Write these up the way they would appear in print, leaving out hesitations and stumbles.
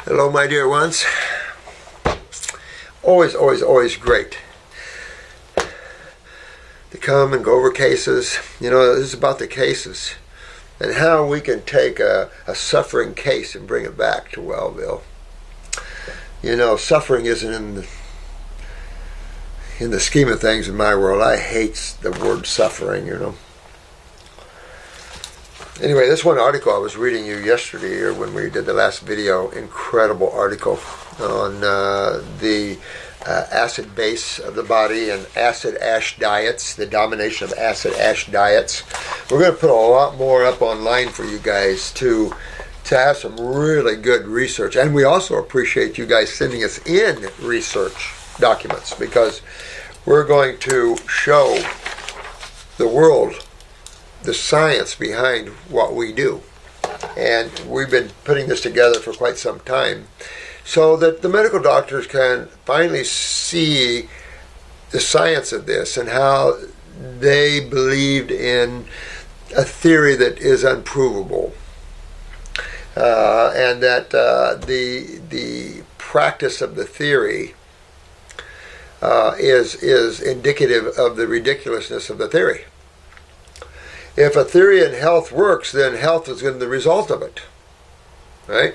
Hello, my dear ones. Always great to come and go over cases. You know, this is about the cases and how we can take a suffering case and bring it back to Wellville. You know, suffering isn't in the scheme of things in my world. I hate the word suffering, you know. Anyway, this one article I was reading you yesterday, or when we did the last video, incredible article on the acid base of the body and acid ash diets, the domination of acid ash diets. We're going to put a lot more up online for you guys to have some really good research. And we also appreciate you guys sending us in research documents, because we're going to show the world the science behind what we do. And we've been putting this together for quite some time so that the medical doctors can finally see the science of this and how they believed in a theory that is unprovable, and that the practice of the theory is indicative of the ridiculousness of the theory. If a theory in health works, then health is going to be the result of it, right?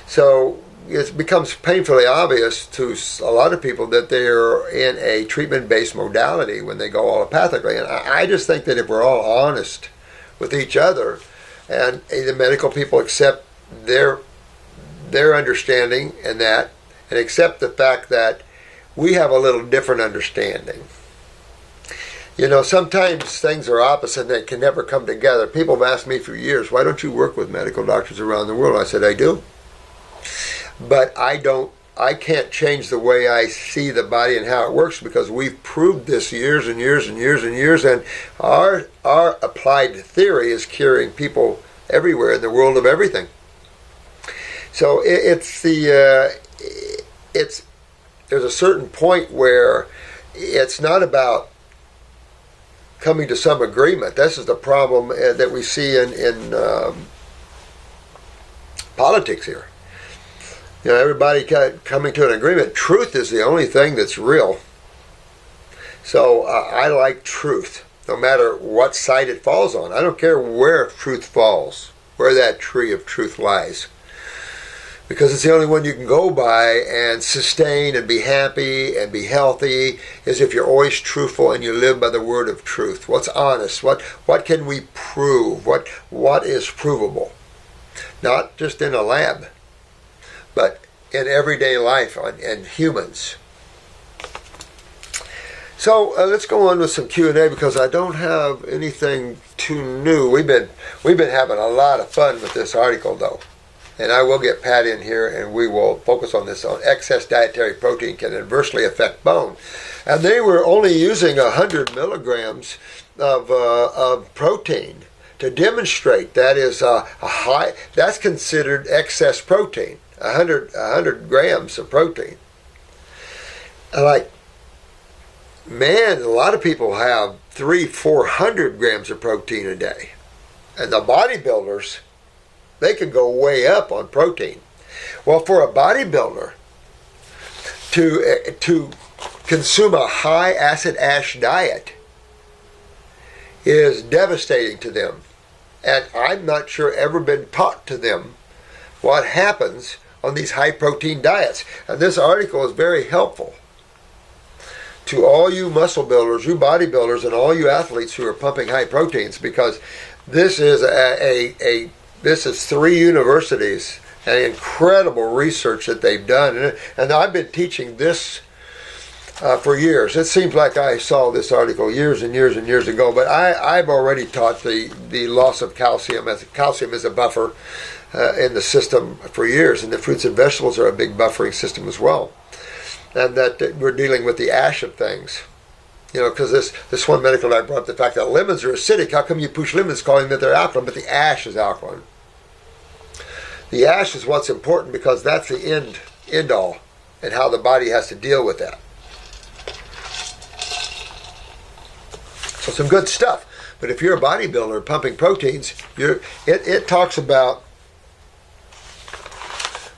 So it becomes painfully obvious to a lot of people that they're in a treatment-based modality when they go allopathically. And I just think that if we're all honest with each other, and the medical people accept their understanding and accept the fact that we have a little different understanding. You know, sometimes things are opposite and they can never come together. People have asked me for years, why don't you work with medical doctors around the world? I said, I do. But I can't change the way I see the body and how it works, because we've proved this years and years and years and years, and our applied theory is curing people everywhere in the world of everything. So there's a certain point where it's not about coming to some agreement. This is the problem that we see in politics here. You know, everybody coming to an agreement. Truth is the only thing that's real. So I like truth, no matter what side it falls on. I don't care where truth falls, where that tree of truth lies, because it's the only one you can go by and sustain and be happy and be healthy, is if you're always truthful and you live by the word of truth. What's honest? What can we prove? What is provable? Not just in a lab, but in everyday life and humans. So let's go on with some Q&A, because I don't have anything too new. We've been having a lot of fun with this article, though. And I will get Pat in here, and we will focus on this, on excess dietary protein can adversely affect bone. And they were only using 100 milligrams of protein to demonstrate that is a high. That's considered excess protein. 100 grams of protein. And like, man, a lot of people have 300-400 grams of protein a day, and the bodybuilders, they can go way up on protein. Well, for a bodybuilder to consume a high acid ash diet is devastating to them. And I'm not sure ever been taught to them what happens on these high protein diets. And this article is very helpful to all you muscle builders, you bodybuilders, and all you athletes who are pumping high proteins, because this is this is 3 universities and incredible research that they've done. And I've been teaching this for years. It seems like I saw this article years and years and years ago, but I've already taught the loss of calcium. Calcium is a buffer in the system for years, and the fruits and vegetables are a big buffering system as well. And that we're dealing with the ash of things. You know, because this one medical guy brought up the fact that lemons are acidic. How come you push lemons calling that they're alkaline, but the ash is alkaline? The ash is what's important, because that's the end all, and how the body has to deal with that. So some good stuff. But if you're a bodybuilder pumping proteins, it talks about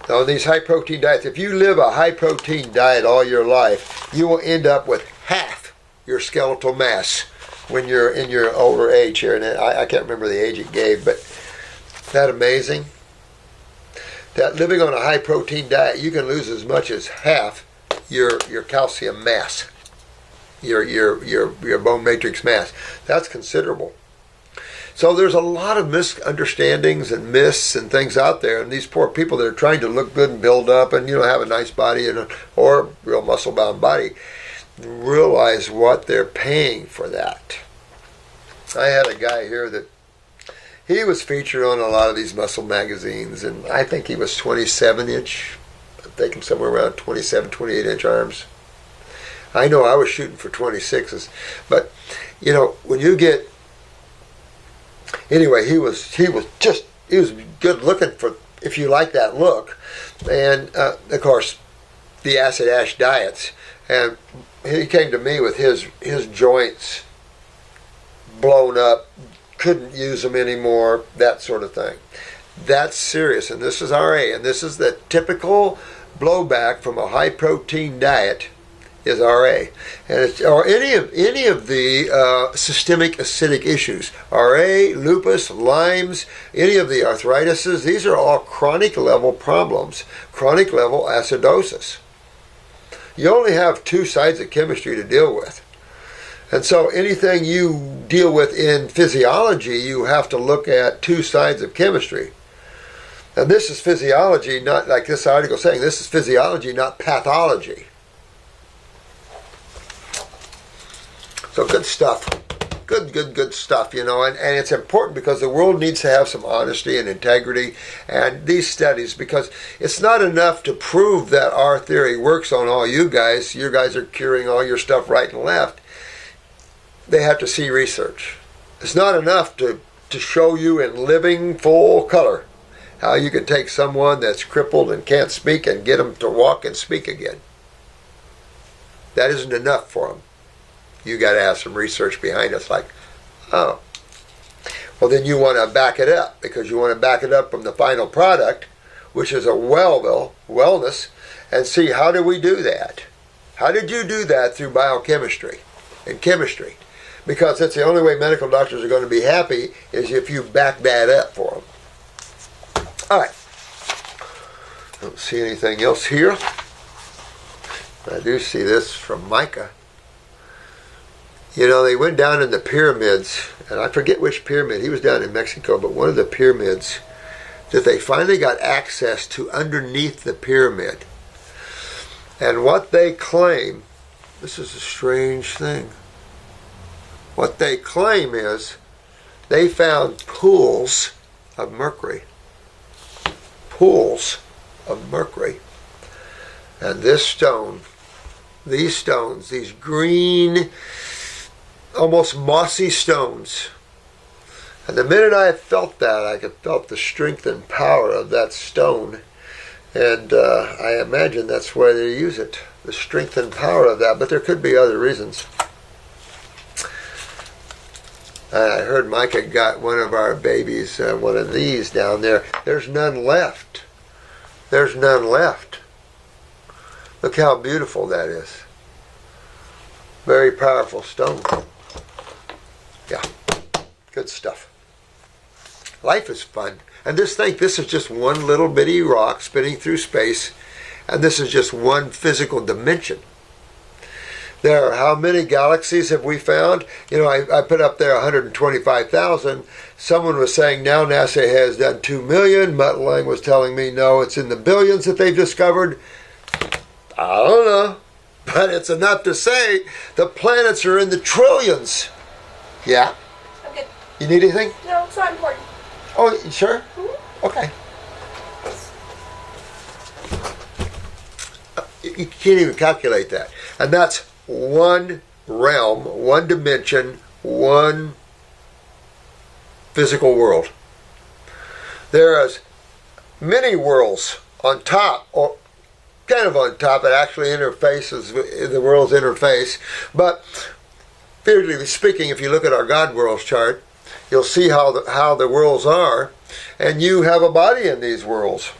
on these high protein diets, if you live a high protein diet all your life, you will end up with half your skeletal mass when you're in your older age here. And I can't remember the age it gave, but isn't that amazing? That living on a high protein diet, you can lose as much as half your calcium mass, your bone matrix mass. That's considerable. So there's a lot of misunderstandings and myths and things out there, and these poor people that are trying to look good and build up and have a nice body or a real muscle-bound body, realize what they're paying for that. I had a guy here that he was featured on a lot of these muscle magazines, and I think he was 27-inch. I think I'm somewhere around 27, 28-inch arms. I know I was shooting for 26s, but when you get anyway, he was good looking for if you like that look, and of course the acid ash diets, and he came to me with his joints blown up, couldn't use them anymore, that sort of thing. That's serious, and this is RA, and this is the typical blowback from a high protein diet. Is RA, and or any of the systemic acidic issues, RA, lupus, Lyme's, any of the arthritises. These are all chronic level problems, chronic level acidosis. You only have two sides of chemistry to deal with, and so anything you deal with in physiology, you have to look at two sides of chemistry. And this is physiology, not like this article saying. This is physiology, not pathology. So good stuff. Good stuff, and it's important because the world needs to have some honesty and integrity, and these studies, because it's not enough to prove that our theory works on all you guys. You guys are curing all your stuff right and left. They have to see research. It's not enough to show you in living full color how you can take someone that's crippled and can't speak and get them to walk and speak again. That isn't enough for them. You got to have some research behind us, like, oh. Well, then you want to back it up, because you want to back it up from the final product, which is a wellness, and see, how do we do that? How did you do that through biochemistry and chemistry? Because that's the only way medical doctors are going to be happy, is if you back that up for them. All right. I don't see anything else here. I do see this from Micah. They went down in the pyramids, and I forget which pyramid. He was down in Mexico, but one of the pyramids that they finally got access to underneath the pyramid. And what they claim, this is a strange thing. What they claim is they found pools of mercury. Pools of mercury. And this stone, these stones, these green, almost mossy stones. And the minute I felt that, I felt the strength and power of that stone. And I imagine that's why they use it, the strength and power of that. But there could be other reasons. I heard Micah got one of our babies, one of these down there. There's none left. There's none left. Look how beautiful that is. Very powerful stone. Yeah, good stuff. Life is fun. And this is just one little bitty rock spinning through space, and this is just one physical dimension. There are how many galaxies have we found? I put up there 125,000. Someone was saying now NASA has done 2 million. Mutt Lang was telling me no, it's in the billions that they've discovered. I don't know, but it's enough to say the planets are in the trillions. Yeah? I'm good. You need anything? No, it's not important. Oh, you sure? Mm-hmm. Okay. You can't even calculate that. And that's one realm, one dimension, one physical world. There is many worlds on top, or kind of on top. It actually interfaces, the worlds interface. But figuratively speaking, if you look at our God worlds chart, you'll see how the worlds are, and you have a body in these worlds.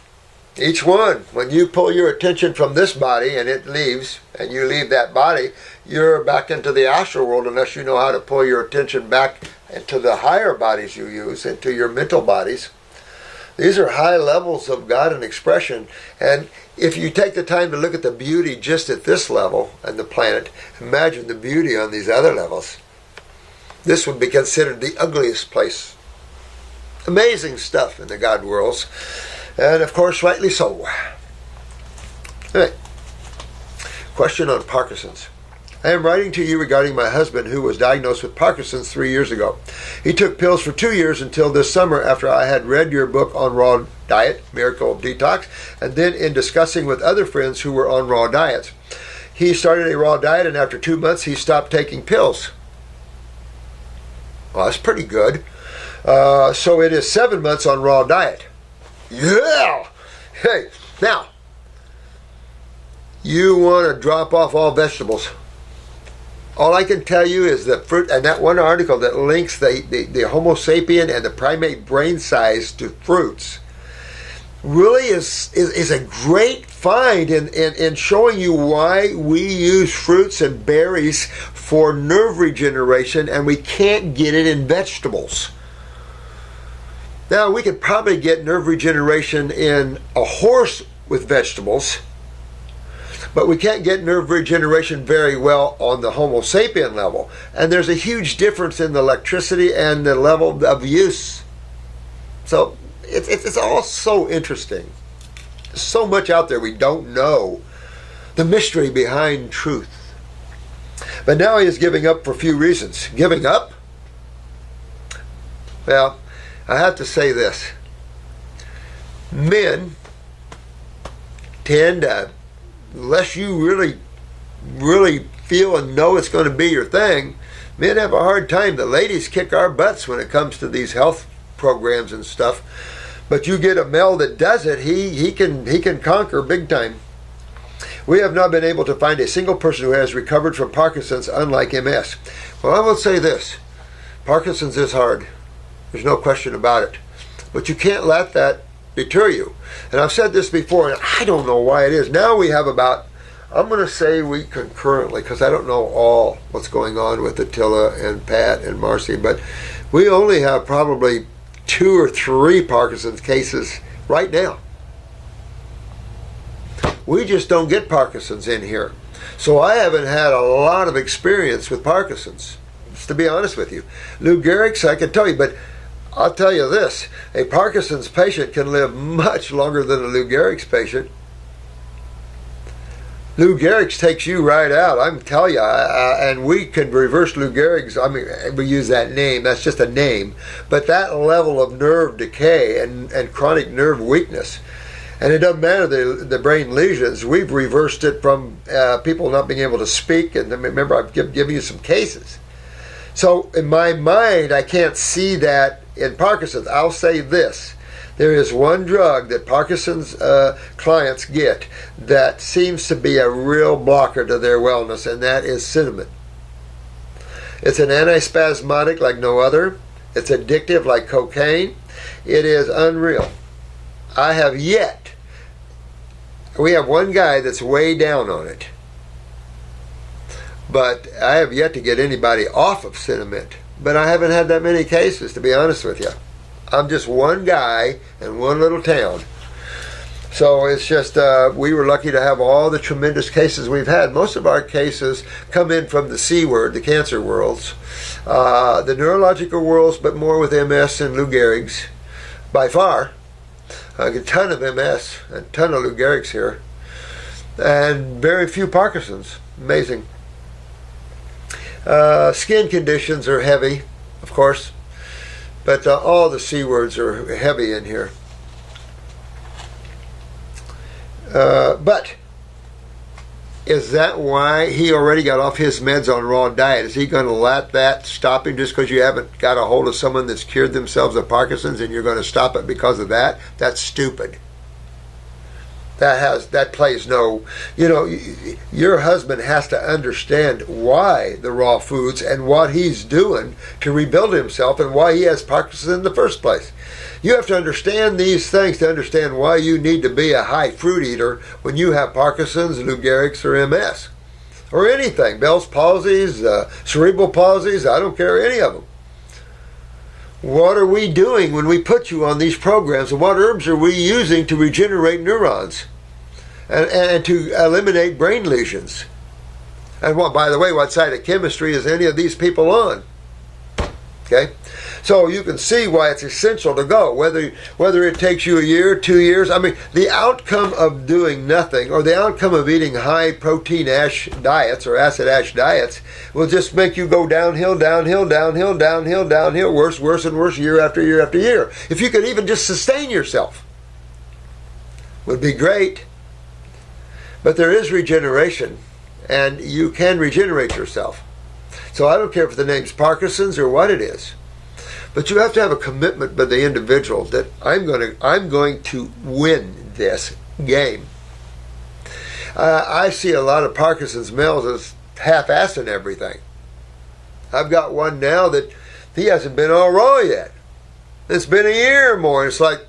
Each one, when you pull your attention from this body and it leaves, and you leave that body, you're back into the astral world unless you know how to pull your attention back into the higher bodies you use, into your mental bodies. These are high levels of God and expression. And if you take the time to look at the beauty just at this level and the planet, imagine the beauty on these other levels. This would be considered the ugliest place. Amazing stuff in the God worlds. And of course, rightly so. All right. Question on Parkinson's. I am writing to you regarding my husband who was diagnosed with Parkinson's 3 years ago. He took pills for 2 years until this summer after I had read your book on raw diet, Miracle Detox, and then in discussing with other friends who were on raw diets. He started a raw diet and after 2 months he stopped taking pills. Well, that's pretty good. So it is 7 months on raw diet. Yeah! Hey, now, you want to drop off all vegetables. All I can tell you is that fruit, and that one article that links the Homo sapien and the primate brain size to fruits really is a great find in showing you why we use fruits and berries for nerve regeneration and we can't get it in vegetables. Now, we could probably get nerve regeneration in a horse with vegetables, but we can't get nerve regeneration very well on the Homo sapien level. And there's a huge difference in the electricity and the level of use. So it's all so interesting. There's so much out there we don't know. The mystery behind truth. But now he is giving up for a few reasons. Giving up? Well, I have to say this. Men tend to, unless you really feel and know it's going to be your thing, men have a hard time. The ladies kick our butts when it comes to these health programs and stuff. But you get a male that does it, he can conquer big time. We have not been able to find a single person who has recovered from Parkinson's, unlike MS. Well, I will say this. Parkinson's is hard. There's no question about it. But you can't let that deter you. And I've said this before, and I don't know why it is. Now we have about, I'm going to say we concurrently, because I don't know all what's going on with Attila and Pat and Marcy, but we only have probably 2 or 3 Parkinson's cases right now. We just don't get Parkinson's in here. So I haven't had a lot of experience with Parkinson's, just to be honest with you. Lou Gehrig's, I can tell you, but I'll tell you this, a Parkinson's patient can live much longer than a Lou Gehrig's patient. Lou Gehrig's takes you right out, I can tell you, and we can reverse Lou Gehrig's, I mean, we use that name, that's just a name, but that level of nerve decay and chronic nerve weakness, and it doesn't matter the brain lesions, we've reversed it from people not being able to speak, and remember I've given you some cases. So in my mind, I can't see that in Parkinson's. I'll say this. There is one drug that Parkinson's clients get that seems to be a real blocker to their wellness, and that is cinnamon. It's an antispasmodic like no other. It's addictive like cocaine. It is unreal. We have one guy that's way down on it. But I have yet to get anybody off of cinnamon. But I haven't had that many cases, to be honest with you. I'm just one guy in one little town. So it's just, we were lucky to have all the tremendous cases we've had. Most of our cases come in from the C word, the cancer worlds, the neurological worlds, but more with MS and Lou Gehrig's, by far. A ton of MS, a ton of Lou Gehrig's here, and very few Parkinson's. Amazing. Skin conditions are heavy, of course, but all the C words are heavy in here. But is that why he already got off his meds on raw diet? Is he going to let that stop him just because you haven't got a hold of someone that's cured themselves of Parkinson's and you're going to stop it because of that? That's stupid. That plays no, your husband has to understand why the raw foods and what he's doing to rebuild himself and why he has Parkinson's in the first place. You have to understand these things to understand why you need to be a high fruit eater when you have Parkinson's, Lou Gehrig's, or MS. Or anything, Bell's palsies, cerebral palsies, I don't care, any of them. What are we doing when we put you on these programs, and what herbs are we using to regenerate neurons and to eliminate brain lesions? And what, by the way, what side of chemistry is any of these people on? Okay? So you can see why it's essential to go, whether it takes you a year, 2 years. I mean, the outcome of doing nothing, or the outcome of eating high protein ash diets or acid ash diets, will just make you go downhill, downhill, downhill, downhill, downhill, worse, worse, and worse, year after year after year. If you could even just sustain yourself, would be great. But there is regeneration, and you can regenerate yourself. So I don't care if the name's Parkinson's or what it is. But you have to have a commitment by the individual that I'm going to win this game. I see a lot of Parkinson's males as half-assing everything. I've got one now that he hasn't been all raw yet. It's been a year or more. It's like,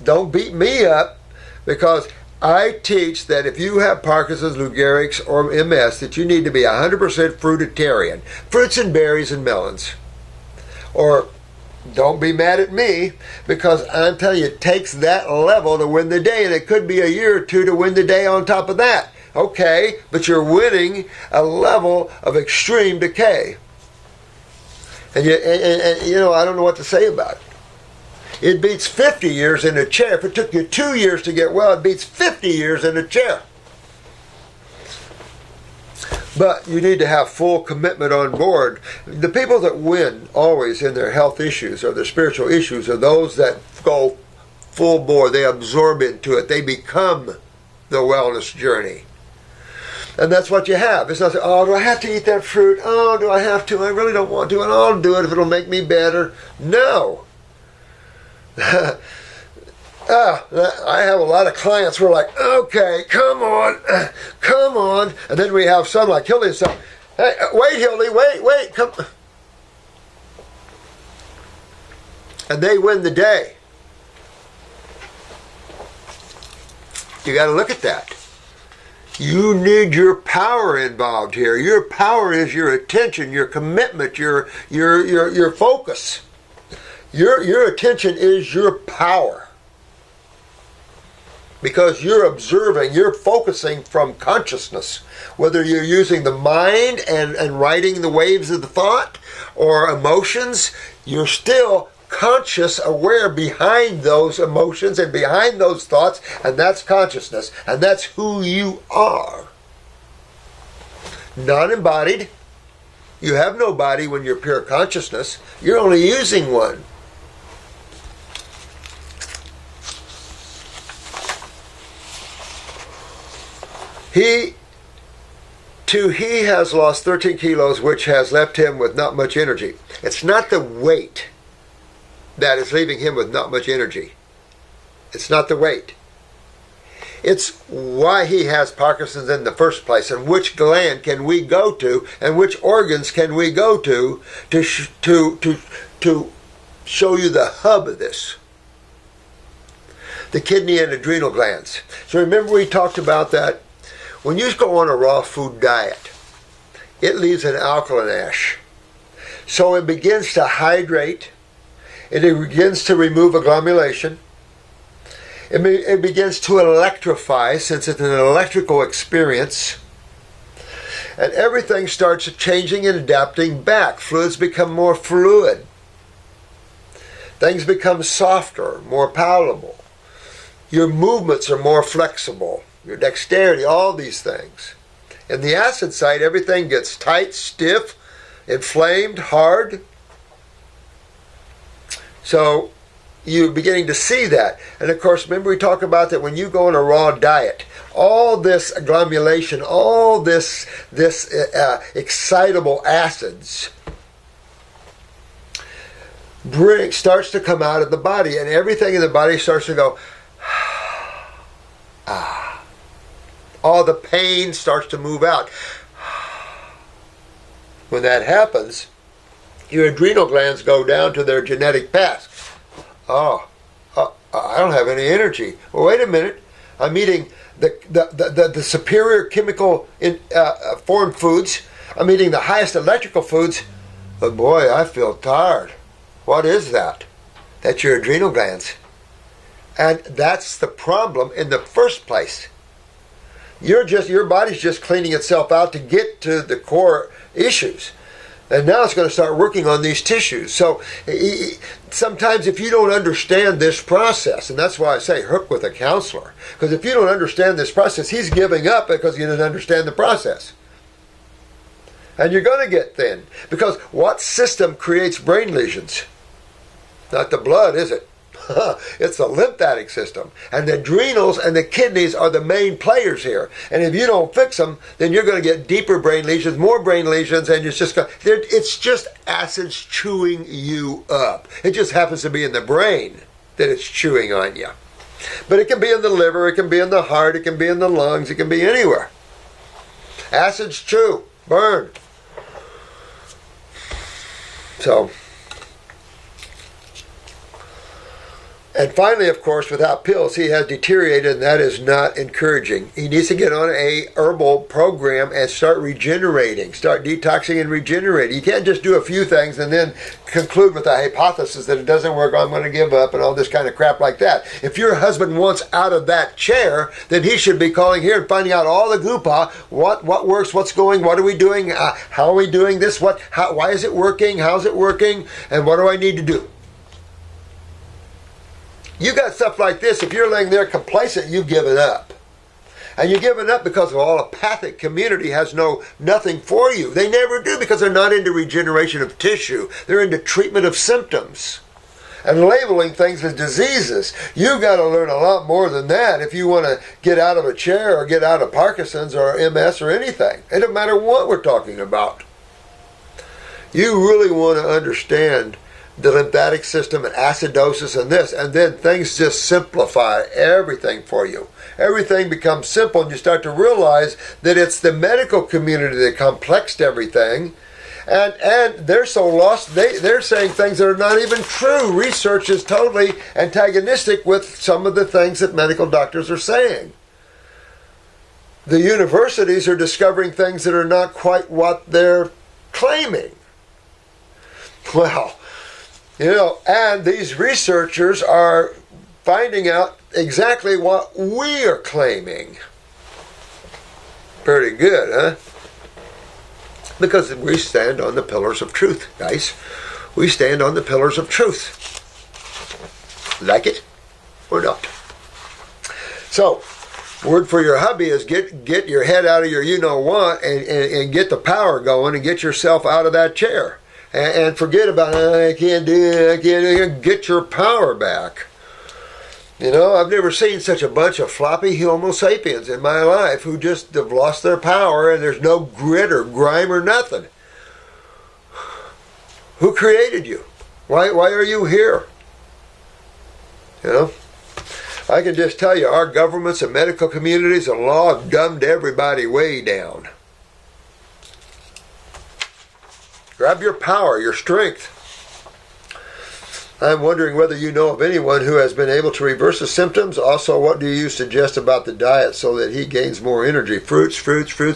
don't beat me up, because I teach that if you have Parkinson's, Lou Gehrig's, or MS, that you need to be 100% fruitarian. Fruits and berries and melons. Or don't be mad at me, because I'm telling you, it takes that level to win the day, and it could be a year or two to win the day on top of that. Okay, but you're winning a level of extreme decay. And I don't know what to say about it. It beats 50 years in a chair. If it took you 2 years to get well, it beats 50 years in a chair. But you need to have full commitment on board. The people that win always in their health issues or their spiritual issues are those that go full bore. They absorb into it. They become the wellness journey. And that's what you have. It's not, oh, do I have to eat that fruit? Oh, do I have to? I really don't want to, and I'll do it if it'll make me better. No. I have a lot of clients who are like, okay, come on. And then we have some like Hildy and say, hey, wait, Hildy, wait, come. And they win the day. You got to look at that. You need your power involved here. Your power is your attention, your commitment, your focus. Your attention is your power. Because you're observing, you're focusing from consciousness. Whether you're using the mind and writing the waves of the thought or emotions, you're still conscious, aware behind those emotions and behind those thoughts, and that's consciousness, and that's who you are. Non-embodied. You have no body when you're pure consciousness. You're only using one. He has lost 13 kilos, which has left him with not much energy. It's not the weight that is leaving him with not much energy. It's not the weight. It's why he has Parkinson's in the first place, and which gland can we go to, and which organs can we go to show you the hub of this. The kidney and adrenal glands. So remember we talked about that. When you go on a raw food diet, it leaves an alkaline ash. So it begins to hydrate. It begins to remove agglomulation. It begins to electrify, since it's an electrical experience. And everything starts changing and adapting back. Fluids become more fluid. Things become softer, more palatable. Your movements are more flexible. Your dexterity, all these things. In the acid side, everything gets tight, stiff, inflamed, hard. So you're beginning to see that. And of course, remember we talked about that when you go on a raw diet, all this agglomulation, all this excitable acids starts to come out of the body, and everything in the body starts to go, ah. All the pain starts to move out. When that happens, your adrenal glands go down to their genetic past. I don't have any energy. Well, wait a minute. I'm eating the superior chemical formed foods. I'm eating the highest electrical foods. But boy, I feel tired. What is that? That's your adrenal glands. And that's the problem in the first place. Your body's just cleaning itself out to get to the core issues. And now it's going to start working on these tissues. So sometimes if you don't understand this process, and that's why I say hook with a counselor, because if you don't understand this process, he's giving up because you didn't understand the process. And you're going to get thin. Because what system creates brain lesions? Not the blood, is it? It's the lymphatic system. And the adrenals and the kidneys are the main players here. And if you don't fix them, then you're going to get deeper brain lesions, more brain lesions, and it's just acids chewing you up. It just happens to be in the brain that it's chewing on you. But it can be in the liver, it can be in the heart, it can be in the lungs, it can be anywhere. Acids chew, burn. So, and finally, of course, without pills, he has deteriorated, and that is not encouraging. He needs to get on a herbal program and start regenerating, start detoxing and regenerating. You can't just do a few things and then conclude with a hypothesis that it doesn't work, I'm going to give up, and all this kind of crap like that. If your husband wants out of that chair, then he should be calling here and finding out all the goopah, what works, what's going, what are we doing, how are we doing this, why is it working, how's it working, and what do I need to do? You got stuff like this, if you're laying there complacent, you've given up. And you've given up because the allopathic community has nothing for you. They never do because they're not into regeneration of tissue. They're into treatment of symptoms and labeling things as diseases. You've got to learn a lot more than that if you want to get out of a chair or get out of Parkinson's or MS or anything. It doesn't matter what we're talking about. You really want to understand the lymphatic system and acidosis and this, and then things just simplify everything for you. Everything becomes simple, and you start to realize that it's the medical community that complexed everything, and they're so lost, they're saying things that are not even true. Research is totally antagonistic with some of the things that medical doctors are saying. The universities are discovering things that are not quite what they're claiming. Well, and these researchers are finding out exactly what we are claiming. Pretty good, huh? Because we stand on the pillars of truth, guys. We stand on the pillars of truth. Like it or not. So, word for your hubby is get your head out of your you-know-what and get the power going and get yourself out of that chair. And forget about, I can't do it, get your power back. I've never seen such a bunch of floppy Homo sapiens in my life who just have lost their power and there's no grit or grime or nothing. Who created you? Why are you here? I can just tell you, our governments and medical communities and law have dumbed everybody way down. Grab your power, your strength. I'm wondering whether you know of anyone who has been able to reverse the symptoms. Also, what do you suggest about the diet so that he gains more energy? Fruits,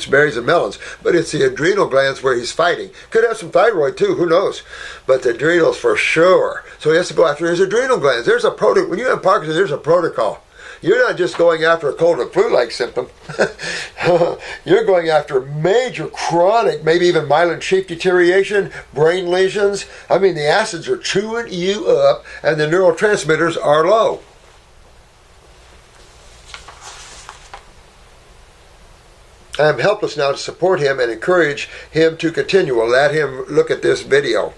berries, and melons. But it's the adrenal glands where he's fighting. Could have some thyroid too, who knows? But the adrenals for sure. So he has to go after his adrenal glands. There's a protocol. When you have Parkinson's, there's a protocol. You're not just going after a cold and flu-like symptom. You're going after major chronic, maybe even myelin sheath deterioration, brain lesions. I mean, the acids are chewing you up and the neurotransmitters are low. I am helpless now to support him and encourage him to continue. Let him look at this video.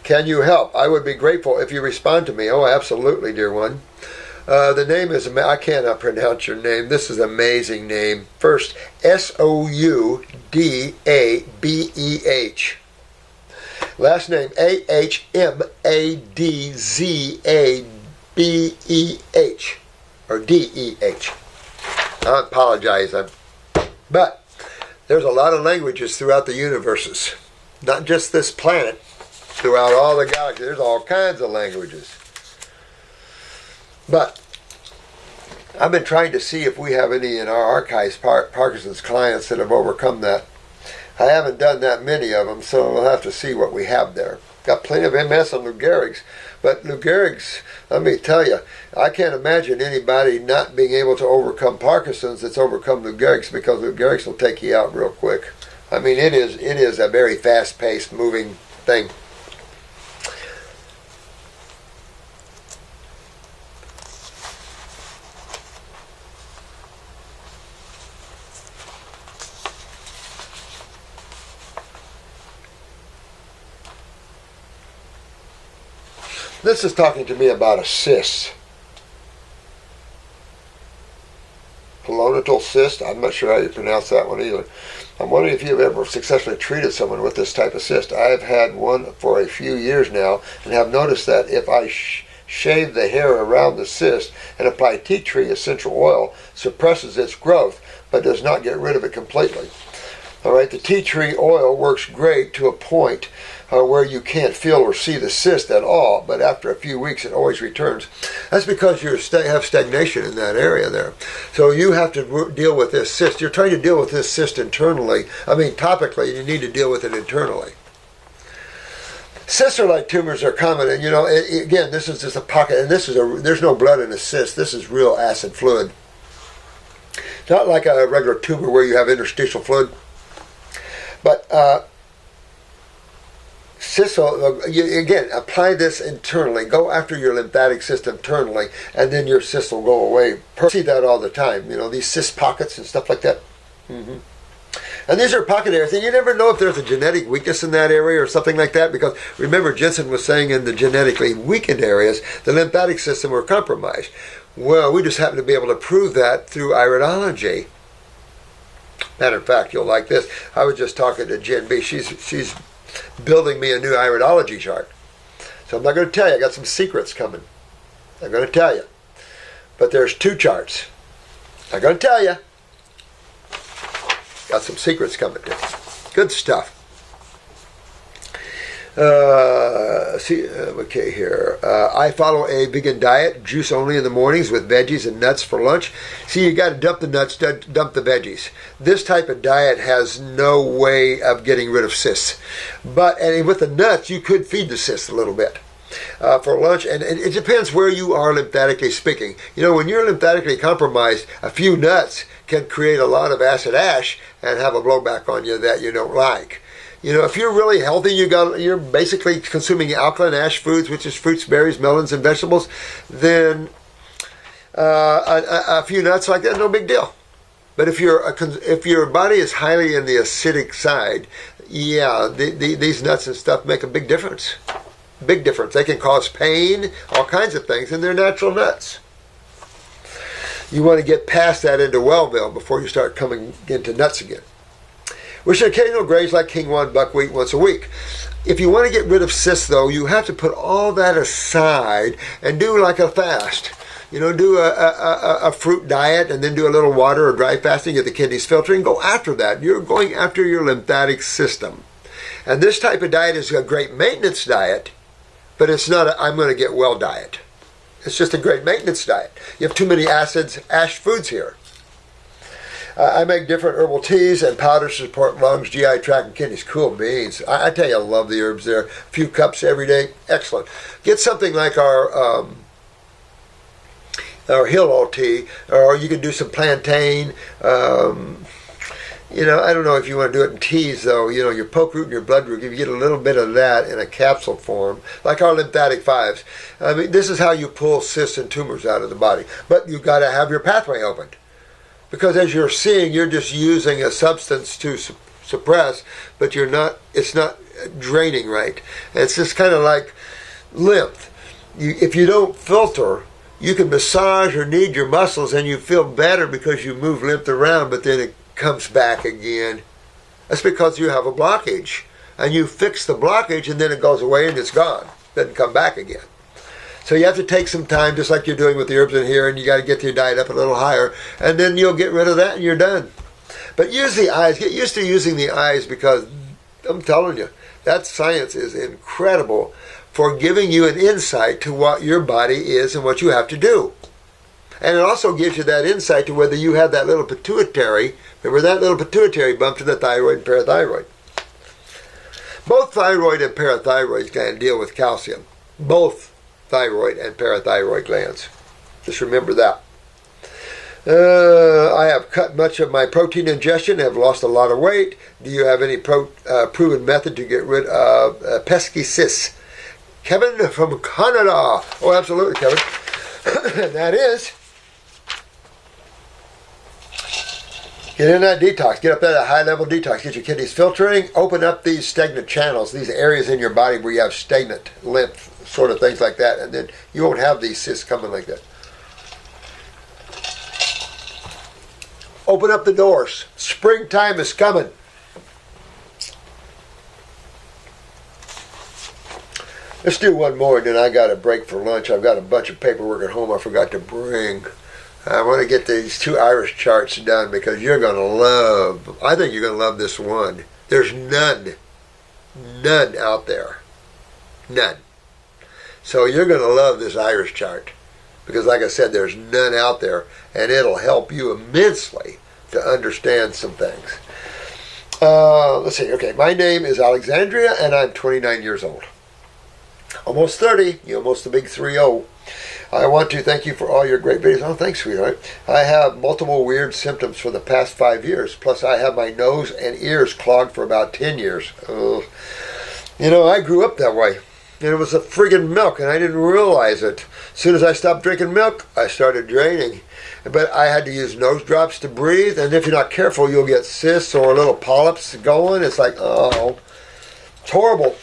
Can you help? I would be grateful if you respond to me. Oh, absolutely, dear one. The name is, I cannot pronounce your name. This is an amazing name. First, Soudabeh. Last name, Ahmadzabeh. Or Deh. I apologize. I'm But there's a lot of languages throughout the universes. Not just this planet. Throughout all the galaxies, there's all kinds of languages. But I've been trying to see if we have any in our archives, Parkinson's clients that have overcome that. I haven't done that many of them, so we'll have to see what we have there. Got plenty of MS and Lou Gehrig's, but Lou Gehrig's, let me tell you, I can't imagine anybody not being able to overcome Parkinson's that's overcome Lou Gehrig's, because Lou Gehrig's will take you out real quick. I mean, it is a very fast-paced, moving thing. This is talking to me about a cyst. Pilonidal cyst. I'm not sure how you pronounce that one either. I'm wondering if you've ever successfully treated someone with this type of cyst. I've had one for a few years now and have noticed that if I shave the hair around the cyst and apply tea tree essential oil, suppresses its growth but does not get rid of it completely. All right, the tea tree oil works great to a point where you can't feel or see the cyst at all, but after a few weeks it always returns. That's because you have stagnation in that area there. So you have to deal with this cyst. You're trying to deal with this cyst internally. I mean, topically, you need to deal with it internally. Cysts are like tumors, are common, and again, this is just a pocket, and there's no blood in a cyst. This is real acid fluid. It's not like a regular tumor where you have interstitial fluid. But cysts, again, apply this internally. Go after your lymphatic system internally, and then your cysts will go away. I see that all the time. These cyst pockets and stuff like that. Mm-hmm. And these are pocket areas, and you never know if there's a genetic weakness in that area or something like that, because remember, Jensen was saying in the genetically weakened areas, the lymphatic system were compromised. Well, we just happen to be able to prove that through iridology. Matter of fact, you'll like this. I was just talking to Jen B. She's building me a new iridology chart. So I'm not going to tell you. I got some secrets coming. I'm going to tell you. But there's 2 charts. I'm not going to tell you. Got some secrets coming too. Good stuff. Okay, here. I follow a vegan diet, juice only in the mornings with veggies and nuts for lunch. See, you got to dump the nuts, dump the veggies. This type of diet has no way of getting rid of cysts. And with the nuts, you could feed the cysts a little bit for lunch. And it depends where you are lymphatically speaking. When you're lymphatically compromised, a few nuts can create a lot of acid ash and have a blowback on you that you don't like. If you're really healthy, you're basically consuming alkaline ash foods, which is fruits, berries, melons, and vegetables, then a few nuts like that, no big deal. But if your body is highly in the acidic side, these nuts and stuff make a big difference. Big difference. They can cause pain, all kinds of things, and they're natural nuts. You want to get past that into Wellville before you start coming into nuts again. We should occasionally graze like quinoa and buckwheat once a week. If you want to get rid of cysts, though, you have to put all that aside and do like a fast. Do a fruit diet and then do a little water or dry fasting, get the kidneys filtering. Go after that. You're going after your lymphatic system. And this type of diet is a great maintenance diet, but it's not a I'm going to get well diet. It's just a great maintenance diet. You have too many ash foods here. I make different herbal teas and powders to support lungs, GI tract, and kidneys. Cool beans. I tell you, I love the herbs there. A few cups every day. Excellent. Get something like our Hillel tea, or you can do some plantain. I don't know if you want to do it in teas, though. Your poke root and your blood root, if you get a little bit of that in a capsule form, like our lymphatic 5s. I mean, this is how you pull cysts and tumors out of the body. But you've got to have your pathway opened. Because as you're seeing, you're just using a substance to suppress, but it's not draining right. It's just kind of like lymph. If you don't filter, you can massage or knead your muscles and you feel better because you move lymph around, but then it comes back again. That's because you have a blockage. And you fix the blockage and then it goes away and it's gone. Doesn't come back again. So you have to take some time, just like you're doing with the herbs in here, and you got to get your diet up a little higher, and then you'll get rid of that and you're done. But use the eyes. Get used to using the eyes, because I'm telling you, that science is incredible for giving you an insight to what your body is and what you have to do. And it also gives you that insight to whether you have that little pituitary, remember that little pituitary bump to the thyroid and parathyroid. Both thyroid and parathyroid gland deal with calcium. Both thyroid and parathyroid glands. Just remember that. I have cut much of my protein ingestion, have lost a lot of weight. Do you have any proven method to get rid of pesky cysts? Kevin from Canada. Oh, absolutely, Kevin. That is, get in that detox. Get up there at a high-level detox. Get your kidneys filtering. Open up these stagnant channels, these areas in your body where you have stagnant lymph, sort of things like that, and then you won't have these cysts coming like that. Open up the doors. Springtime is coming. Let's do one more, and then I got a break for lunch. I've got a bunch of paperwork at home I forgot to bring. I want to get these 2 iris charts done, because you're going to love, I think you're going to love this one. There's none out there. None. So you're going to love this iris chart, because like I said, there's none out there, and it'll help you immensely to understand some things. Let's see. Okay, my name is Alexandria, and I'm 29 years old. Almost 30. You're almost the big 3-0. I want to thank you for all your great videos. Oh, thanks, sweetheart. I have multiple weird symptoms for the past 5 years. Plus, I have my nose and ears clogged for about 10 years. You know, I grew up that way. And it was a friggin' milk, and I didn't realize it. As soon as I stopped drinking milk, I started draining. But I had to use nose drops to breathe, and if you're not careful, you'll get cysts or little polyps going. It's like, oh, it's horrible.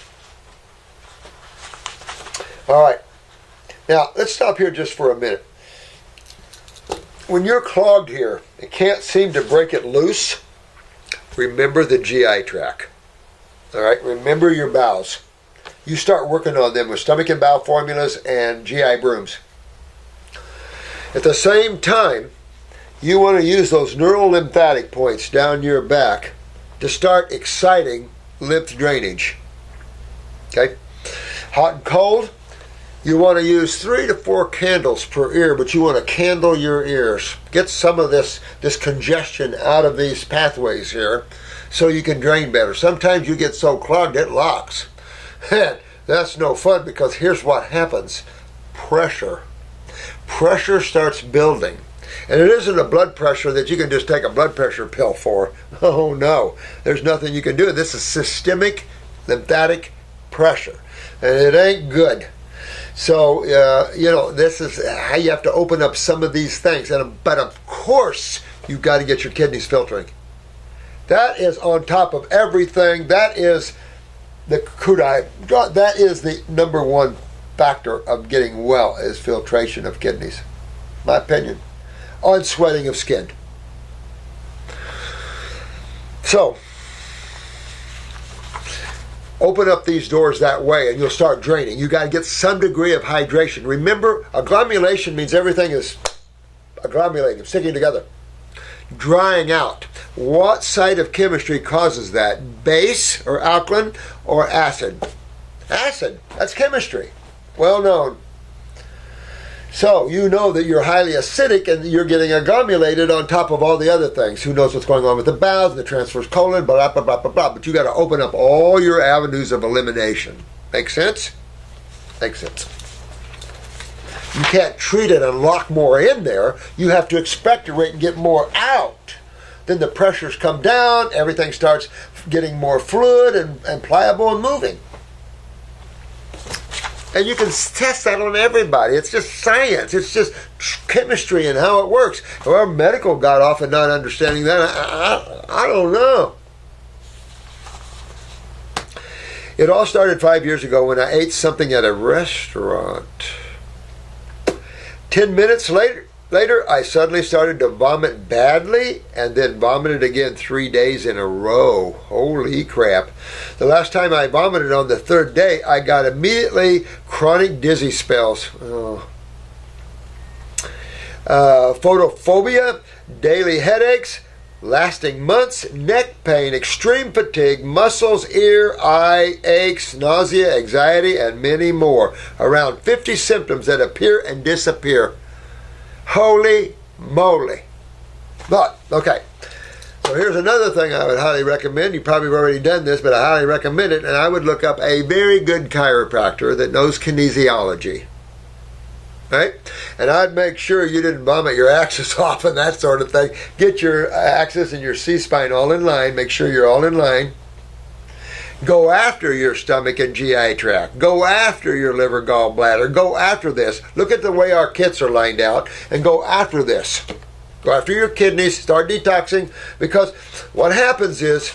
All right. Now, let's stop here just for a minute. When you're clogged here and can't seem to break it loose, remember the GI tract. All right? Remember your bowels. You start working on them with stomach and bowel formulas and GI brooms. At the same time, you want to use those neural lymphatic points down your back to start exciting lymph drainage. Okay? Hot and cold. You want to use 3 to 4 candles per ear, but you want to candle your ears. Get some of this congestion out of these pathways here so you can drain better. Sometimes you get so clogged it locks. That's no fun, because here's what happens. Pressure. Pressure starts building. And it isn't a blood pressure that you can just take a blood pressure pill for. Oh no, there's nothing you can do. This is systemic lymphatic pressure. And it ain't good. So, you know, this is how you have to open up some of these things. But of course, you've got to get your kidneys filtering. That is on top of everything. That is the kudai. That is the number one factor of getting well, is filtration of kidneys. My opinion. On sweating of skin. So, open up these doors that way and you'll start draining. You got to get some degree of hydration. Remember, agglomulation means everything is agglomerating, sticking together. Drying out. What side of chemistry causes that? Base or alkaline or acid? Acid. That's chemistry. Well known. So you know that you're highly acidic and you're getting agglomerated on top of all the other things. Who knows what's going on with the bowels, the transverse colon, blah, blah, blah, blah, blah. But you got to open up all your avenues of elimination. Make sense? Makes sense. You can't treat it and lock more in there. You have to expectorate and get more out. Then the pressures come down, everything starts getting more fluid and pliable and moving. And you can test that on everybody. It's just science. It's just chemistry and how it works. Well, medical got off and not understanding that. I don't know. It all started 5 years ago when I ate something at a restaurant. 10 minutes later, I suddenly started to vomit badly and then vomited again 3 days in a row. Holy crap. The last time I vomited on the 3rd day, I got immediately chronic dizzy spells. Photophobia, daily headaches, lasting months, neck pain, extreme fatigue, muscles, ear, eye aches, nausea, anxiety, and many more. Around 50 symptoms that appear and disappear. Holy moly. But, okay. So here's another thing I would highly recommend. You've probably already done this, but I highly recommend it. And I would look up a very good chiropractor that knows kinesiology. Right? And I'd make sure you didn't vomit your axis off and that sort of thing. Get your axis and your C-spine all in line. Make sure you're all in line. Go after your stomach and GI tract. Go after your liver, gallbladder. Go after this. Look at the way our kits are lined out and go after this. Go after your kidneys. Start detoxing, because what happens is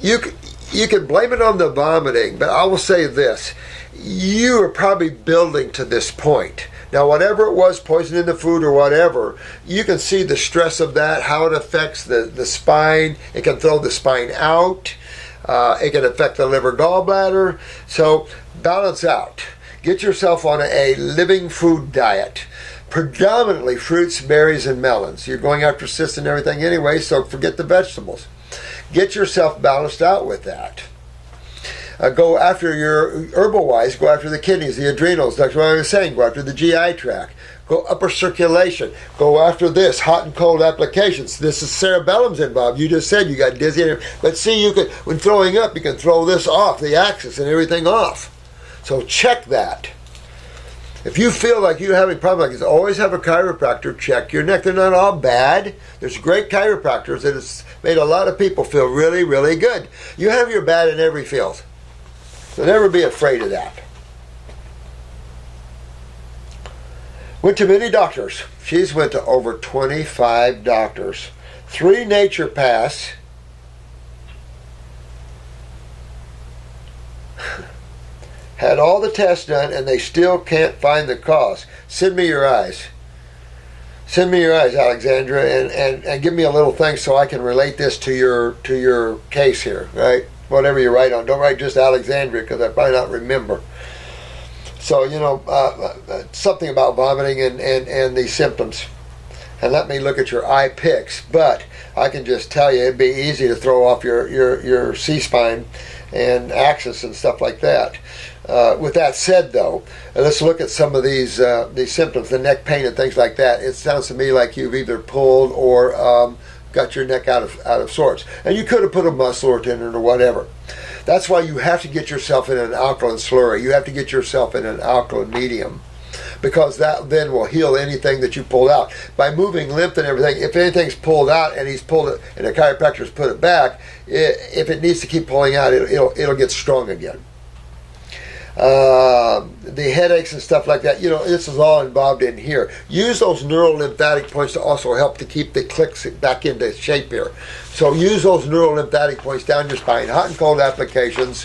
you can blame it on the vomiting, but I will say this. You are probably building to this point. Now, whatever it was, poison in the food or whatever, you can see the stress of that, how it affects the spine. It can throw the spine out. It can affect the liver, gallbladder. So balance out. Get yourself on a living food diet. Predominantly fruits, berries, and melons. You're going after cysts and everything anyway, so forget the vegetables. Get yourself balanced out with that. Go after your herbal-wise, go after the kidneys, the adrenals. That's what I was saying. Go after the GI tract. Go upper circulation. Go after this, hot and cold applications. This is cerebellum's involved. You just said you got dizzy. But see, you could, when throwing up, you can throw this off, the axis and everything off. So check that. If you feel like you're having problems like this, always have a chiropractor check your neck. They're not all bad. There's great chiropractors that has made a lot of people feel really, really good. You have your bad in every field. So never be afraid of that. Went to many doctors. She's went to over 25 doctors. 3 naturopaths. Had all the tests done and they still can't find the cause. Send me your eyes. Send me your eyes, Alexandra, and give me a little thing so I can relate this to your case here, right? Whatever you write on. Don't write just Alexandria, because I might not remember. So, something about vomiting and the symptoms. And let me look at your eye pics. But I can just tell you it'd be easy to throw off your C-spine and axis and stuff like that. With that said, though, let's look at some of these symptoms, the neck pain and things like that. It sounds to me like you've either pulled or got your neck out of sorts. And you could have put a muscle or tendon or whatever. That's why you have to get yourself in an alkaline slurry. You have to get yourself in an alkaline medium, because that then will heal anything that you pulled out. By moving lymph and everything, if anything's pulled out and he's pulled it and the chiropractor's put it back, if it needs to keep pulling out, it'll get strong again. The headaches and stuff like that, this is all involved in here. Use those neurolymphatic points to also help to keep the clicks back into shape here. So use those neurolymphatic points down your spine, hot and cold applications.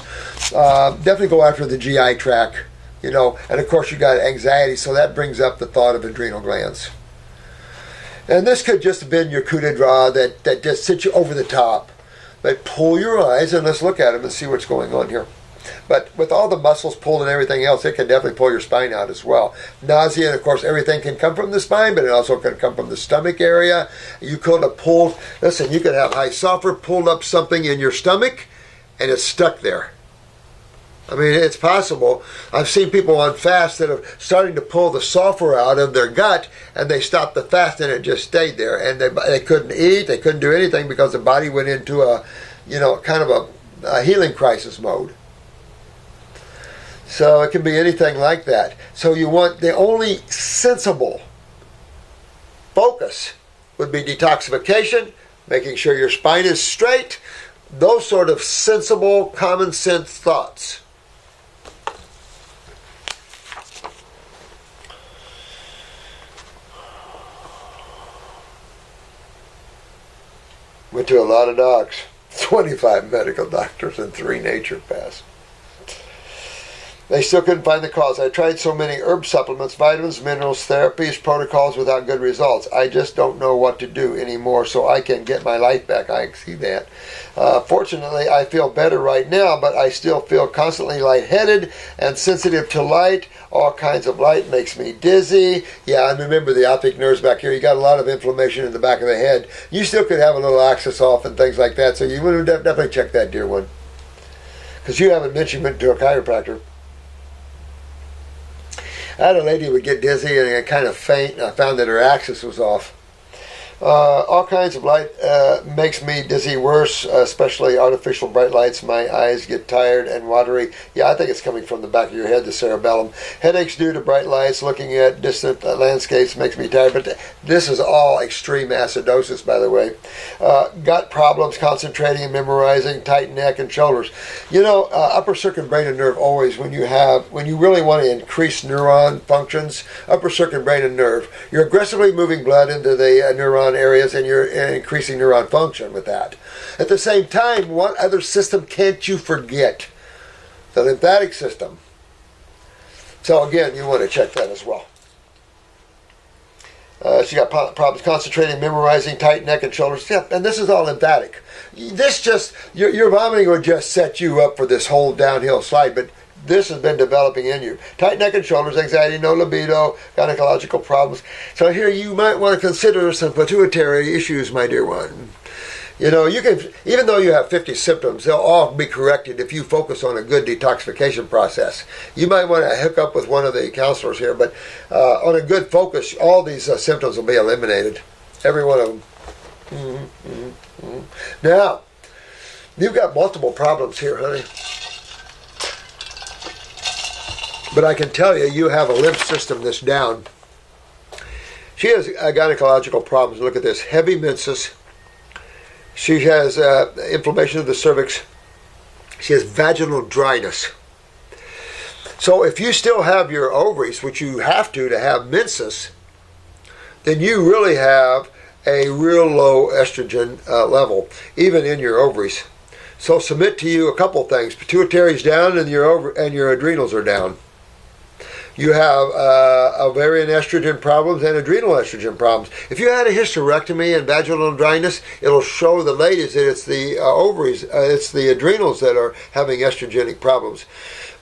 Definitely go after the GI tract, and of course you got anxiety, so that brings up the thought of adrenal glands. And this could just have been your coup de grace that just sits you over the top. But pull your eyes and let's look at them and see what's going on here. But with all the muscles pulled and everything else, it can definitely pull your spine out as well. Nausea, and of course, everything can come from the spine, but it also can come from the stomach area. You could have pulled, you could have high sulfur, pulled up something in your stomach, and it's stuck there. I mean, it's possible. I've seen people on fast that are starting to pull the sulfur out of their gut, and they stopped the fast, and it just stayed there. And they couldn't eat, they couldn't do anything because the body went into a, kind of a healing crisis mode. So it can be anything like that. So you want the only sensible focus would be detoxification, making sure your spine is straight, those sort of sensible, common sense thoughts. Went to a lot of docs, 25 medical doctors and 3 naturopaths. They still couldn't find the cause. I tried so many herb supplements, vitamins, minerals, therapies, protocols without good results. I just don't know what to do anymore so I can get my life back. I see that. Fortunately, I feel better right now, but I still feel constantly lightheaded and sensitive to light. All kinds of light makes me dizzy. Yeah, and remember the optic nerves back here. You got a lot of inflammation in the back of the head. You still could have a little axis off and things like that, so you would definitely check that, dear one. Because you haven't mentioned it to a chiropractor. I had a lady who would get dizzy and kind of faint, and I found that her axis was off. All kinds of light makes me dizzy worse, especially artificial bright lights. My eyes get tired and watery. Yeah, I think it's coming from the back of your head, the cerebellum. Headaches due to bright lights. Looking at distant landscapes makes me tired. But this is all extreme acidosis, by the way. Gut problems, concentrating and memorizing, tight neck and shoulders. You know, upper circumbrain nerve always, when you really want to increase neuron functions, upper circumbrain nerve, you're aggressively moving blood into the neuron areas and you're increasing neuron function with that. At the same time, what other system can't you forget? The lymphatic system. So again, you want to check that as well. She got problems concentrating, memorizing, tight neck and shoulders. Yeah, and this is all lymphatic. This just, your vomiting would just set you up for this whole downhill slide, but this has been developing in you. Tight neck and shoulders, anxiety, no libido, gynecological problems. So here you might want to consider some pituitary issues, my dear one. You know, you can, even though you have 50 symptoms, they'll all be corrected if you focus on a good detoxification process. You might want to hook up with one of the counselors here, but on a good focus, all these symptoms will be eliminated. Every one of them. Now, you've got multiple problems here, honey. But I can tell you, you have a lymph system that's down. She has gynecological problems. Look at this. Heavy menses. She has inflammation of the cervix. She has vaginal dryness. So if you still have your ovaries, which you have to have menses, then you really have a real low estrogen level, even in your ovaries. So submit to you a couple things. Pituitary's down and your adrenals are down. You have ovarian estrogen problems and adrenal estrogen problems. If you had a hysterectomy and vaginal dryness, it'll show the ladies that it's the ovaries, it's the adrenals that are having estrogenic problems.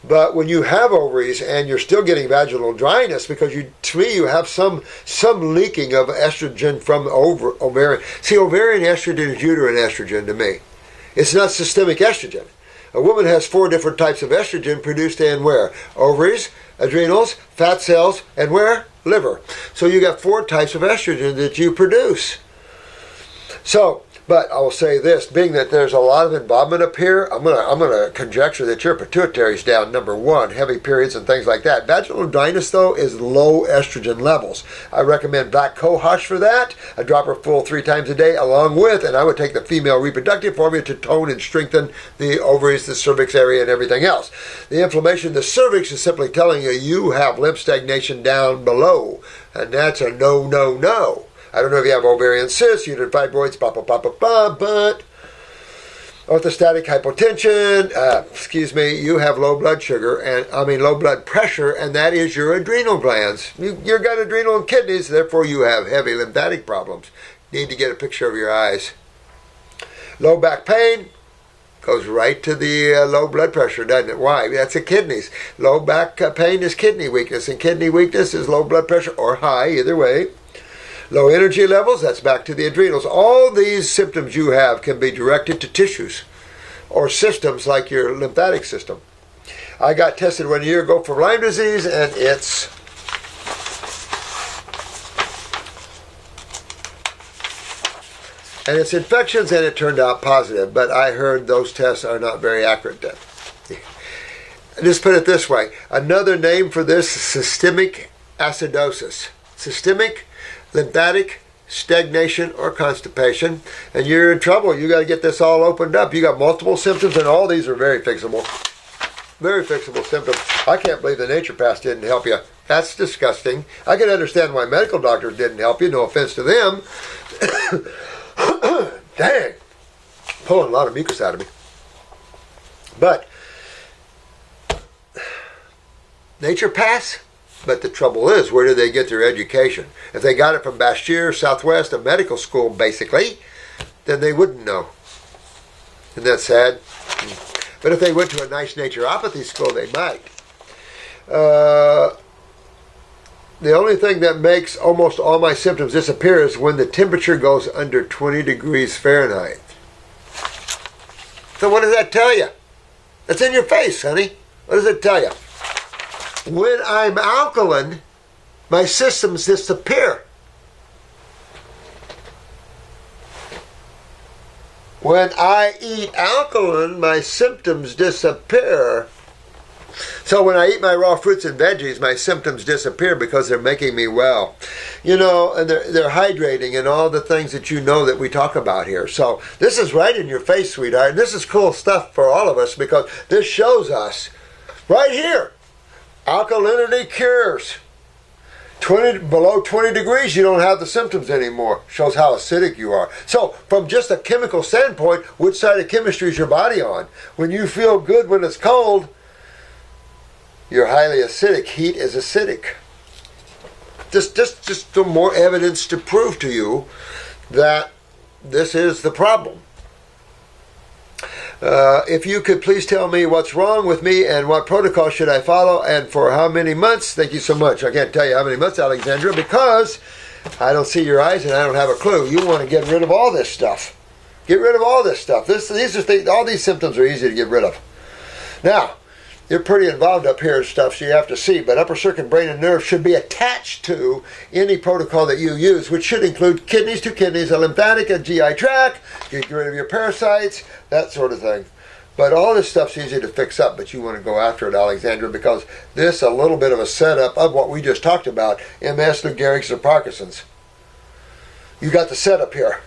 But when you have ovaries and you're still getting vaginal dryness, because to me you have some leaking of estrogen from ovarian. See, ovarian estrogen is uterine estrogen to me. It's not systemic estrogen. A woman has 4 different types of estrogen produced in where? Ovaries, adrenals, fat cells, and where? Liver. So you got 4 types of estrogen that you produce. So, but I will say this, being that there's a lot of involvement up here, I'm gonna conjecture that your pituitary's down, number 1, heavy periods and things like that. Vaginal dryness, though, is low estrogen levels. I recommend black cohosh for that. A dropper full 3 times a day, along with, and I would take the female reproductive formula to tone and strengthen the ovaries, the cervix area, and everything else. The inflammation of the cervix is simply telling you you have lymph stagnation down below, and that's a no, no, no. I don't know if you have ovarian cysts, uterine fibroids, but orthostatic hypotension, you have low blood sugar, low blood pressure, and that is your adrenal glands. You've got adrenal and kidneys, therefore you have heavy lymphatic problems. Need to get a picture of your eyes. Low back pain goes right to the low blood pressure, doesn't it? Why? That's the kidneys. Low back pain is kidney weakness, and kidney weakness is low blood pressure, or high, either way. Low energy levels, that's back to the adrenals. All these symptoms you have can be directed to tissues or systems like your lymphatic system. I got tested 1 year ago for Lyme disease, and it's infections, and it turned out positive, but I heard those tests are not very accurate then. Just put it this way, another name for this is systemic acidosis. Systemic lymphatic stagnation or constipation, and you're in trouble. You got to get this all opened up. You got multiple symptoms, and all these are very fixable. Very fixable symptoms. I can't believe the naturopaths didn't help you. That's disgusting. I can understand why medical doctors didn't help you. No offense to them. Dang. Pulling a lot of mucus out of me. But naturopaths. But the trouble is, where do they get their education? If they got it from Bastyr, Southwest, a medical school, basically, then they wouldn't know. Isn't that sad? But if they went to a nice naturopathy school, they might. The only thing that makes almost all my symptoms disappear is when the temperature goes under 20 degrees Fahrenheit. So what does that tell you? That's in your face, honey. What does it tell you? When I'm alkaline, my symptoms disappear. When I eat alkaline, my symptoms disappear. So when I eat my raw fruits and veggies, my symptoms disappear because they're making me well. You know, and they're hydrating and all the things that you know that we talk about here. So this is right in your face, sweetheart. And this is cool stuff for all of us because this shows us right here. Alkalinity cures. Below 20 degrees, you don't have the symptoms anymore. Shows how acidic you are. So, from just a chemical standpoint, which side of chemistry is your body on? When you feel good when it's cold, you're highly acidic. Heat is acidic. Just some more evidence to prove to you that this is the problem. If you could please tell me what's wrong with me and what protocol should I follow and for how many months. Thank you so much. I can't tell you how many months, Alexandra, because I don't see your eyes and I don't have a clue. You want to get rid of all this stuff. Get rid of all this stuff. All these symptoms are easy to get rid of. Now, you're pretty involved up here and stuff, so you have to see. But upper circuit, brain, and nerve should be attached to any protocol that you use, which should include kidneys, 2 kidneys, a lymphatic, a GI tract, get rid of your parasites, that sort of thing. But all this stuff's easy to fix up, but you want to go after it, Alexandra, because this is a little bit of a setup of what we just talked about, MS, Lou Gehrig's, or Parkinson's. You got the setup here.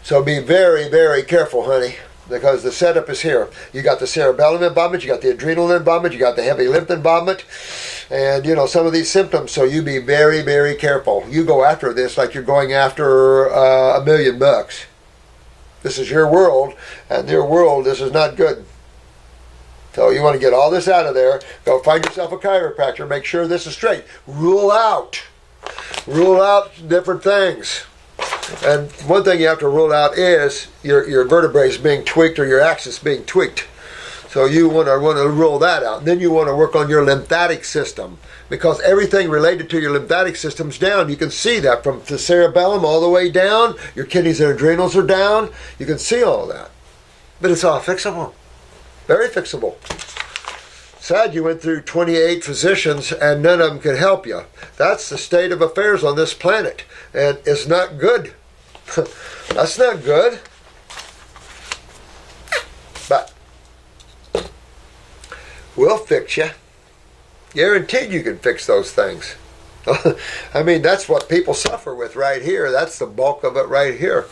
So be very, very careful, honey. Because the setup is here. You got the cerebellum involvement, you got the adrenal involvement, you got the heavy lymph involvement, and you know some of these symptoms. So you be very, very careful. You go after this like you're going after $1 million. This is your world, and their world. This is not good. So you want to get all this out of there. Go find yourself a chiropractor. Make sure this is straight. Rule out different things. And one thing you have to rule out is your vertebrae being tweaked or your axis being tweaked. So you want to rule that out. And then you want to work on your lymphatic system because everything related to your lymphatic system's down. You can see that from the cerebellum all the way down. Your kidneys and adrenals are down. You can see all that. But it's all fixable. Very fixable. Sad you went through 28 physicians and none of them could help you. That's the state of affairs on this planet. And it's not good. That's not good. But we'll fix you. Guaranteed you can fix those things. I mean, that's what people suffer with right here. That's the bulk of it right here.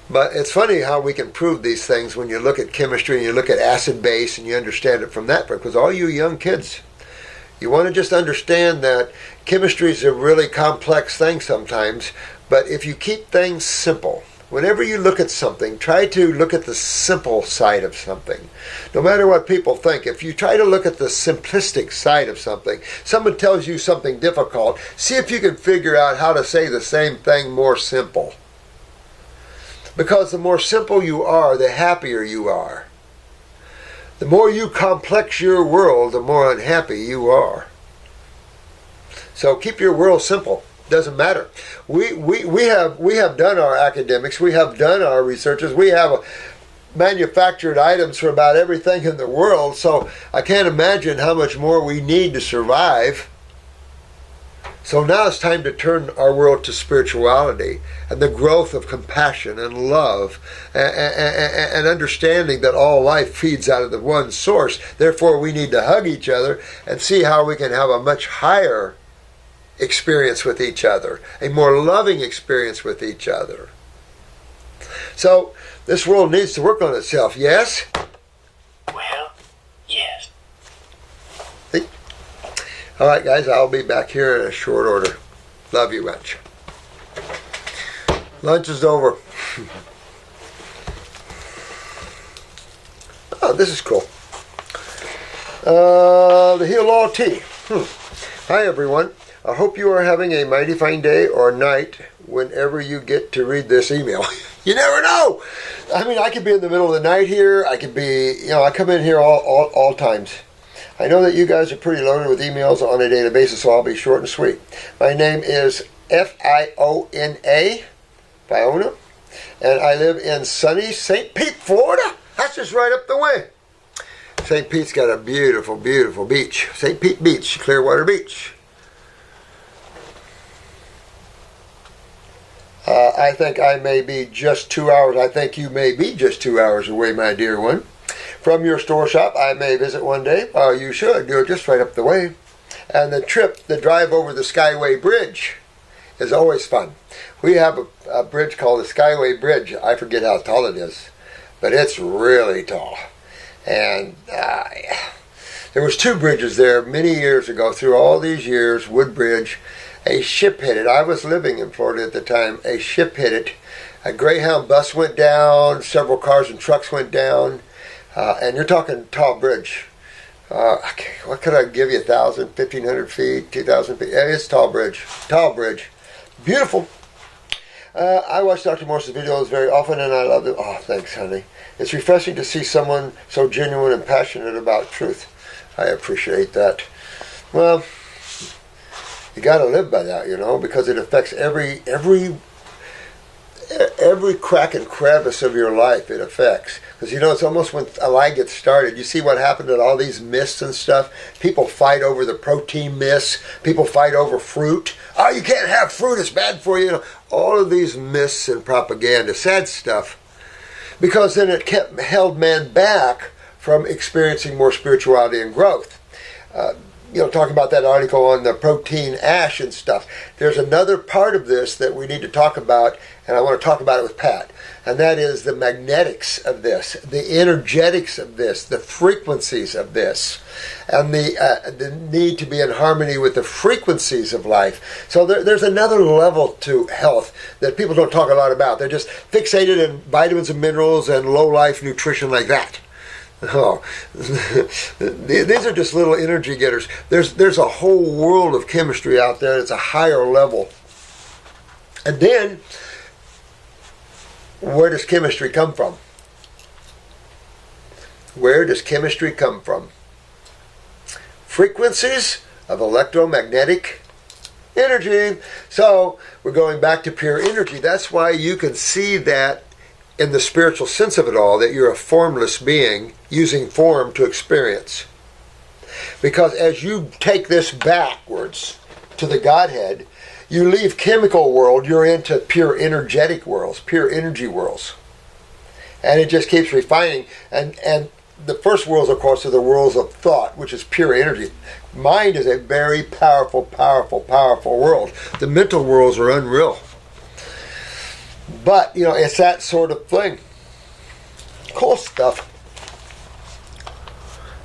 But it's funny how we can prove these things when you look at chemistry and you look at acid base and you understand it from that. Because all you young kids, you want to just understand that chemistry is a really complex thing sometimes. But if you keep things simple, whenever you look at something, try to look at the simple side of something. No matter what people think, if you try to look at the simplistic side of something, someone tells you something difficult, see if you can figure out how to say the same thing more simple. Because the more simple you are, the happier you are. The more you complex your world, the more unhappy you are. So keep your world simple. Doesn't matter. We have done our academics. We have done our researches. We have manufactured items for about everything in the world. So I can't imagine how much more we need to survive. So now it's time to turn our world to spirituality and the growth of compassion and love and understanding that all life feeds out of the one source. Therefore, we need to hug each other and see how we can have a much higher experience with each other, a more loving experience with each other. So this world needs to work on itself, yes? Well, yes. See? All right, guys, I'll be back here in a short order. Love you much. Lunch is over. Oh, this is cool. The Heal All Tea. Hi everyone. I hope you are having a mighty fine day or night whenever you get to read this email. You never know. I mean, I could be in the middle of the night here. I could be, I come in here all times. I know that you guys are pretty loaded with emails on a daily basis, so I'll be short and sweet. My name is Fiona, Fiona, and I live in sunny St. Pete, Florida. That's just right up the way. St. Pete's got a beautiful, beautiful beach. St. Pete Beach, Clearwater Beach. I think I may be just 2 hours. I think you may be just 2 hours away, my dear one. From your store shop, I may visit one day. Oh, you should. You're just right up the way. And the drive over the Skyway Bridge is always fun. We have a bridge called the Skyway Bridge. I forget how tall it is, but it's really tall. And there was two bridges there many years ago. Through all these years, Woodbridge, a ship hit it. I was living in Florida at the time. A ship hit it. A Greyhound bus went down. Several cars and trucks went down. And you're talking tall bridge. What could I give you? 1,000, 1,500 feet, 2,000 feet? Yeah, it's tall bridge. Tall bridge. Beautiful. I watch Dr. Morse's videos very often, and I love them. Oh, thanks, honey. It's refreshing to see someone so genuine and passionate about truth. I appreciate that. Well, you got to live by that, because it affects every crack and crevice of your life. It affects. Because, it's almost when a lie gets started. You see what happened at all these myths and stuff? People fight over the protein myths. People fight over fruit. Oh, you can't have fruit. It's bad for you. All of these myths and propaganda. Sad stuff. Because then it held man back from experiencing more spirituality and growth. Talking about that article on the protein ash and stuff. There's another part of this that we need to talk about, and I want to talk about it with Pat. And that is the magnetics of this, the energetics of this, the frequencies of this, and the need to be in harmony with the frequencies of life. So there's another level to health that people don't talk a lot about. They're just fixated in vitamins and minerals and low-life nutrition like that. Oh, these are just little energy getters. There's a whole world of chemistry out there. It's a higher level. And then, where does chemistry come from? Where does chemistry come from? Frequencies of electromagnetic energy. So, we're going back to pure energy. That's why you can see that in the spiritual sense of it all, that you're a formless being using form to experience. Because as you take this backwards to the Godhead, you leave chemical world, you're into pure energetic worlds, pure energy worlds. And it just keeps refining. And the first worlds, of course, are the worlds of thought, which is pure energy. Mind is a very powerful, powerful, powerful world. The mental worlds are unreal. But, it's that sort of thing. Cool stuff.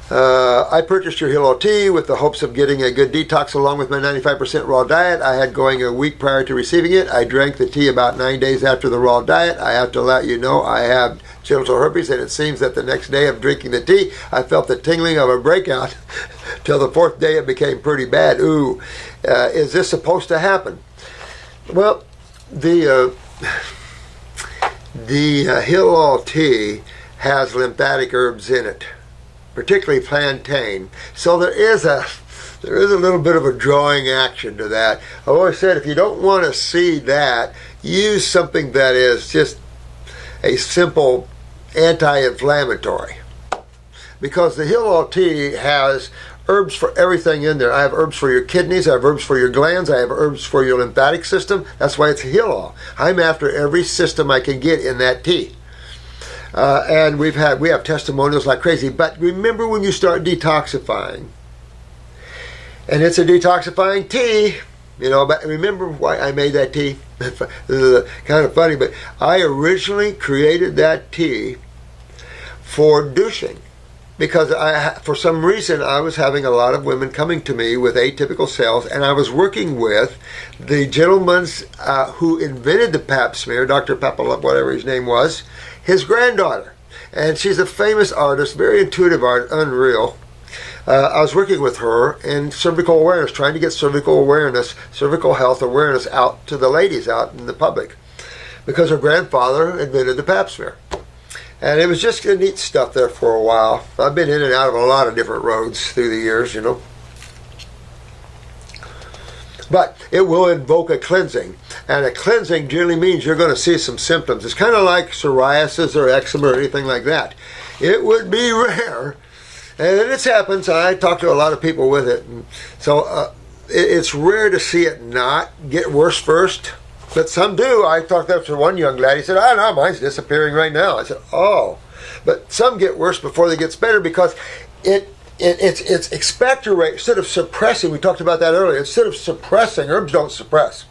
I purchased your Hilo tea with the hopes of getting a good detox along with my 95% raw diet. I had going a week prior to receiving it. I drank the tea about 9 days after the raw diet. I have to let you know I have genital herpes, and it seems that the next day of drinking the tea, I felt the tingling of a breakout. Till the fourth day it became pretty bad. Ooh, is this supposed to happen? Well, the Hilal tea has lymphatic herbs in it, particularly plantain. So there is a little bit of a drawing action to that. I've always said if you don't want to see that, use something that is just a simple anti-inflammatory. Because the Hilal tea has herbs for everything in there. I have herbs for your kidneys, I have herbs for your glands, I have herbs for your lymphatic system. That's why it's Hilal. I'm after every system I can get in that tea. And we have testimonials like crazy. But remember when you start detoxifying, and it's a detoxifying tea, but remember why I made that tea? This is kind of funny, but I originally created that tea for douching. Because for some reason, I was having a lot of women coming to me with atypical cells, and I was working with the gentleman who invented the pap smear, Dr. Papalop, whatever his name was, his granddaughter. And she's a famous artist, very intuitive art, unreal. I was working with her in cervical awareness, trying to get cervical awareness, cervical health awareness out to the ladies out in the public, because her grandfather invented the pap smear. And it was just neat stuff there for a while. I've been in and out of a lot of different roads through the years, you know. But it will invoke a cleansing. And a cleansing generally means you're going to see some symptoms. It's kind of like psoriasis or eczema or anything like that. It would be rare. And it happens. I talk to a lot of people with it. And so it's rare to see it not get worse first. But some do. I talked to one young lad. He said, "Oh, no, mine's disappearing right now." I said, "Oh." But some get worse before they get better because it's expectorate instead of suppressing. We talked about that earlier. Instead of suppressing, herbs don't suppress.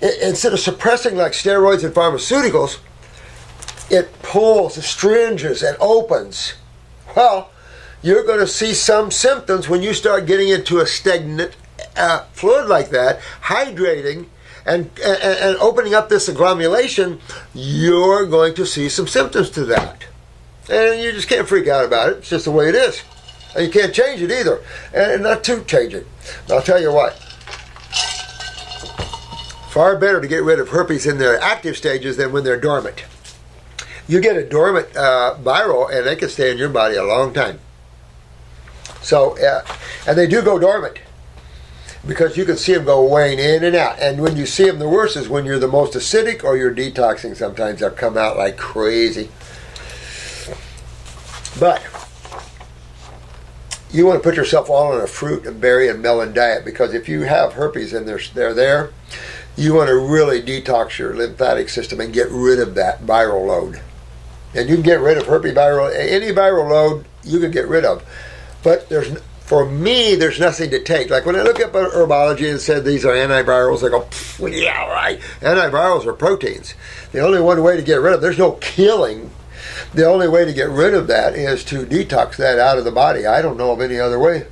Instead of suppressing like steroids and pharmaceuticals, it pulls, astringes, and opens. Well, you're going to see some symptoms when you start getting into a stagnant fluid like that, hydrating, and opening up this agglomeration. You're going to see some symptoms to that. And you just can't freak out about it. It's just the way it is. And you can't change it either. And not to change it. I'll tell you what. Far better to get rid of herpes in their active stages than when they're dormant. You get a dormant viral and they can stay in your body a long time. So, and they do go dormant. Because you can see them go wane in and out. And when you see them the worst is when you're the most acidic or you're detoxing. Sometimes they'll come out like crazy. But you want to put yourself all on a fruit and berry and melon diet, because if you have herpes and they're there, you want to really detox your lymphatic system and get rid of that viral load. And you can get rid of herpes viral, any viral load you can get rid of. But for me, there's nothing to take. Like when I look up herbology and said these are antivirals, I go, yeah, right. Antivirals are proteins. The only one way to get rid of, there's no killing. The only way to get rid of that is to detox that out of the body. I don't know of any other way.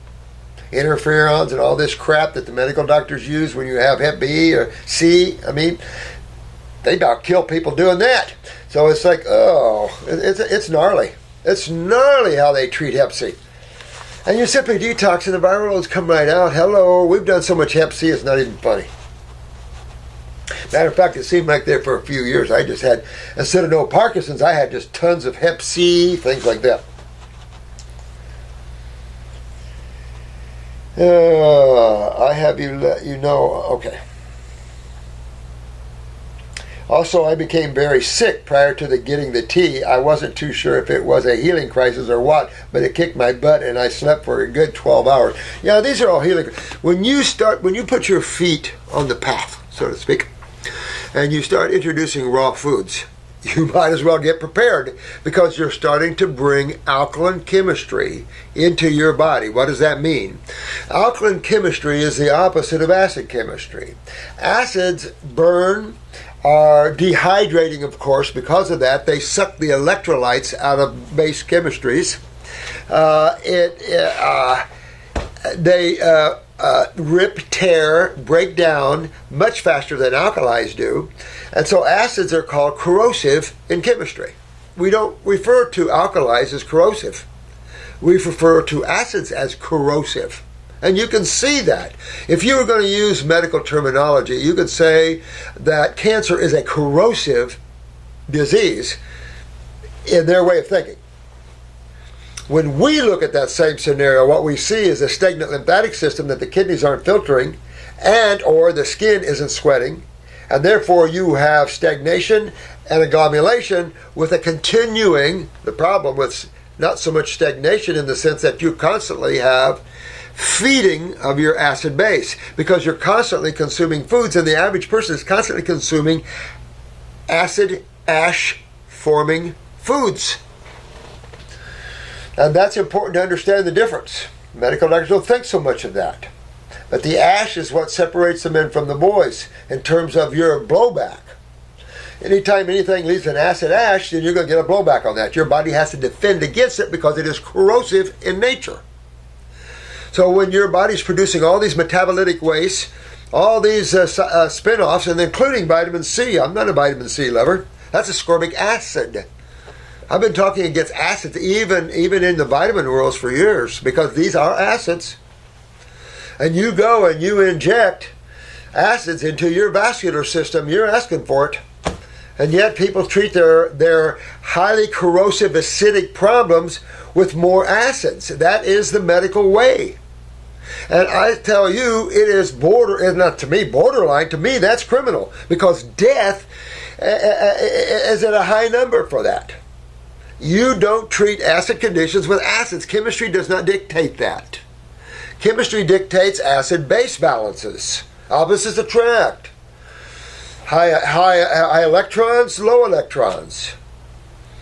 Interferons and all this crap that the medical doctors use when you have Hep B or C, I mean, they about kill people doing that. So it's like, oh, it's gnarly. It's gnarly how they treat Hep C. And you simply detox and the viral loads come right out. Hello, we've done so much Hep C, it's not even funny. Matter of fact, it seemed like there for a few years I just had, instead of no Parkinsons, I had just tons of Hep C, things like that. I have you let you know, okay. Also, I became very sick prior to getting the tea. I wasn't too sure if it was a healing crisis or what, but it kicked my butt and I slept for a good 12 hours. Yeah, these are all healing. When you put your feet on the path, so to speak, and you start introducing raw foods, you might as well get prepared, because you're starting to bring alkaline chemistry into your body. What does that mean? Alkaline chemistry is the opposite of acid chemistry. Acids burn, are dehydrating, of course. Because of that, they suck the electrolytes out of base chemistries. They rip, tear, break down much faster than alkalis do. And so acids are called corrosive in chemistry. We don't refer to alkalis as corrosive. We refer to acids as corrosive. And you can see that. If you were going to use medical terminology, you could say that cancer is a corrosive disease in their way of thinking. When we look at that same scenario, what we see is a stagnant lymphatic system that the kidneys aren't filtering, and or the skin isn't sweating, and therefore you have stagnation and agglomeration with a continuing, the problem with not so much stagnation in the sense that you constantly have feeding of your acid base, because you're constantly consuming foods, and the average person is constantly consuming acid ash forming foods. And that's important to understand the difference. Medical doctors don't think so much of that. But the ash is what separates the men from the boys in terms of your blowback. Anytime anything leaves an acid ash, then you're going to get a blowback on that. Your body has to defend against it because it is corrosive in nature. So when your body's producing all these metabolitic wastes, all these spin-offs, and including vitamin C. I'm not a vitamin C lover. That's ascorbic acid. I've been talking against acids even in the vitamin worlds for years, because these are acids. And you go and you inject acids into your vascular system, you're asking for it. And yet people treat their highly corrosive acidic problems with more acids. That is the medical way. And I tell you, it is not to me borderline. To me, that's criminal, because death is at a high number for that. You don't treat acid conditions with acids. Chemistry does not dictate that. Chemistry dictates acid-base balances. Opposites attract. High electrons, low electrons.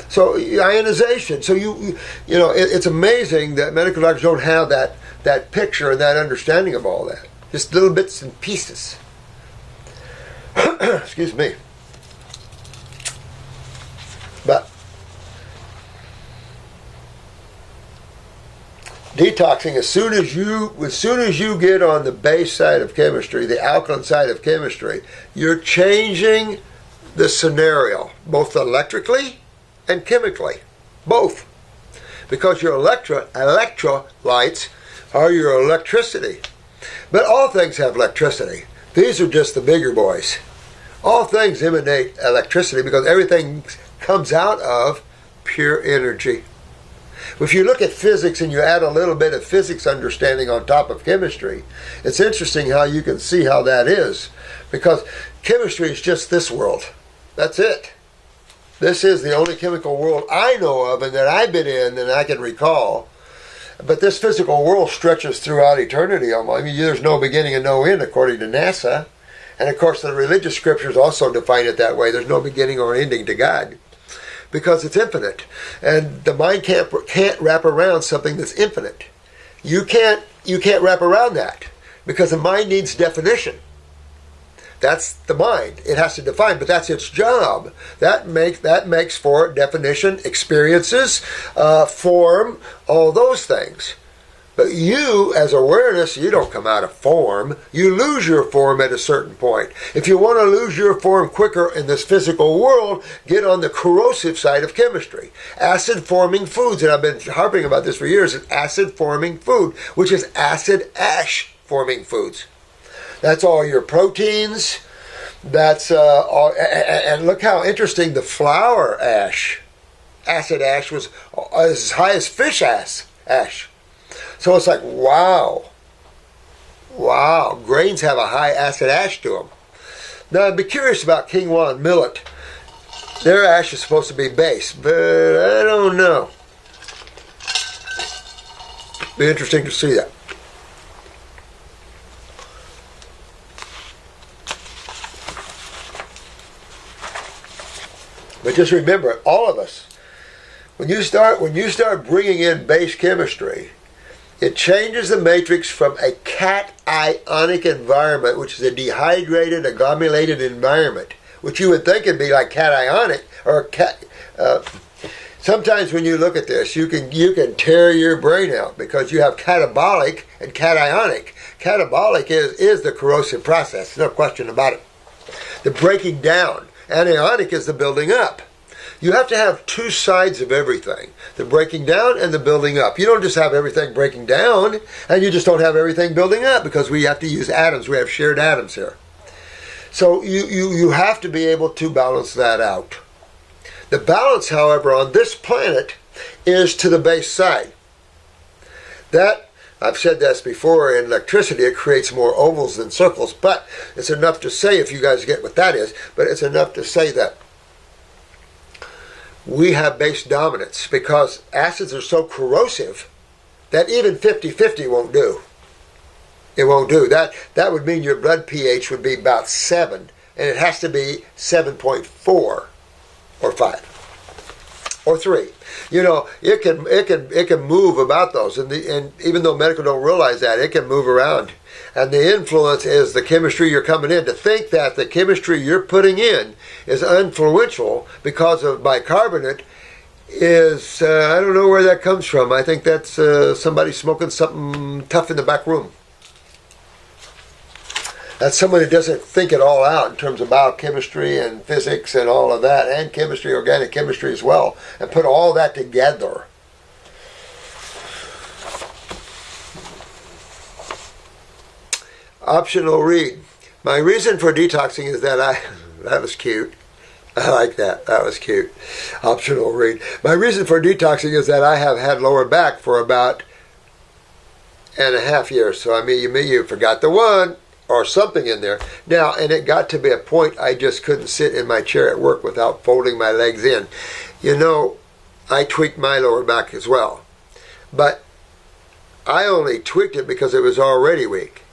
So ionization. So you know, it's amazing that medical doctors don't have that picture and that understanding of all that. Just little bits and pieces. Excuse me. But detoxing, as soon as you get on the base side of chemistry, the alkaline side of chemistry, you're changing the scenario, both electrically and chemically, both, because your electrolytes are your electricity. But all things have electricity. These are just the bigger boys. All things emanate electricity because everything comes out of pure energy. If you look at physics and you add a little bit of physics understanding on top of chemistry, it's interesting how you can see how that is. Because chemistry is just this world. That's it. This is the only chemical world I know of and that I've been in and I can recall. But this physical world stretches throughout eternity. I mean, there's no beginning and no end according to NASA. And of course the religious scriptures also define it that way. There's no beginning or ending to God, because it's infinite. And the mind can't wrap around something that's infinite. You can't wrap around that, because the mind needs definition. That's the mind. It has to define, but that's its job. That makes for definition, experiences, form, all those things. But you, as awareness, you don't come out of form. You lose your form at a certain point. If you want to lose your form quicker in this physical world, get on the corrosive side of chemistry. Acid-forming foods, and I've been harping about this for years, is acid-forming food, which is acid ash-forming foods. That's all your proteins. That's and look how interesting the flour ash, acid ash, was as high as fish ash. So it's like, wow, grains have a high acid ash to them. Now I'd be curious about quinoa and millet. Their ash is supposed to be base, but I don't know. Be interesting to see that. But just remember, all of us, when you start bringing in base chemistry, it changes the matrix from a cationic environment, which is a dehydrated, agglomerated environment, which you would think would be like cationic or sometimes when you look at this, you can tear your brain out, because you have catabolic and cationic. Catabolic is the corrosive process, no question about it. The breaking down. Anionic is the building up. You have to have two sides of everything, the breaking down and the building up. You don't just have everything breaking down, and you just don't have everything building up, because we have to use atoms. We have shared atoms here. So you have to be able to balance that out. The balance, however, on this planet is to the base side. That, I've said this before, in electricity it creates more ovals than circles, but it's enough to say, if you guys get what that is, but it's enough to say that we have base dominance, because acids are so corrosive that even 50-50 won't do. It won't do. That would mean your blood pH would be about 7, and it has to be 7.4 or 5 or 3. You know, it can move about those, and even though medical don't realize that, it can move around. And the influence is the chemistry you're coming in. To think that the chemistry you're putting in is influential because of bicarbonate is, I don't know where that comes from. I think that's somebody smoking something tough in the back room. That's someone who doesn't think it all out in terms of biochemistry and physics and all of that, and chemistry, organic chemistry as well, and put all that together. Optional read. My reason for detoxing is that that was cute. I like that. That was cute. Optional read. My reason for detoxing is that I have had lower back for about 1.5 years. So I mean, you forgot the one or something in there. Now, and it got to be a point I just couldn't sit in my chair at work without folding my legs in. You know, I tweaked my lower back as well. But I only tweaked it because it was already weak.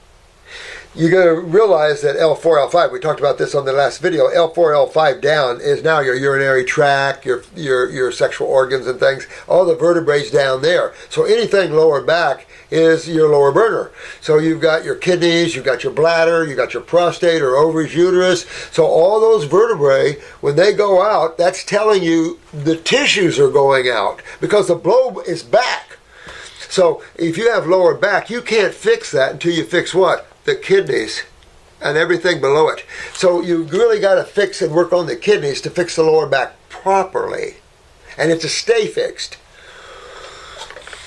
You got to realize that L4, L5, we talked about this on the last video, L4, L5 down is now your urinary tract, your sexual organs and things, all the vertebrae down there. So anything lower back is your lower burner. So you've got your kidneys, you've got your bladder, you've got your prostate or ovaries, uterus. So all those vertebrae, when they go out, that's telling you the tissues are going out because the blow is back. So if you have lower back, you can't fix that until you fix what? The kidneys and everything below it. So you really got to fix and work on the kidneys to fix the lower back properly. And it's to stay fixed.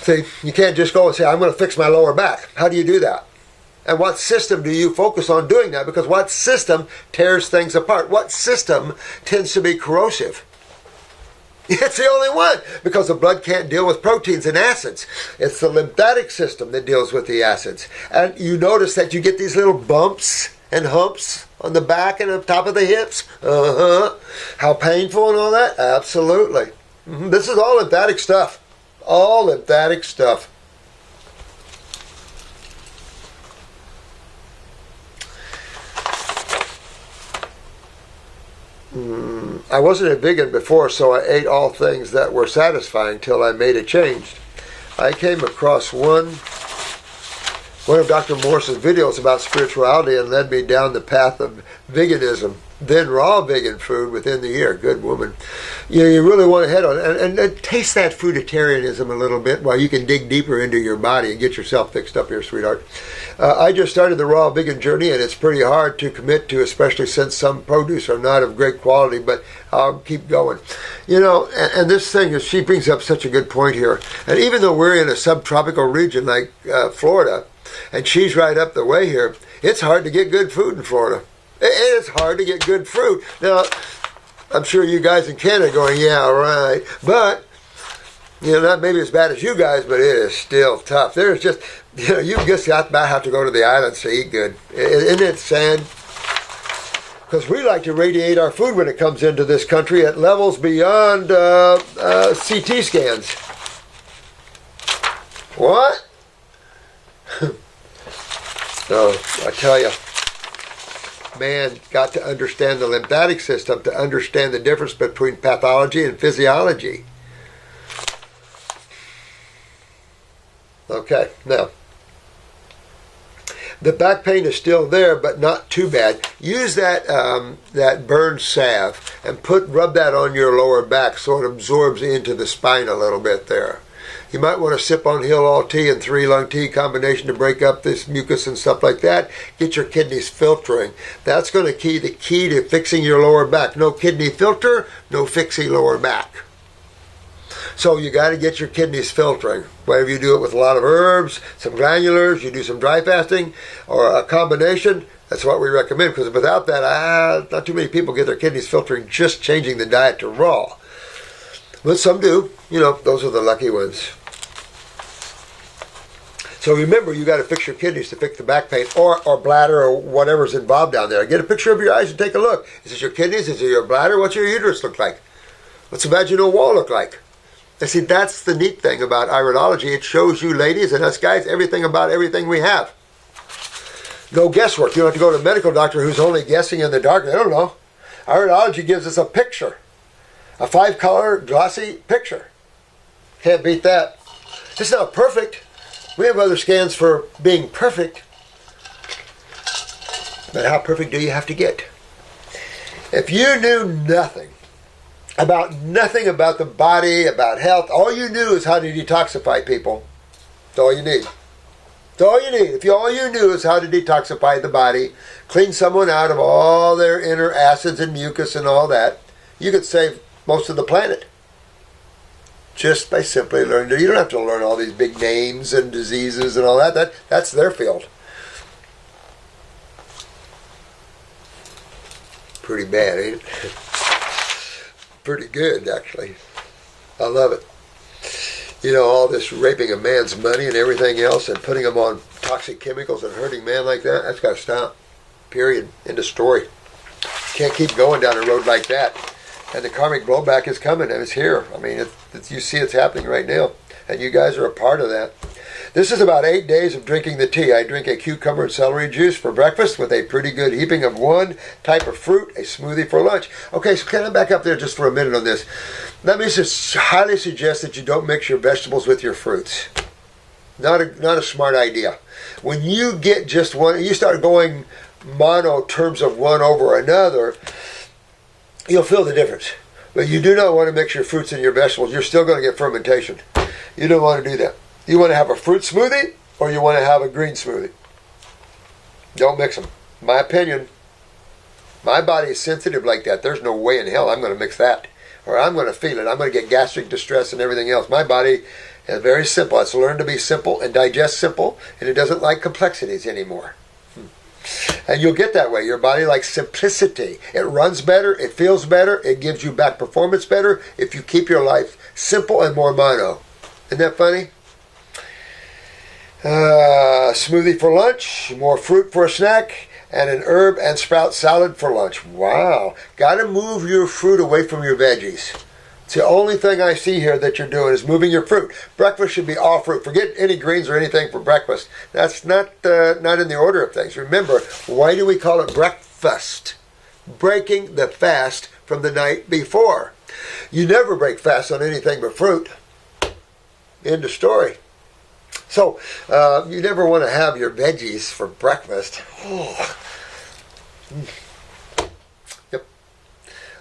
See, you can't just go and say, I'm going to fix my lower back. How do you do that? And what system do you focus on doing that? Because what system tears things apart? What system tends to be corrosive? It's the only one, because the blood can't deal with proteins and acids. It's the lymphatic system that deals with the acids. And you notice that you get these little bumps and humps on the back and the top of the hips. How painful and all that? Absolutely. This is all lymphatic stuff. All lymphatic stuff. I wasn't a vegan before, so I ate all things that were satisfying till I made a change. I came across one of Dr. Morse's videos about spirituality and led me down the path of veganism, then raw vegan food within the year. Good woman. You really want to head on and taste that fruitarianism a little bit while you can dig deeper into your body and get yourself fixed up here, sweetheart. I just started the raw vegan journey, and it's pretty hard to commit to, especially since some produce are not of great quality, but I'll keep going. You know, and this thing is, she brings up such a good point here. And even though we're in a subtropical region like Florida, and she's right up the way here, it's hard to get good food in Florida. It's hard to get good fruit. Now, I'm sure you guys in Canada are going, yeah, right. But, you know, not maybe as bad as you guys, but it is still tough. There's just, you know, you just about have to go to the islands to eat good. Isn't it sad? Because we like to radiate our food when it comes into this country at levels beyond CT scans. What? So, I tell you, man got to understand the lymphatic system to understand the difference between pathology and physiology. Okay, now, the back pain is still there, but not too bad. Use that that burn salve and rub that on your lower back so it absorbs into the spine a little bit there. You might want to sip on Heal All Tea and 3-lung tea combination to break up this mucus and stuff like that. Get your kidneys filtering. That's going to be the key to fixing your lower back. No kidney filter, no fixing lower back. So you got to get your kidneys filtering. Whether you do it with a lot of herbs, some granulars, you do some dry fasting, or a combination, that's what we recommend. Because without that, not too many people get their kidneys filtering just changing the diet to raw. But some do. You know, those are the lucky ones. So remember, you got to fix your kidneys to fix the back pain or bladder or whatever's involved down there. Get a picture of your eyes and take a look. Is it your kidneys? Is it your bladder? What's your uterus look like? What's the vaginal wall look like? And see, that's the neat thing about iridology. It shows you ladies and us guys everything about everything we have. No guesswork. You don't have to go to a medical doctor who's only guessing in the dark. I don't know. Iridology gives us a picture. A 5-color glossy picture. Can't beat that. It's not perfect. We have other scans for being perfect. But how perfect do you have to get? If you knew nothing about the body, about health, all you knew is how to detoxify people. That's all you need. That's all you need. If all you knew is how to detoxify the body, clean someone out of all their inner acids and mucus and all that, you could save most of the planet. Just by simply learning. You don't have to learn all these big names and diseases and all that. That's their field. Pretty bad, ain't it? Pretty good, actually. I love it. You know, all this raping of man's money and everything else and putting them on toxic chemicals and hurting man like that, that's got to stop. Period. End of story. Can't keep going down a road like that. And the karmic blowback is coming, and it's here. I mean, you see it's happening right now. And you guys are a part of that. This is about 8 days of drinking the tea. I drink a cucumber and celery juice for breakfast with a pretty good heaping of one type of fruit, a smoothie for lunch. Okay, so can I back up there just for a minute on this? Let me just highly suggest that you don't mix your vegetables with your fruits. Not a smart idea. When you get just one, you start going mono terms of one over another, you'll feel the difference. But you do not want to mix your fruits and your vegetables. You're still going to get fermentation. You don't want to do that. You want to have a fruit smoothie or you want to have a green smoothie. Don't mix them. My opinion. My body is sensitive like that. There's no way in hell I'm going to mix that. Or I'm going to feel it. I'm going to get gastric distress and everything else. My body is very simple. It's learned to be simple and digest simple. And it doesn't like complexities anymore. And you'll get that way. Your body likes simplicity. It runs better. It feels better. It gives you back performance better if you keep your life simple and more mono. Isn't that funny? Smoothie for lunch, more fruit for a snack, and an herb and sprout salad for lunch. Wow. Got to move your fruit away from your veggies. It's the only thing I see here that you're doing is moving your fruit. Breakfast should be all fruit. Forget any greens or anything for breakfast. That's not in the order of things. Remember, why do we call it breakfast? Breaking the fast from the night before. You never break fast on anything but fruit. End of story. So, you never want to have your veggies for breakfast. Oh. Yep.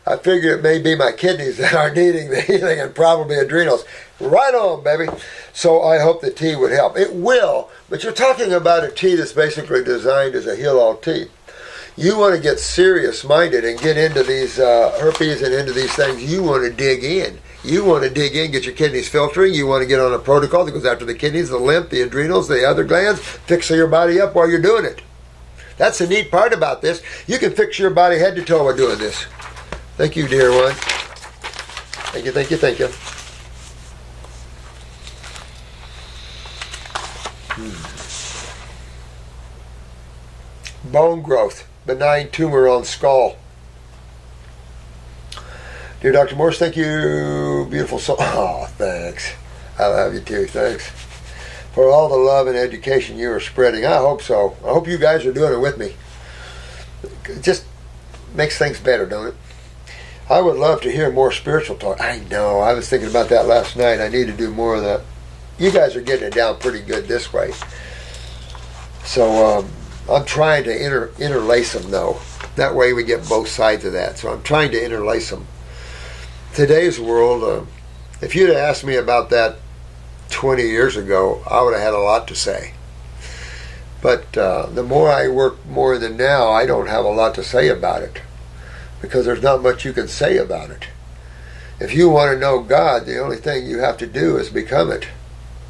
I figure it may be my kidneys that are needing the healing and probably adrenals. Right on, baby. So I hope the tea would help. It will, but you're talking about a tea that's basically designed as a heal-all tea. You want to get serious-minded and get into these herpes and into these things. You want to dig in. You want to dig in, get your kidneys filtering. You want to get on a protocol that goes after the kidneys, the lymph, the adrenals, the other glands. Fix your body up while you're doing it. That's the neat part about this. You can fix your body head to toe while doing this. Thank you, dear one. Thank you, thank you, thank you. Bone growth. Benign tumor on skull. Dear Dr. Morse, thank you. Beautiful soul. Oh, thanks. I love you too. Thanks for all the love and education you are spreading. I hope so. I hope you guys are doing it with me. It just makes things better, don't it? I would love to hear more spiritual talk. I know. I was thinking about that last night. I need to do more of that. You guys are getting it down pretty good this way. So I'm trying to interlace them, though. That way we get both sides of that. So I'm trying to interlace them. Today's world, if you'd have asked me about that 20 years ago, I would have had a lot to say. But the more I work more than now, I don't have a lot to say about it. Because there's not much you can say about it. If you want to know God, the only thing you have to do is become it.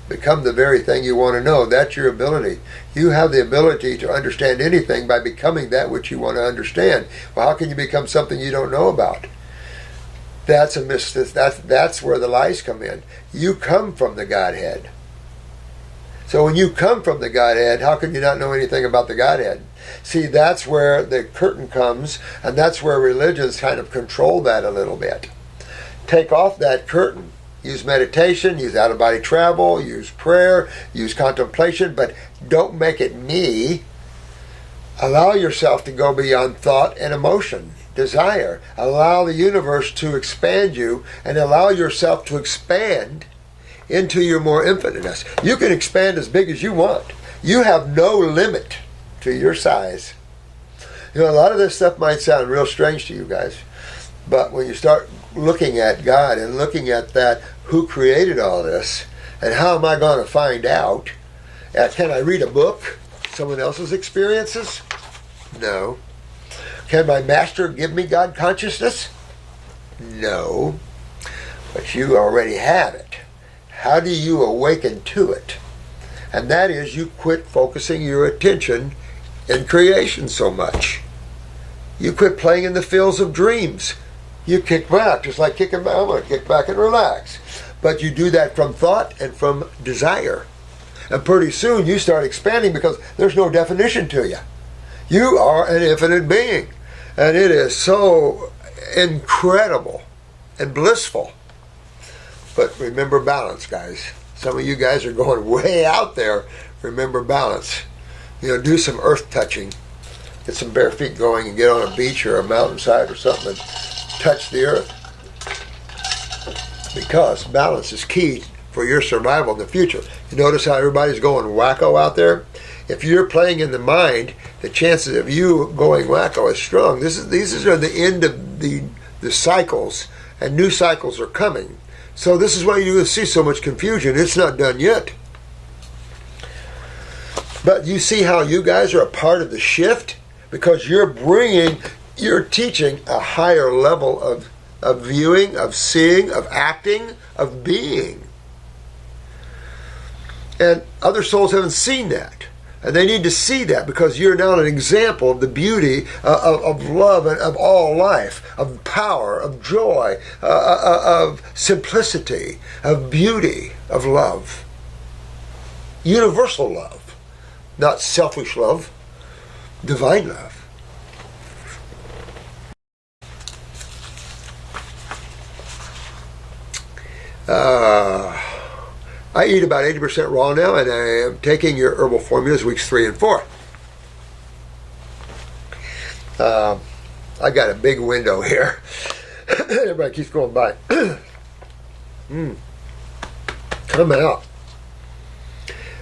Become the very thing you want to know. That's your ability. You have the ability to understand anything by becoming that which you want to understand. Well, how can you become something you don't know about? That's a that's where the lies come in. You come from the Godhead. So when you come from the Godhead, how can you not know anything about the Godhead? See, that's where the curtain comes, and that's where religions kind of control that a little bit. Take off that curtain. Use meditation, use out-of-body travel, use prayer, use contemplation, but don't make it me. Allow yourself to go beyond thought and emotion. Desire. Allow the universe to expand you and allow yourself to expand into your more infiniteness. You can expand as big as you want. You have no limit to your size. You know, a lot of this stuff might sound real strange to you guys, but when you start looking at God and looking at that, who created all this, and how am I going to find out, Can I read a book? Someone else's experiences? No. Can my master give me God consciousness? No. But you already have it. How do you awaken to it? And that is, you quit focusing your attention in creation so much. You quit playing in the fields of dreams. You kick back, just like kicking back. I'm going to kick back and relax. But you do that from thought and from desire. And pretty soon you start expanding because there's no definition to you. You are an infinite being. And it is so incredible and blissful. But remember balance, guys. Some of you guys are going way out there. Remember balance. Do some earth touching. Get some bare feet going and get on a beach or a mountainside or something and touch the earth. Because balance is key for your survival in the future. You notice how everybody's going wacko out there? If you're playing in the mind, the chances of you going wacko is strong. These are the end of the cycles, and new cycles are coming. So this is why you see so much confusion. It's not done yet. But you see how you guys are a part of the shift? Because you're teaching a higher level of viewing, of seeing, of acting, of being. And other souls haven't seen that. And they need to see that because you're now an example of the beauty of love and of all life, of power, of joy, of simplicity, of beauty, of love. Universal love, not selfish love, divine love. I eat about 80% raw now, and I am taking your herbal formulas weeks 3 and 4. I got a big window here. Everybody keeps going by. Come out.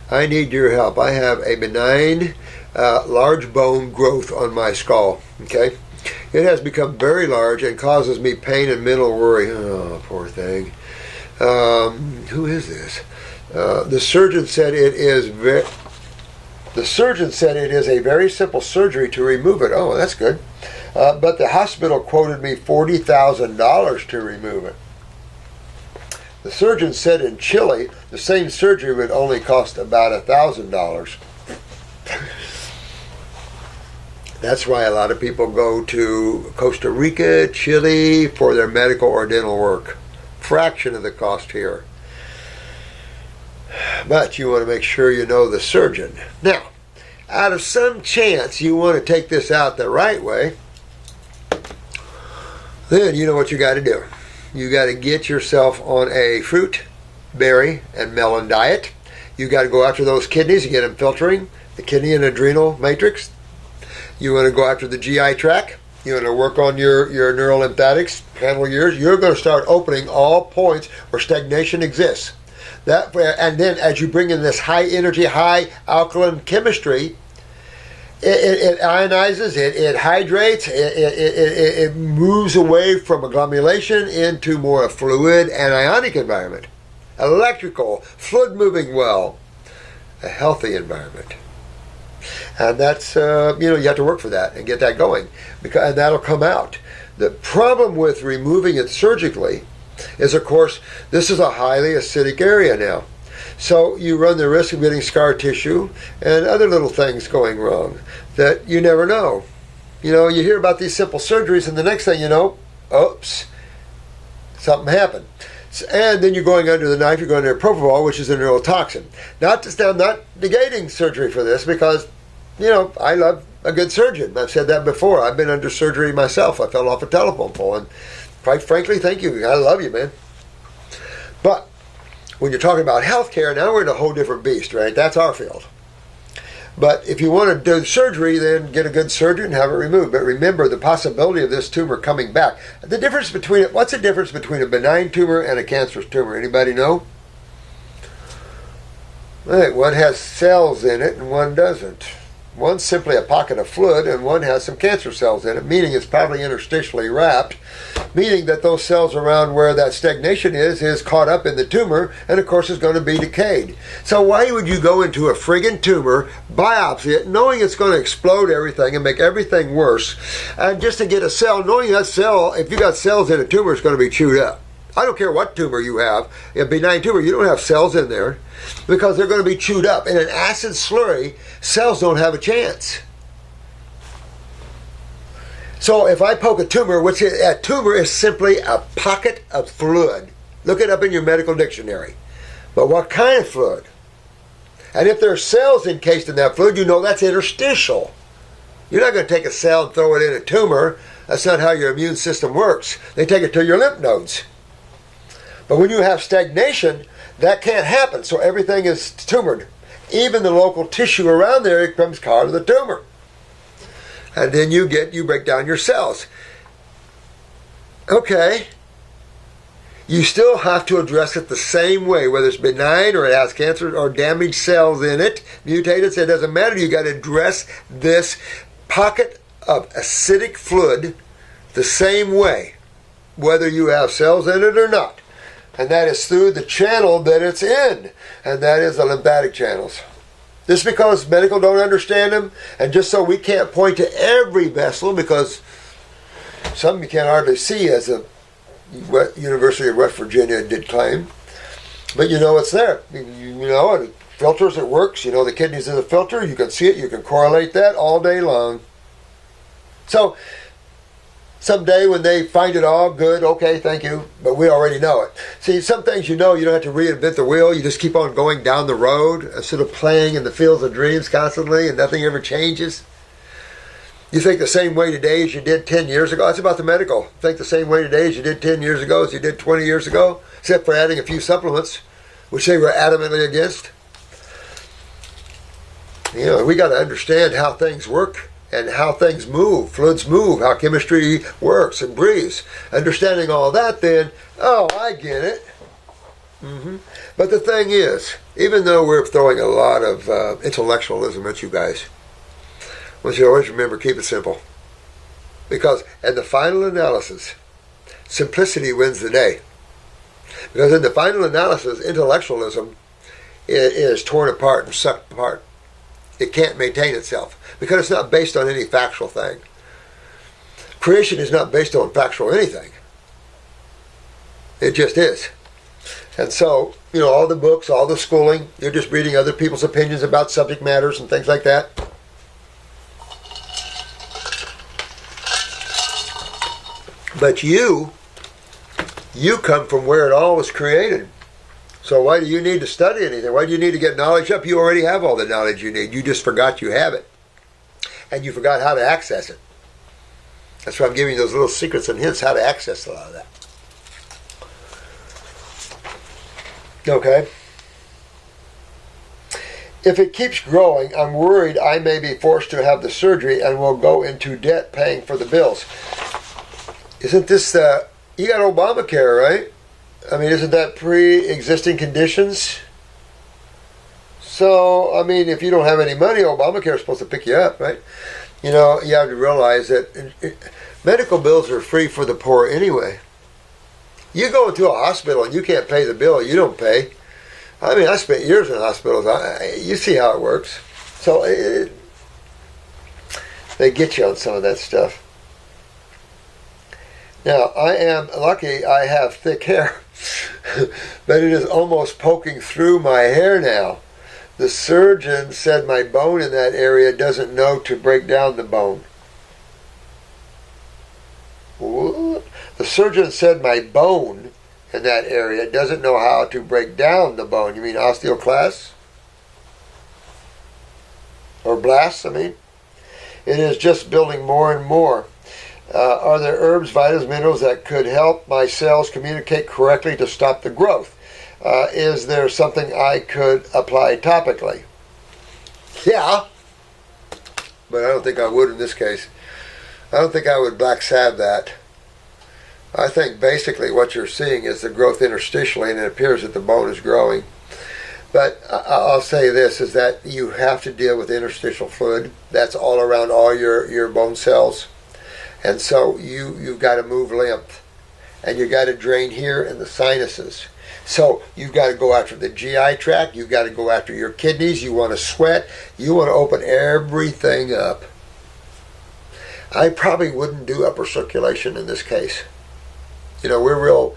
I need your help. I have a benign, large bone growth on my skull. Okay? It has become very large and causes me pain and mental worry. Oh, poor thing. Who is this? The surgeon said it is a very simple surgery to remove it. Oh, that's good. But the hospital quoted me $40,000 to remove it. The surgeon said in Chile the same surgery would only cost about $1,000. That's why a lot of people go to Costa Rica, Chile for their medical or dental work. Fraction of the cost here. But you want to make sure you know the surgeon. Now, out of some chance you want to take this out the right way, then you know what you got to do. You got to get yourself on a fruit, berry, and melon diet. You got to go after those kidneys and get them filtering, the kidney and adrenal matrix. You want to go after the GI tract. You want to work on your neurolymphatics, handle yours. You're going to start opening all points where stagnation exists. And then as you bring in this high energy, high alkaline chemistry, it ionizes, it hydrates, it moves away from agglomulation into more a fluid and ionic environment. Electrical, fluid moving well, a healthy environment. And that's, you have to work for that and get that going, and that'll come out. The problem with removing it surgically is, of course, this is a highly acidic area now. So you run the risk of getting scar tissue and other little things going wrong that you never know. You hear about these simple surgeries, and the next thing you know, oops, something happened. And then you're going under the knife, you're going under propofol, which is a neurotoxin. I'm not negating surgery for this because, I love a good surgeon. I've said that before. I've been under surgery myself. I fell off a telephone pole, and quite frankly, thank you. I love you, man. But when you're talking about healthcare, now we're in a whole different beast, right? That's our field. But if you want to do surgery, then get a good surgeon and have it removed. But remember the possibility of this tumor coming back. What's the difference between a benign tumor and a cancerous tumor? Anybody know? Right, one has cells in it and one doesn't. One's simply a pocket of fluid and one has some cancer cells in it, meaning it's probably interstitially wrapped. meaning that those cells around where that stagnation is caught up in the tumor, and of course is going to be decayed. So why would you go into a friggin' tumor, biopsy it, knowing it's going to explode everything and make everything worse, and just to get a cell, knowing that cell, if you got cells in a tumor, it's going to be chewed up. I don't care what tumor you have, a benign tumor, you don't have cells in there because they're going to be chewed up. In an acid slurry, cells don't have a chance. So if I poke a tumor, a tumor is simply a pocket of fluid. Look it up in your medical dictionary. But what kind of fluid? And if there are cells encased in that fluid, you know that's interstitial. You're not going to take a cell and throw it in a tumor. That's not how your immune system works. They take it to your lymph nodes. But when you have stagnation, that can't happen. So everything is tumored. Even the local tissue around there becomes part of the tumor. And then you break down your cells. Okay. You still have to address it the same way, whether it's benign or it has cancer or damaged cells in it, mutated, it doesn't matter. You got to address this pocket of acidic fluid the same way, whether you have cells in it or not. And that is through the channel that it's in, and that is the lymphatic channels. Just because medical don't understand them, and just so we can't point to every vessel, because some you can't hardly see, as the University of West Virginia did claim. But you know it's there. You know, it filters, it works. You know the kidneys is a filter. You can see it. You can correlate that all day long. So someday when they find it all, good, okay, thank you, but we already know it. See, some things you don't have to reinvent the wheel. You just keep on going down the road instead of playing in the fields of dreams constantly and nothing ever changes. You think the same way today as you did 10 years ago. That's about the medical. Think the same way today as you did 10 years ago as you did 20 years ago, except for adding a few supplements, which they were adamantly against. You know, we got to understand how things work and how things move, fluids move, how chemistry works and breathes. Understanding all that, then, oh, I get it. But the thing is, even though we're throwing a lot of intellectualism at you guys, I want you to always remember, keep it simple. Because in the final analysis, simplicity wins the day. Because in the final analysis, intellectualism is torn apart and sucked apart. It can't maintain itself because it's not based on any factual thing. Creation is not based on factual anything. It just is. And so, you know, all the books, all the schooling, you're just reading other people's opinions about subject matters and things like that. But you come from where it all was created. So why do you need to study anything? Why do you need to get knowledge up? You already have all the knowledge you need. You just forgot you have it. And you forgot how to access it. That's why I'm giving you those little secrets and hints how to access a lot of that. Okay? If it keeps growing, I'm worried I may be forced to have the surgery and will go into debt paying for the bills. Isn't this you got Obamacare, right? I mean, isn't that pre-existing conditions? So, I mean, if you don't have any money, Obamacare is supposed to pick you up, right? You know, you have to realize that medical bills are free for the poor anyway. You go into a hospital and you can't pay the bill, you don't pay. I mean, I spent years in hospitals. You see how it works. So, they get you on some of that stuff. Now, I am lucky I have thick hair, but it is almost poking through my hair now. The surgeon said my bone in that area doesn't know to break down the bone. What? The surgeon said my bone in that area doesn't know how to break down the bone. You mean osteoclast? Or blasts, I mean? It is just building more and more. Are there herbs, vitamins, minerals that could help my cells communicate correctly to stop the growth? Is there something I could apply topically? Yeah, but I don't think I would in this case. I don't think I would black salve that. I think basically what you're seeing is the growth interstitially, and it appears that the bone is growing. But I'll say this, is that you have to deal with interstitial fluid. That's all around all your bone cells. And so you've got to move lymph. and you got to drain here in the sinuses. So you've got to go after the GI tract, you've got to go after your kidneys, you want to sweat, you want to open everything up. I probably wouldn't do upper circulation in this case. You know, we're real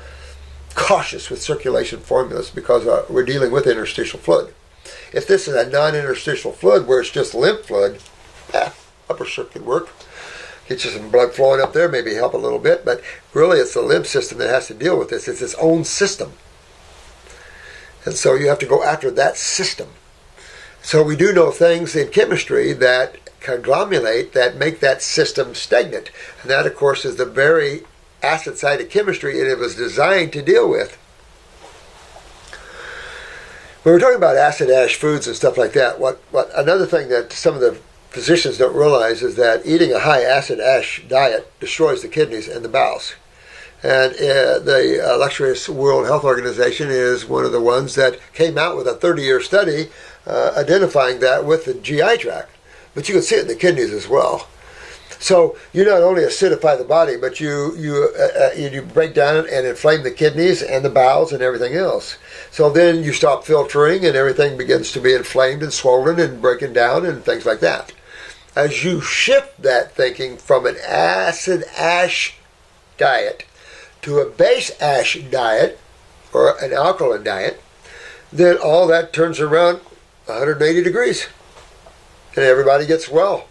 cautious with circulation formulas because we're dealing with interstitial fluid. If this is a non-interstitial fluid where it's just lymph fluid, upper circuit work. Get you some blood flowing up there, maybe help a little bit, but really it's the lymph system that has to deal with this. It's its own system. And so you have to go after that system. So we do know things in chemistry that conglomerate, that make that system stagnant. And that, of course, is the very acid side of chemistry, and it was designed to deal with. When we're talking about acid ash foods and stuff like that, what another thing that some of the physicians don't realize is that eating a high acid ash diet destroys the kidneys and the bowels. And the illustrious World Health Organization is one of the ones that came out with a 30-year study identifying that with the GI tract. But you can see it in the kidneys as well. So you not only acidify the body, but you break down and inflame the kidneys and the bowels and everything else. So then you stop filtering and everything begins to be inflamed and swollen and breaking down and things like that. As you shift that thinking from an acid ash diet to a base ash diet or an alkaline diet, then all that turns around 180 degrees and everybody gets well.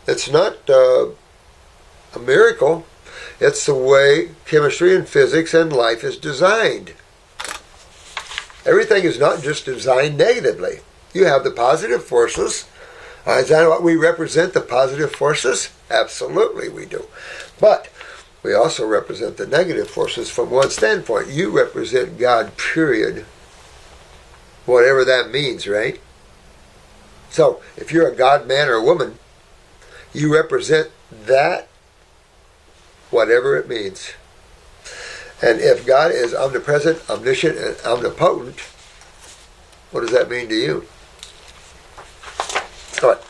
It's not a miracle. It's the way chemistry and physics and life is designed. Everything is not just designed negatively. You have the positive forces. Is that what we represent, the positive forces? Absolutely we do. But we also represent the negative forces from one standpoint. You represent God, period. Whatever that means, right? So, if you're a God man or a woman, you represent that, whatever it means. And if God is omnipresent, omniscient, and omnipotent, what does that mean to you? All right.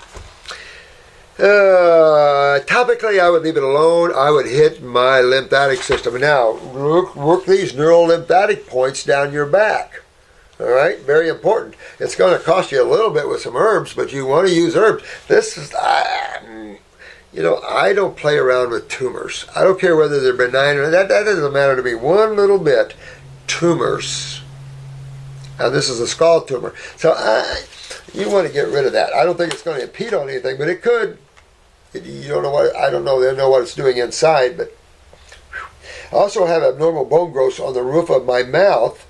Topically, I would leave it alone. I would hit my lymphatic system. Now, work these neural lymphatic points down your back. All right, very important. It's going to cost you a little bit with some herbs, but you want to use herbs. This is, I don't play around with tumors. I don't care whether they're benign or that doesn't matter to me one little bit. Tumors. And this is a skull tumor. So you want to get rid of that. I don't think it's going to impede on anything, but it could. You don't know what, I don't know, they don't know what it's doing inside, but I also have abnormal bone growth on the roof of my mouth,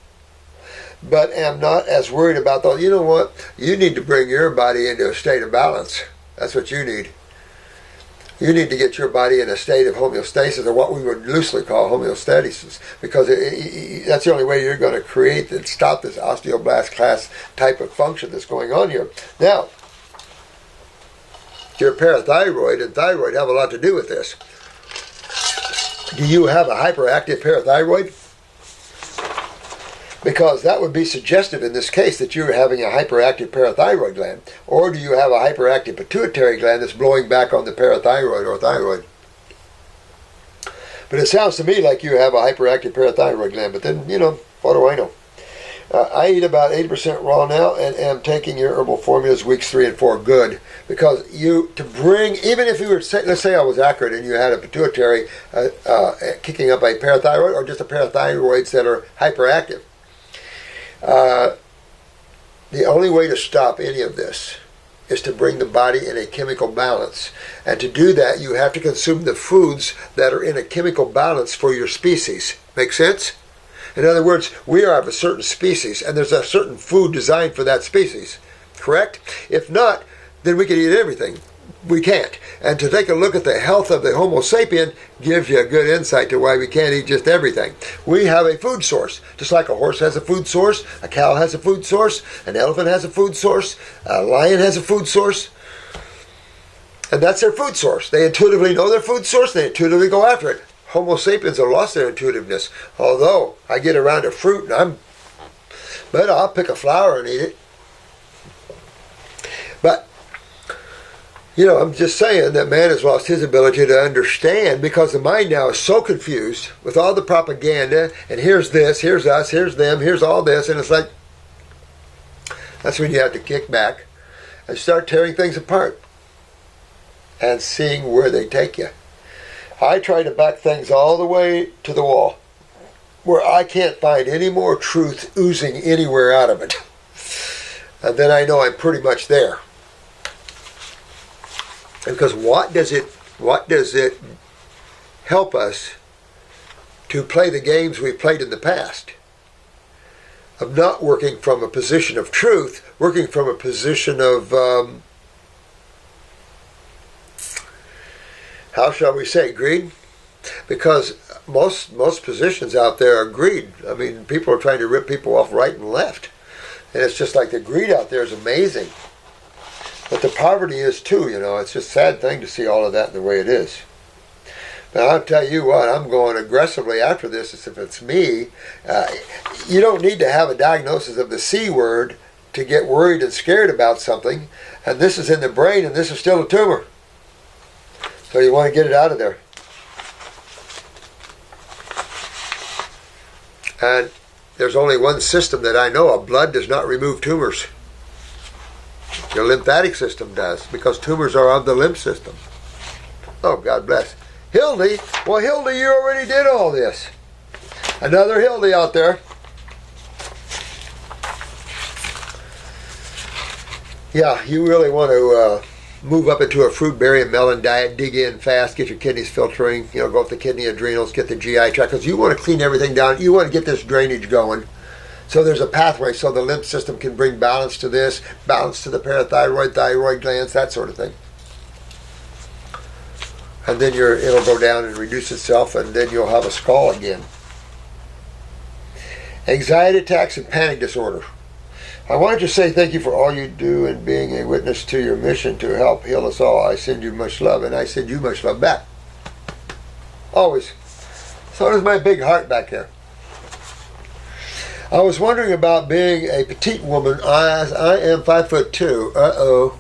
but am not as worried about those. You know what? You need to bring your body into a state of balance. That's what you need. You need to get your body in a state of homeostasis, or what we would loosely call homeostasis, because that's the only way you're going to create and stop this osteoblast class type of function that's going on here. Now, your parathyroid and thyroid have a lot to do with this. Do you have a hyperactive parathyroid? Because that would be suggestive in this case that you're having a hyperactive parathyroid gland. Or do you have a hyperactive pituitary gland that's blowing back on the parathyroid or thyroid? But it sounds to me like you have a hyperactive parathyroid gland. But then, what do I know? I eat about 80% raw now and am taking your herbal formulas weeks 3 and 4 good. Because even if you were, let's say I was accurate and you had a pituitary kicking up a parathyroid or just a parathyroids that are hyperactive. The only way to stop any of this is to bring the body in a chemical balance. And to do that, you have to consume the foods that are in a chemical balance for your species. Make sense? In other words, we are of a certain species, and there's a certain food designed for that species. Correct? If not, then we can eat everything. We can't. And to take a look at the health of the Homo sapien gives you a good insight to why we can't eat just everything. We have a food source. Just like a horse has a food source, a cow has a food source, an elephant has a food source, a lion has a food source. And that's their food source. They intuitively know their food source, they intuitively go after it. Homo sapiens have lost their intuitiveness. Although I get around a fruit but I'll pick a flower and eat it. But I'm just saying that man has lost his ability to understand because the mind now is so confused with all the propaganda, and here's this, here's us, here's them, here's all this, and it's like, that's when you have to kick back and start tearing things apart and seeing where they take you. I try to back things all the way to the wall where I can't find any more truth oozing anywhere out of it. And then I know I'm pretty much there. Because what does it help us to play the games we've played in the past? Of not working from a position of truth, working from a position of, how shall we say, greed? Because most positions out there are greed. I mean, people are trying to rip people off right and left. And it's just like the greed out there is amazing. But the poverty is too, It's just a sad thing to see all of that the way it is. But I'll tell you what, I'm going aggressively after this as if it's me. You don't need to have a diagnosis of the C word to get worried and scared about something. And this is in the brain, and this is still a tumor. So you want to get it out of there. And there's only one system that I know of. Blood does not remove tumors. Your lymphatic system does, because tumors are of the lymph system. Oh, God bless. Hildy? Well, Hildy, you already did all this. Another Hildy out there. Yeah, you really want to move up into a fruit, berry, and melon diet, dig in fast, get your kidneys filtering, go with the kidney adrenals, get the GI tract, because you want to clean everything down. You want to get this drainage going. So there's a pathway so the lymph system can bring balance to this, balance to the parathyroid, thyroid glands, that sort of thing. And then it'll go down and reduce itself, and then you'll have a skull again. Anxiety attacks and panic disorder. I wanted to say thank you for all you do and being a witness to your mission to help heal us all. I send you much love, and I send you much love back. Always. So does my big heart back there. I was wondering about being a petite woman as I am 5'2". Uh-oh.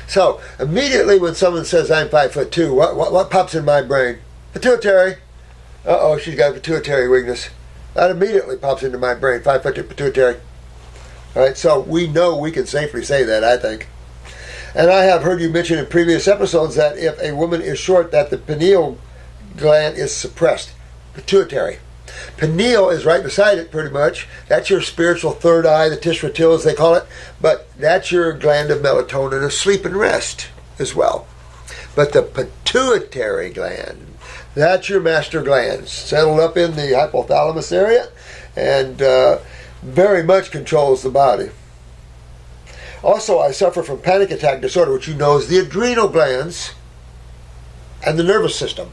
So, immediately when someone says I'm 5'2", what pops in my brain? Pituitary. Uh-oh, she's got a pituitary weakness. That immediately pops into my brain, 5'2" pituitary. All right, so we know we can safely say that, I think. And I have heard you mention in previous episodes that if a woman is short, that the pineal gland is suppressed. Pituitary. Pineal is right beside it, pretty much. That's your spiritual third eye, the tishratil as they call it. But that's your gland of melatonin, of sleep and rest as well. But the pituitary gland, that's your master gland, settled up in the hypothalamus area, and very much controls the body. Also, I suffer from panic attack disorder, which you know is the adrenal glands and the nervous system.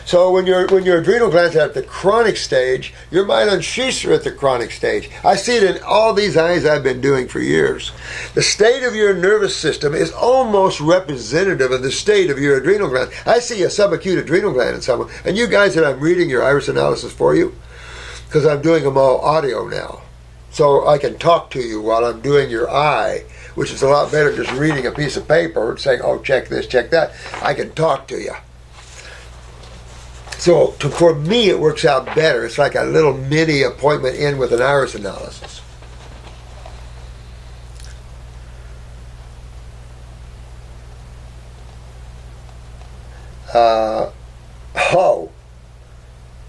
So when your adrenal glands are at the chronic stage, your myelin sheaths are at the chronic stage. I see it in all these eyes I've been doing for years. The state of your nervous system is almost representative of the state of your adrenal gland. I see a subacute adrenal gland in someone. And you guys that I'm reading your iris analysis for you, because I'm doing them all audio now. So I can talk to you while I'm doing your eye, which is a lot better than just reading a piece of paper and saying, oh, check this, check that. I can talk to you. So for me, it works out better. It's like a little mini appointment in with an iris analysis.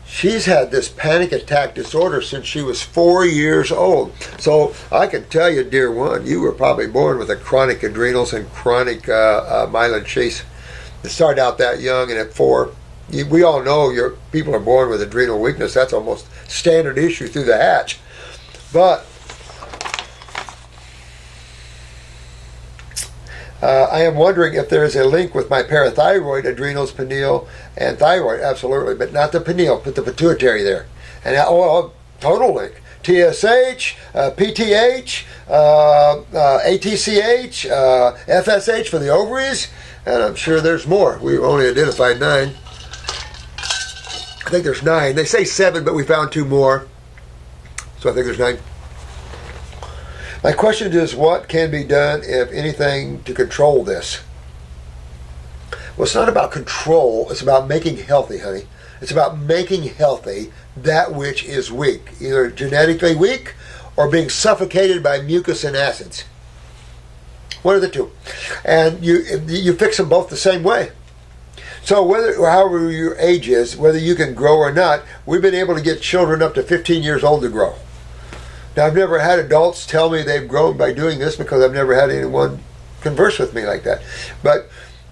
She's had this panic attack disorder since she was 4 years old. So I can tell you, dear one, you were probably born with a chronic adrenals and chronic myelin sheaths. It started out that young, and at 4, we all know your people are born with adrenal weakness. That's almost standard issue through the hatch. But I am wondering if there is a link with my parathyroid, adrenals, pineal, and thyroid. Absolutely, but not the pineal. Put the pituitary there. And total link. TSH, PTH, ATCH, FSH for the ovaries, and I'm sure there's more. We've only identified 9. I think there's 9. They say 7, but we found 2 more. So I think there's 9. My question is, what can be done, if anything, to control this? Well, it's not about control. It's about making healthy, honey. It's about making healthy that which is weak, either genetically weak or being suffocated by mucus and acids. One of the two. And you fix them both the same way. So however your age is, whether you can grow or not, we've been able to get children up to 15 years old to grow. Now, I've never had adults tell me they've grown by doing this because I've never had anyone converse with me like that. But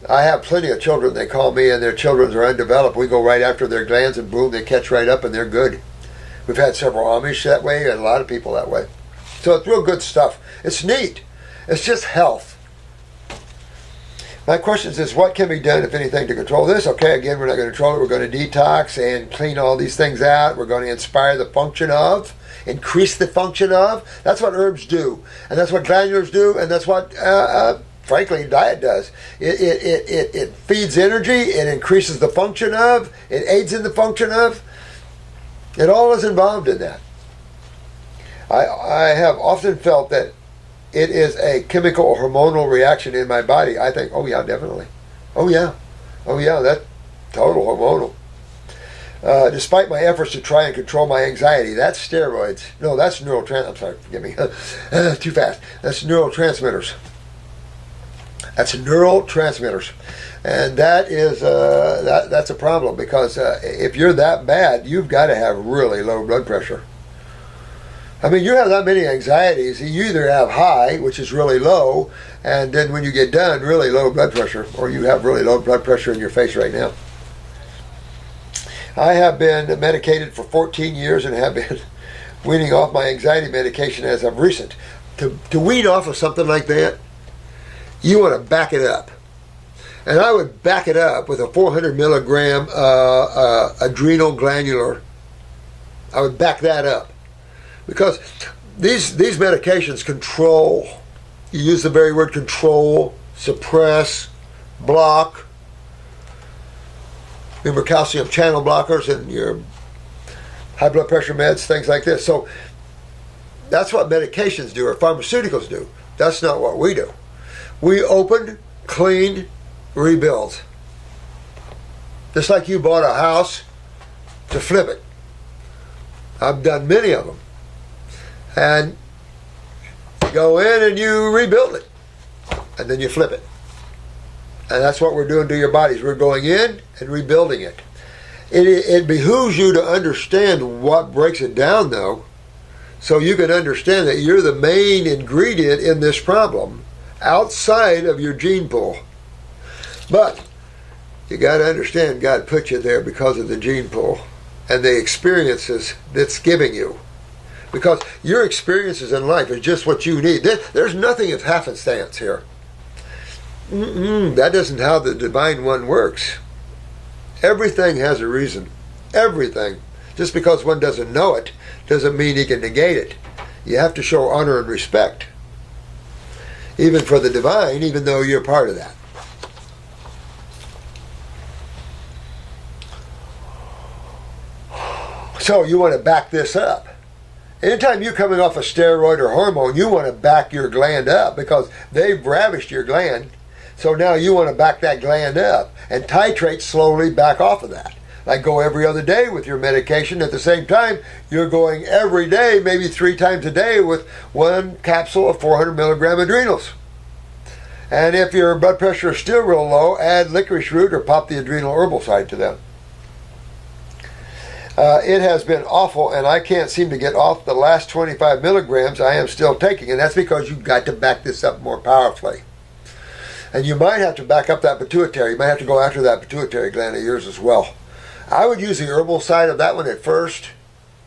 I have plenty of children. They call me and their children are undeveloped. We go right after their glands and boom, they catch right up and they're good. We've had several Amish that way and a lot of people that way. So it's real good stuff. It's neat. It's just health. My question is, what can be done, if anything, to control this? Okay, again, we're not going to control it. We're going to detox and clean all these things out. We're going to inspire the function of, increase the function of. That's what herbs do. And that's what glandulars do. And that's what, frankly, diet does. It feeds energy. It increases the function of. It aids in the function of. It all is involved in that. I have often felt that it is a chemical or hormonal reaction in my body. I think, oh yeah, definitely. Oh yeah, that's total hormonal. Despite my efforts to try and control my anxiety, that's steroids. No, that's I'm sorry, forgive me. Too fast. That's neurotransmitters. That's neurotransmitters. And that is that's a problem because if you're that bad, you've got to have really low blood pressure. I mean, you have that many anxieties. You either have high, which is really low, and then when you get done, really low blood pressure, or you have really low blood pressure in your face right now. I have been medicated for 14 years and have been weaning off my anxiety medication as of recent. To wean off of something like that, you want to back it up. And I would back it up with a 400 milligram adrenal glandular. I would back that up. Because these medications control, you use the very word control, suppress, block. Remember calcium channel blockers and your high blood pressure meds, things like this. So that's what medications do or pharmaceuticals do. That's not what we do. We open, clean, rebuild. Just like you bought a house to flip it. I've done many of them. And you go in and you rebuild it. And then you flip it. And that's what we're doing to your bodies. We're going in and rebuilding it. It behooves you to understand what breaks it down, though, so you can understand that you're the main ingredient in this problem outside of your gene pool. But you got to understand God put you there because of the gene pool and the experiences that's giving you. Because your experiences in life is just what you need. There's nothing of happenstance here. That isn't how the divine one works. Everything has a reason. Everything. Just because one doesn't know it doesn't mean he can negate it. You have to show honor and respect. Even for the divine, even though you're part of that. So you want to back this up. Anytime you're coming off a steroid or hormone, you want to back your gland up because they've ravished your gland. So now you want to back that gland up and titrate slowly back off of that. Like go every other day with your medication. At the same time, you're going every day, maybe 3 times a day with 1 capsule of 400 milligram adrenals. And if your blood pressure is still real low, add licorice root or pop the adrenal herbal side to them. It has been awful, and I can't seem to get off the last 25 milligrams I am still taking, and that's because you've got to back this up more powerfully. And you might have to back up that pituitary. You might have to go after that pituitary gland of yours as well. I would use the herbal side of that one at first,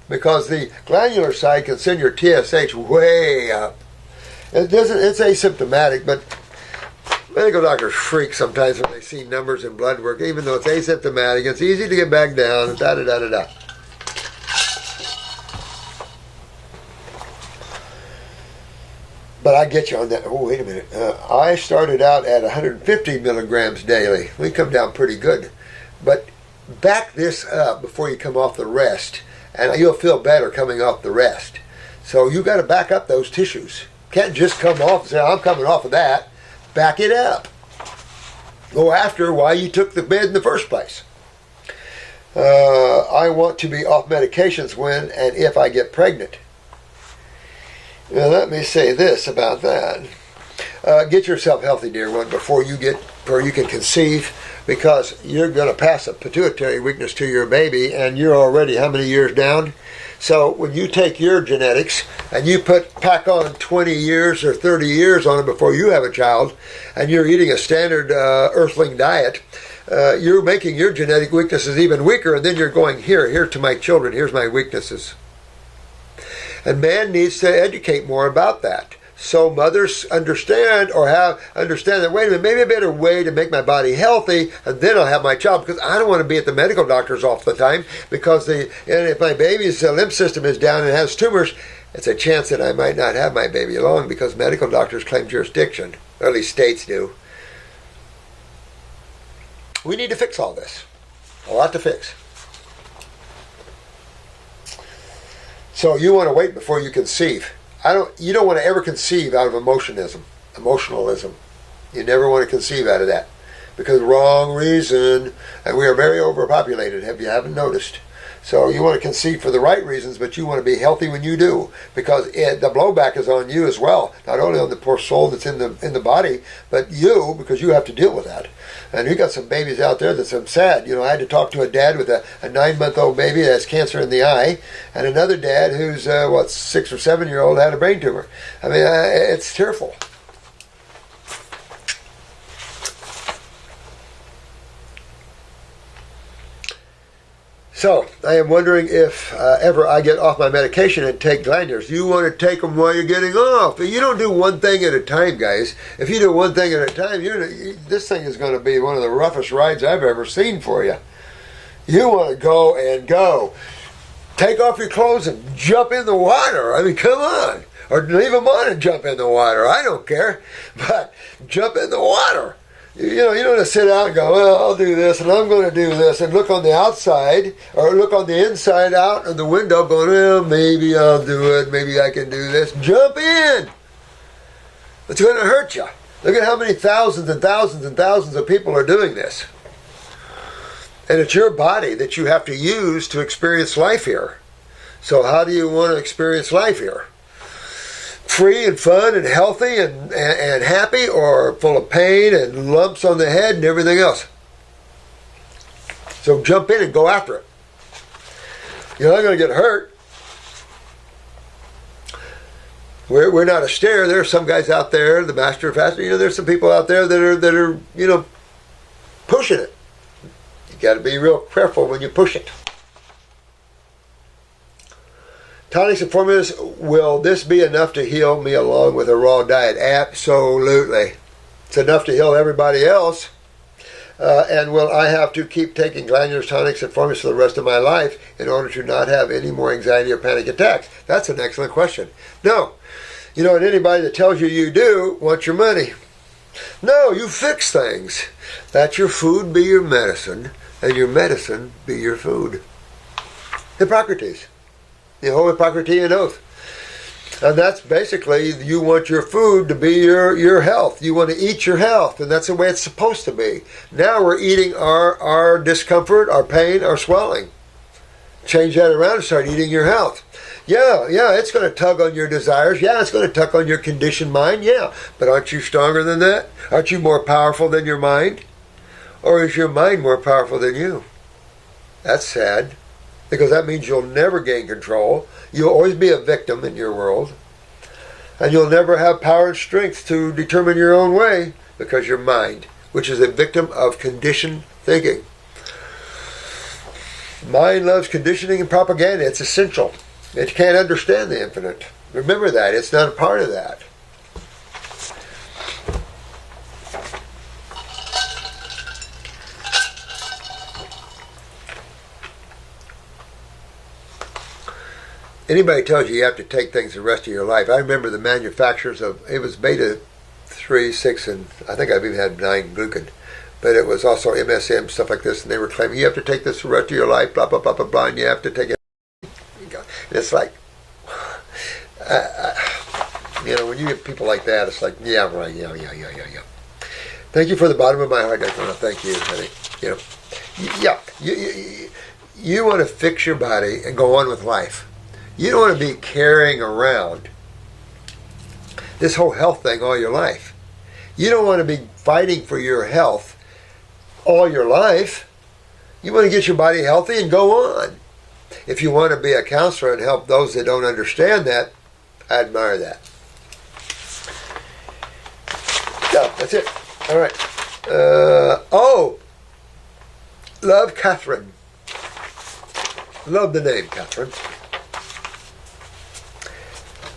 because the glandular side can send your TSH way up. It's asymptomatic, but medical doctors freak sometimes when they see numbers in blood work, even though it's asymptomatic. It's easy to get back down, da-da-da-da-da. But I get you on that. Oh, wait a minute. I started out at 150 milligrams daily. We come down pretty good. But back this up before you come off the rest, and you'll feel better coming off the rest. So you got to back up those tissues. Can't just come off and say, I'm coming off of that. Back it up. Go after why you took the med in the first place. I want to be off medications when and if I get pregnant. Now let me say this about that. Get yourself healthy, dear one, before you can conceive, because you're going to pass a pituitary weakness to your baby, and you're already how many years down? So when you take your genetics and you pack on 20 years or 30 years on it before you have a child, and you're eating a standard earthling diet, you're making your genetic weaknesses even weaker, and then you're going, here to my children, here's my weaknesses. And man needs to educate more about that. So mothers understand that, wait a minute, maybe a better way to make my body healthy, and then I'll have my child, because I don't want to be at the medical doctors all the time, because if my baby's lymph system is down and has tumors, it's a chance that I might not have my baby long, because medical doctors claim jurisdiction, or at least states do. We need to fix all this. A lot to fix. So you want to wait before you conceive. You don't want to ever conceive out of emotionalism. You never want to conceive out of that, because wrong reason, and we are very overpopulated, if you haven't noticed. So you want to conceive for the right reasons, but you want to be healthy when you do, because the blowback is on you as well, not only on the poor soul that's in the body, but you, because you have to deal with that. And you got some babies out there that's sad. I had to talk to a dad with a 9-month-old baby that has cancer in the eye, and another dad who's 6 or 7 year old had a brain tumor. I mean, it's tearful. So, I am wondering if ever I get off my medication and take glanders. You want to take them while you're getting off. You don't do one thing at a time, guys. If you do one thing at a time, this thing is going to be one of the roughest rides I've ever seen for you. You want to go and go. Take off your clothes and jump in the water. I mean, come on. Or leave them on and jump in the water. I don't care. But jump in the water. You don't want to sit out and go, well, I'll do this and I'm going to do this, and look on the outside or look on the inside out of the window going, well, maybe I'll do it, maybe I can do this. Jump in! It's going to hurt you. Look at how many thousands and thousands and thousands of people are doing this. And it's your body that you have to use to experience life here. So how do you want to experience life here? Free and fun and healthy and happy, or full of pain and lumps on the head and everything else? So jump in and go after it. You're not going to get hurt. We're not a stare. There are some guys out there, the master of fast. There's some people out there that are pushing it. You got to be real careful when you push it. Tonics and formulas, will this be enough to heal me along with a raw diet? Absolutely. It's enough to heal everybody else. And will I have to keep taking glandulars, tonics, and formulas for the rest of my life in order to not have any more anxiety or panic attacks? That's an excellent question. No. And anybody that tells you you do wants your money. No, you fix things. Let your food be your medicine, and your medicine be your food. Hippocrates. The whole Hippocratean oath. And that's basically, you want your food to be your health. You want to eat your health, and that's the way it's supposed to be. Now we're eating our discomfort, our pain, our swelling. Change that around and start eating your health. Yeah, it's going to tug on your desires. Yeah, it's going to tug on your conditioned mind. Yeah, but aren't you stronger than that? Aren't you more powerful than your mind? Or is your mind more powerful than you? That's sad. Because that means you'll never gain control. You'll always be a victim in your world. And you'll never have power and strength to determine your own way, because your mind, which is a victim of conditioned thinking. Mind loves conditioning and propaganda. It's essential. It can't understand the infinite. Remember that. It's not a part of that. Anybody tells you have to take things the rest of your life. I remember the manufacturers of, it was beta 3, 6, and I think I've even had benign glucan, but it was also MSM, stuff like this, and they were claiming you have to take this the rest of your life, blah, blah, blah, blah, blah, and you have to take it. And it's like, when you get people like that, it's like, yeah, right, yeah. Thank you for the bottom of my heart. I want to thank you, honey. You want to fix your body and go on with life. You don't want to be carrying around this whole health thing all your life. You don't want to be fighting for your health all your life. You want to get your body healthy and go on. If you want to be a counselor and help those that don't understand that, I admire that. So, that's it. All right. Love Catherine. Love the name, Catherine.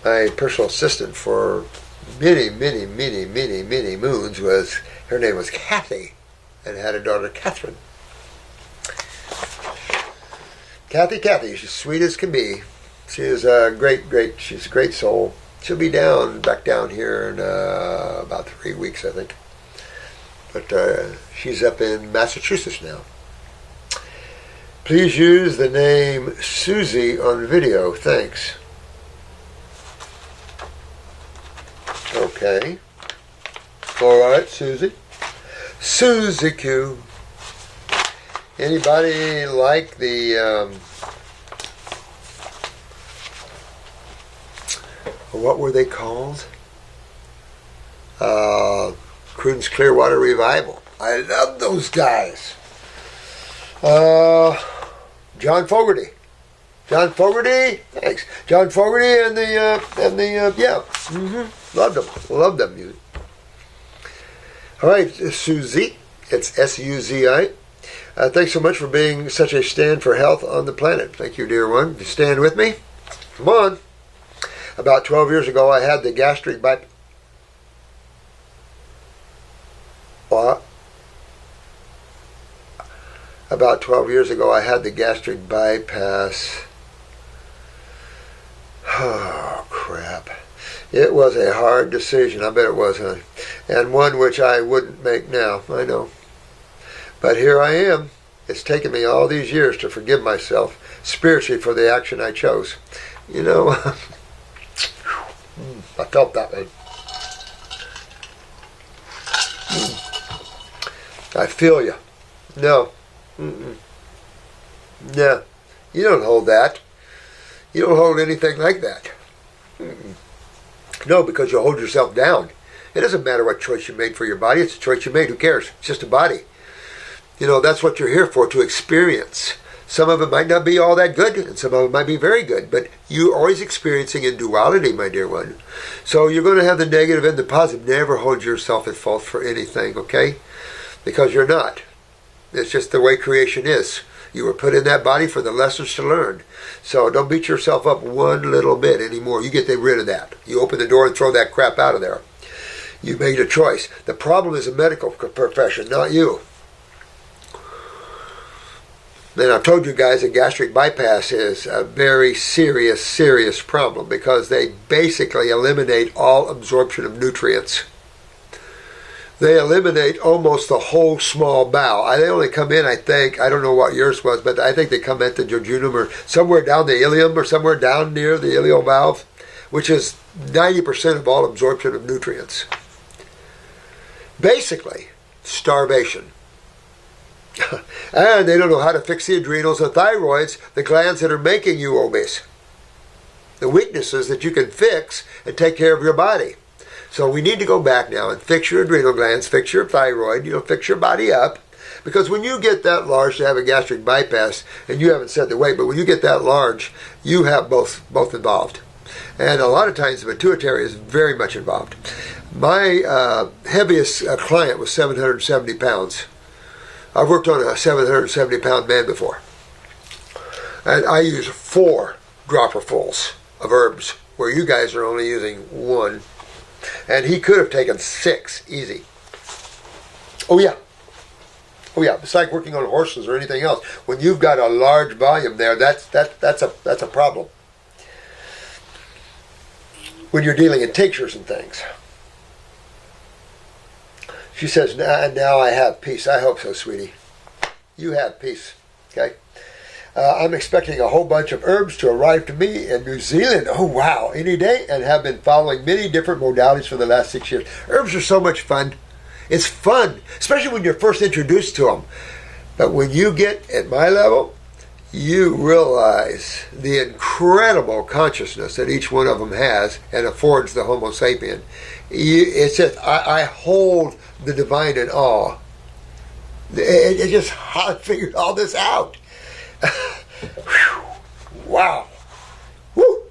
My personal assistant for many moons her name was Kathy, and had a daughter, Catherine. Kathy, she's sweet as can be. She is a she's a great soul. She'll be back down here in about 3 weeks, I think. But she's up in Massachusetts now. Please use the name Suzi on video. Thanks. Okay. All right, Suzi. Suzi Q. Anybody like the what were they called? Creedence Clearwater Revival. I love those guys. John Fogerty. Thanks. John Fogerty and loved them music. All right, Suzi. It's Suzi. Thanks so much for being such a stand for health on the planet. Thank you, dear one. You stand with me? Come on. About 12 years ago, I had the gastric bypass. What? About 12 years ago, I had the gastric bypass. Oh, crap. It was a hard decision. I bet it was, honey. And one which I wouldn't make now. I know. But here I am. It's taken me all these years to forgive myself spiritually for the action I chose. You know, I felt that way. I feel you. No. No. You don't hold that. You don't hold anything like that. No, because you hold yourself down. It doesn't matter what choice you made for your body. It's a choice you made. Who cares? It's just a body. You know, that's what you're here for, to experience. Some of it might not be all that good, and some of it might be very good, but you're always experiencing in duality, my dear one. So you're going to have the negative and the positive. Never hold yourself at fault for anything, okay? Because you're not. It's just the way creation is. You were put in that body for the lessons to learn. So don't beat yourself up one little bit anymore. You get rid of that. You open the door and throw that crap out of there. You made a choice. The problem is the medical profession, not you. And I've told you guys that gastric bypass is a very serious problem because they basically eliminate all absorption of nutrients. They eliminate almost the whole small bowel. They only come in, I think, I don't know what yours was, but I think they come at the jejunum or somewhere down the ileum or somewhere down near the ileal valve, which is 90% of all absorption of nutrients. Basically, starvation. And they don't know how to fix the adrenals and thyroids, the glands that are making you obese. The weaknesses that you can fix and take care of your body. So we need to go back now and fix your adrenal glands, fix your thyroid, fix your body up. Because when you get that large to have a gastric bypass, and you haven't said the weight, but when you get that large, you have both involved. And a lot of times the pituitary is very much involved. My heaviest client was 770 pounds. I've worked on a 770-pound man before. And I use 4 dropperfuls of herbs, where you guys are only using 1. And he could have taken 6, easy. Oh yeah. It's like working on horses or anything else. When you've got a large volume there, that's a problem. When you're dealing in tinctures and things. She says, now I have peace. I hope so, sweetie. You have peace, okay? I'm expecting a whole bunch of herbs to arrive to me in New Zealand. Oh, wow, any day, and have been following many different modalities for the last 6 years. Herbs are so much fun. It's fun, especially when you're first introduced to them. But when you get at my level, you realize the incredible consciousness that each one of them has and affords the Homo sapien. It's just, I hold the divine in awe. It just how I figured all this out. Wow. Woo.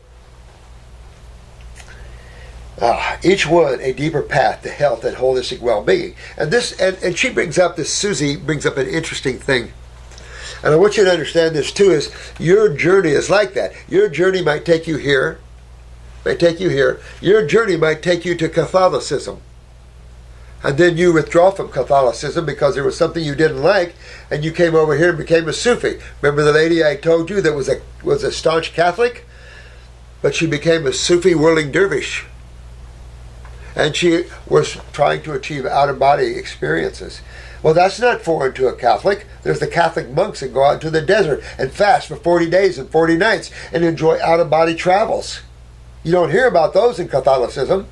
Each one a deeper path to health and holistic well-being. And this, and she brings up this. Suzi brings up an interesting thing. And I want you to understand this too, is your journey is like that. Your journey might take you here, Your journey might take you to Catholicism. And then you withdraw from Catholicism because there was something you didn't like, and you came over here and became a Sufi. Remember the lady I told you that was a staunch Catholic? But she became a Sufi whirling dervish. And she was trying to achieve out-of-body experiences. Well, that's not foreign to a Catholic. There's the Catholic monks that go out into the desert and fast for 40 days and 40 nights and enjoy out-of-body travels. You don't hear about those in Catholicism.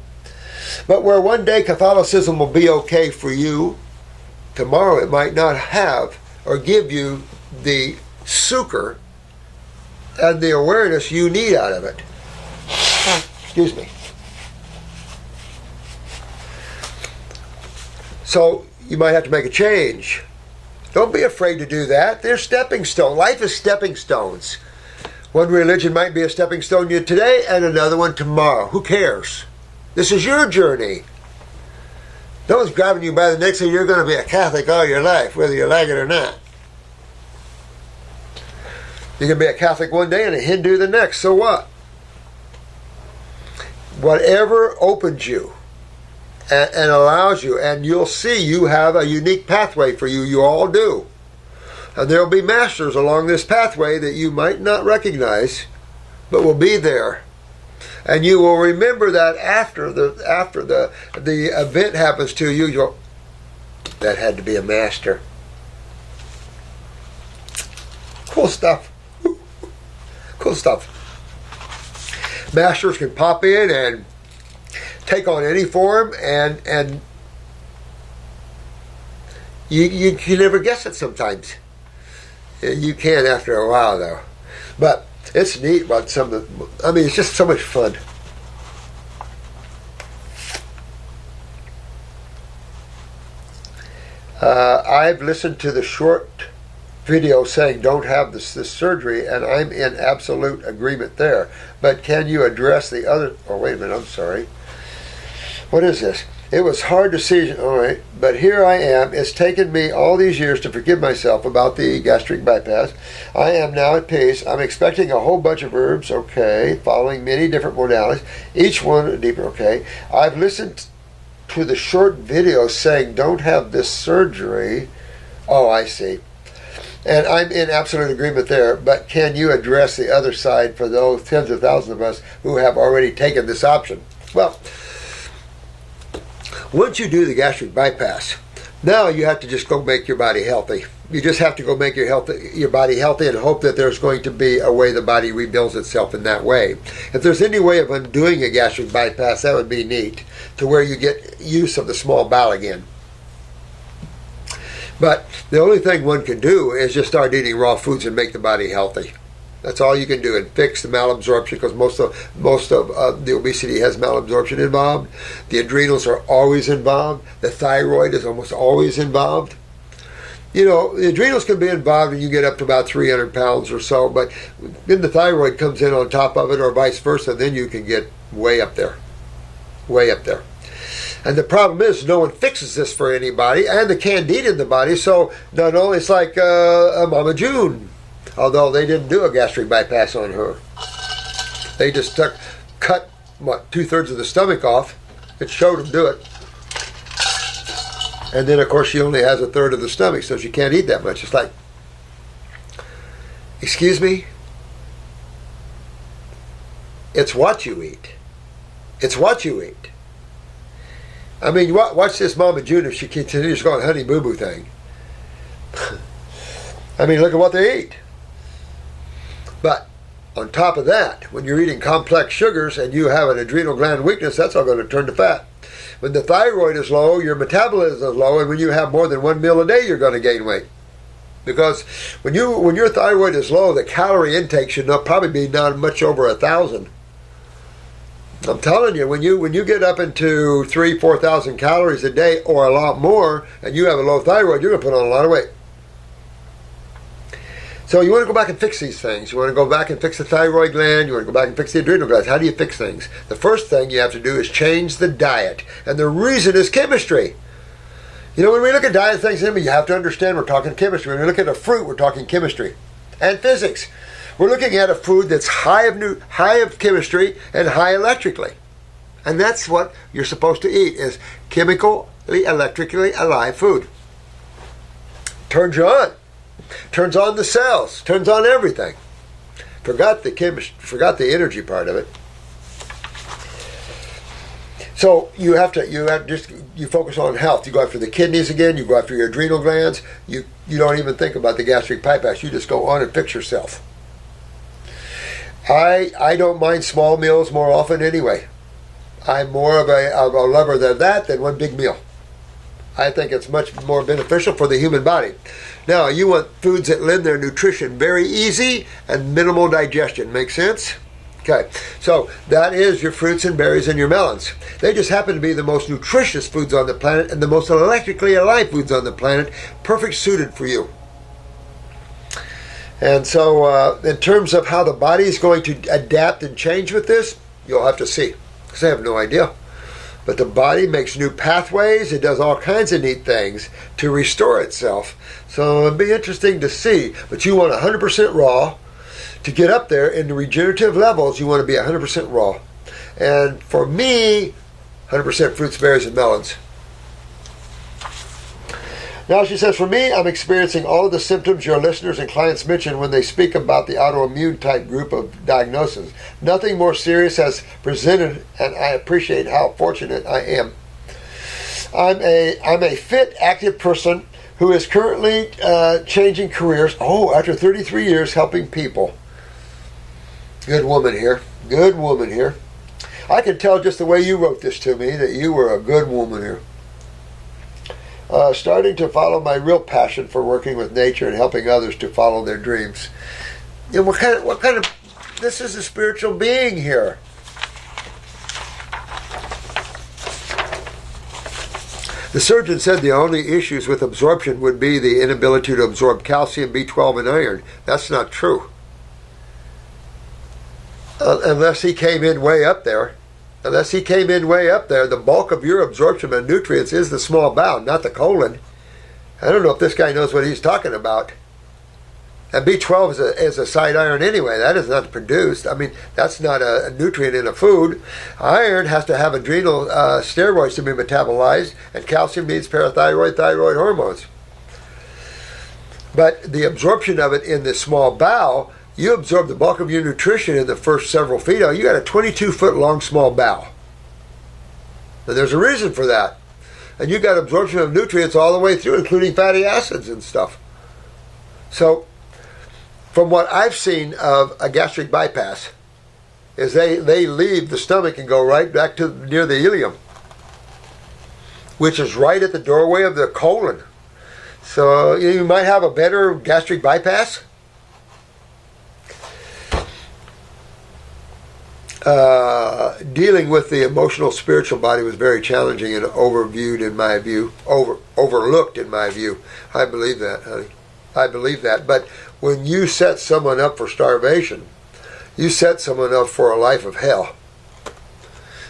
But where one day Catholicism will be okay for you, tomorrow it might not have or give you the succor and the awareness you need out of it. Excuse me. So you might have to make a change. Don't be afraid to do that. They're stepping stones. Life is stepping stones. One religion might be a stepping stone to you today and another one tomorrow. Who cares? This is your journey. No one's grabbing you by the neck saying you're going to be a Catholic all your life, whether you like it or not. You can be a Catholic one day and a Hindu the next. So what? Whatever opens you and allows you, and you'll see you have a unique pathway for you. You all do. And there'll be masters along this pathway that you might not recognize, but will be there. And you will remember that after the event happens to you, you'll, that had to be a master. Cool stuff. Cool stuff. Masters can pop in and take on any form, and you can never guess it sometimes. You can after a while though. But it's neat about some of the, I mean, it's just so much fun. I've listened to the short video saying don't have this surgery, and I'm in absolute agreement there. But can you address the other, oh wait a minute, I'm sorry. What is this? It was hard to see, all right, but here I am. It's taken me all these years to forgive myself about the gastric bypass. I am now at peace. I'm expecting a whole bunch of herbs, okay, following many different modalities, each one deeper, okay. I've listened to the short video saying don't have this surgery. Oh, I see. And I'm in absolute agreement there, but can you address the other side for those tens of thousands of us who have already taken this option? Well, once you do the gastric bypass, now you have to just go make your body healthy. You just have to go make your body healthy and hope that there's going to be a way the body rebuilds itself in that way. If there's any way of undoing a gastric bypass, that would be neat, to where you get use of the small bowel again. But the only thing one can do is just start eating raw foods and make the body healthy. That's all you can do, and fix the malabsorption, because most of the obesity has malabsorption involved. The adrenals are always involved. The thyroid is almost always involved. You know, the adrenals can be involved and you get up to about 300 pounds or so, but then the thyroid comes in on top of it, or vice versa, then you can get way up there. Way up there. And the problem is no one fixes this for anybody, and the candida in the body, so not only it's like Mama June, although they didn't do a gastric bypass on her. They just cut 2/3 of the stomach off. It showed them do it. And then, of course, she only has 1/3 of the stomach, so she can't eat that much. It's like, excuse me? It's what you eat. It's what you eat. I mean, watch this Mama June if she continues going honey boo boo thing. I mean, look at what they eat. But on top of that, when you're eating complex sugars and you have an adrenal gland weakness, that's all going to turn to fat. When the thyroid is low, your metabolism is low, and when you have more than 1 meal a day, you're going to gain weight. Because when your thyroid is low, the calorie intake should probably be not much over 1,000. I'm telling you, when you get up into 3,000-4,000 calories a day or a lot more, and you have a low thyroid, you're going to put on a lot of weight. So you want to go back and fix these things. You want to go back and fix the thyroid gland. You want to go back and fix the adrenal glands. How do you fix things? The first thing you have to do is change the diet. And the reason is chemistry. You know, when we look at diet things, you have to understand we're talking chemistry. When we look at a fruit, we're talking chemistry and physics. We're looking at a food that's high of chemistry and high electrically. And that's what you're supposed to eat, is chemically, electrically alive food. Turns you on. Turns on the cells. Turns on everything. Forgot the energy part of it. So you focus on health. You go after the kidneys again. You go after your adrenal glands. You don't even think about the gastric bypass. You just go on and fix yourself. I don't mind small meals more often anyway. I'm more of a lover than that than one big meal. I think it's much more beneficial for the human body. Now, you want foods that lend their nutrition very easy and minimal digestion. Make sense? Okay, so that is your fruits and berries and your melons. They just happen to be the most nutritious foods on the planet and the most electrically alive foods on the planet, perfect suited for you. And so in terms of how the body is going to adapt and change with this, you'll have to see, because I have no idea. But the body makes new pathways. It does all kinds of neat things to restore itself. So it'll be interesting to see. But you want 100% raw. To get up there in the regenerative levels, you want to be 100% raw. And for me, 100% fruits, berries, and melons. Now she says, for me, I'm experiencing all of the symptoms your listeners and clients mention when they speak about the autoimmune type group of diagnosis. Nothing more serious has presented, and I appreciate how fortunate I am. I'm a fit, active person who is currently changing careers. Oh, after 33 years helping people. Good woman here. Good woman here. I can tell just the way you wrote this to me that you were a good woman here. Starting to follow my real passion for working with nature and helping others to follow their dreams. And what kind of this is a spiritual being here. The surgeon said the only issues with absorption would be the inability to absorb calcium, B12, and iron. That's not true. Unless he came in way up there. The bulk of your absorption of nutrients is the small bowel, not the colon. I don't know if this guy knows what he's talking about. And B12 is a side iron anyway. That is not produced. I mean, that's not a nutrient in a food. Iron has to have adrenal steroids to be metabolized, and calcium needs parathyroid, thyroid hormones. But the absorption of it in the small bowel, you absorb the bulk of your nutrition in the first several feet. You got a 22-foot long small bowel. And there's a reason for that. And you got absorption of nutrients all the way through, including fatty acids and stuff. So, from what I've seen of a gastric bypass, is they leave the stomach and go right back to near the ileum, which is right at the doorway of the colon. So you might have a better gastric bypass. Dealing with the emotional spiritual body was very challenging and overlooked in my view. I believe that, honey. I believe that. But when you set someone up for starvation, you set someone up for a life of hell.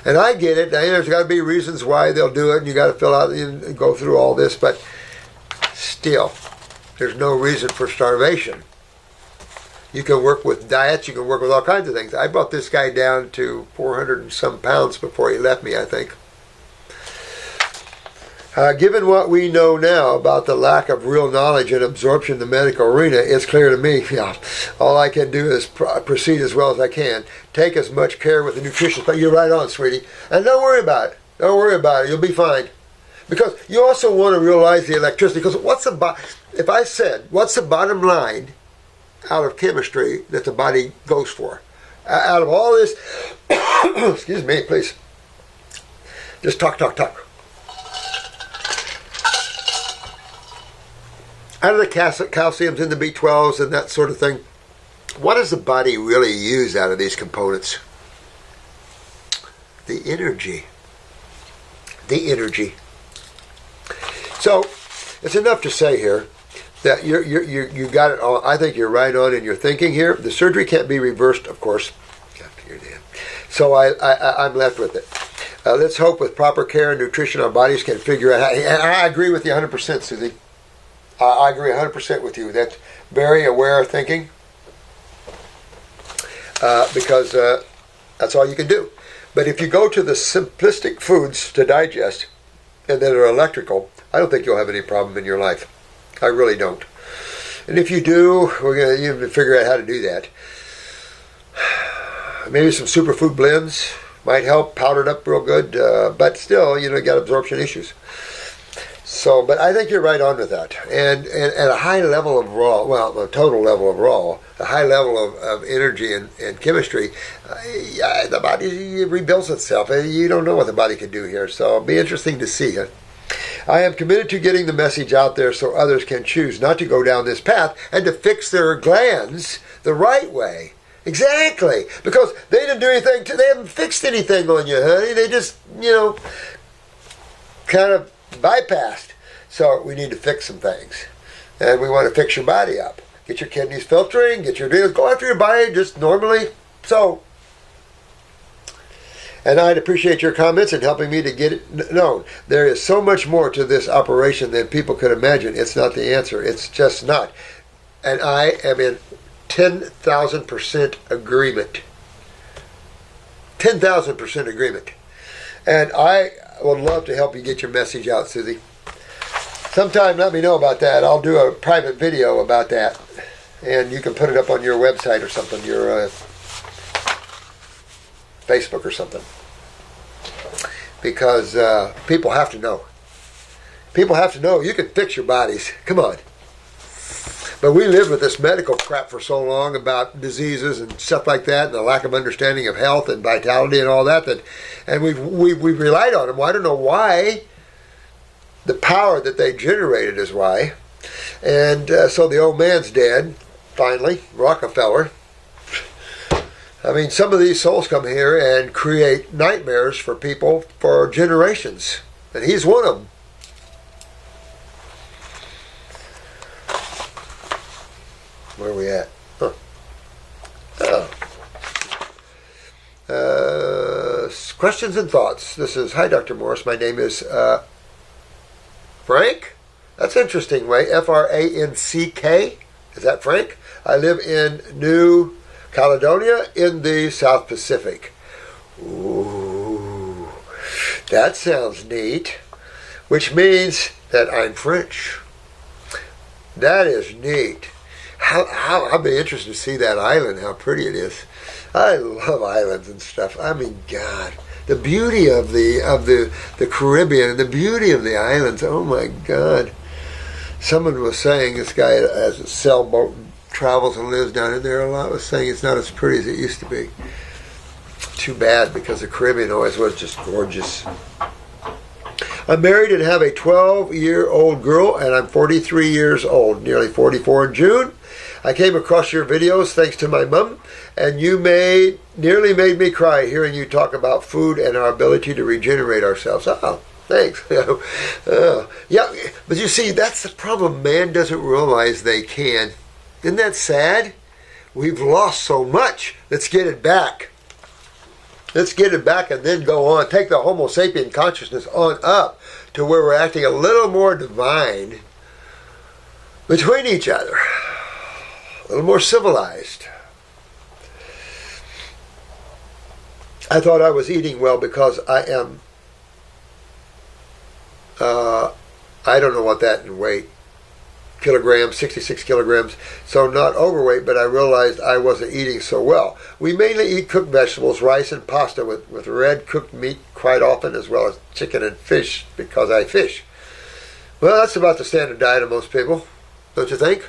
And I get it. There's got to be reasons why they'll do it, and you got to fill out and go through all this. But still, there's no reason for starvation. You can work with diets. You can work with all kinds of things. I brought this guy down to 400 and some pounds before he left me, I think. Given what we know now about the lack of real knowledge and absorption in the medical arena, it's clear to me, all I can do is proceed as well as I can. Take as much care with the nutrition. But you're right on, sweetie. And don't worry about it. Don't worry about it. You'll be fine. Because you also want to realize the electricity. Because what's the bottom line out of chemistry that the body goes for? Out of all this, excuse me, please. Just talk, talk, talk. Out of the calciums and the B12s and that sort of thing, what does the body really use out of these components? The energy. The energy. So, it's enough to say here that you got it all. I think you're right on in your thinking here. The surgery can't be reversed, of course. So I'm left with it. Let's hope with proper care and nutrition our bodies can figure out how, and I agree with you 100%, Suzi. I agree 100% with you. That's very aware thinking because that's all you can do. But if you go to the simplistic foods to digest and that are electrical, I don't think you'll have any problem in your life. I really don't. And if you do, we're going to even figure out how to do that. Maybe some superfood blends might help, powdered up real good, but still, you got absorption issues. So, but I think you're right on with that. And at a high level of raw, well, a total level of raw, a high level of energy and chemistry, the body rebuilds itself. You don't know what the body can do here, so it'll be interesting to see. I am committed to getting the message out there so others can choose not to go down this path and to fix their glands the right way. Exactly, because they didn't do anything. They haven't fixed anything on you, honey. They just, kind of bypassed. So we need to fix some things, and we want to fix your body up. Get your kidneys filtering. Get your adrenals. Go after your body just normally. So, and I'd appreciate your comments and helping me to get it known. There is so much more to this operation than people could imagine. It's not the answer. It's just not. And I am in 10,000% agreement. 10,000% agreement. And I would love to help you get your message out, Suzi. Sometime let me know about that. I'll do a private video about that. And you can put it up on your website or something, your Facebook or something. Because people have to know. People have to know you can fix your bodies. Come on. But we lived with this medical crap for so long about diseases and stuff like that, and the lack of understanding of health and vitality and all that. And we've relied on them. Well, I don't know why. The power that they generated is why. And so the old man's dead, finally, Rockefeller. I mean, some of these souls come here and create nightmares for people for generations. And he's one of them. Where are we at? Huh. Questions and thoughts. This is, hi, Dr. Morse. My name is Franck. That's interesting, way. Franck. Is that Frank? I live in New Caledonia in the South Pacific. Ooh, that sounds neat. Which means that I'm French. That is neat. I'd be interested to see that island, how pretty it is. I love islands and stuff. I mean, God, the beauty of the Caribbean and the beauty of the islands. Oh my God. Someone was saying, this guy has a sailboat and travels and lives down in there a lot, was saying it's not as pretty as it used to be. Too bad, because the Caribbean always was just gorgeous. I'm married and have a 12-year-old girl, and I'm 43 years old, nearly 44 in June. I came across your videos thanks to my mom, and you nearly made me cry hearing you talk about food and our ability to regenerate ourselves. Oh, thanks. Yeah, but you see, that's the problem. Man doesn't realize they can. Isn't that sad? We've lost so much. Let's get it back. Let's get it back and then go on. Take the Homo sapien consciousness on up to where we're acting a little more divine between each other. A little more civilized. I thought I was eating well because I am, I don't know what that in weight. Kilograms, 66 kilograms, so not overweight, but I realized I wasn't eating so well. We mainly eat cooked vegetables, rice and pasta with red cooked meat quite often, as well as chicken and fish, because I fish. Well, that's about the standard diet of most people, don't you think?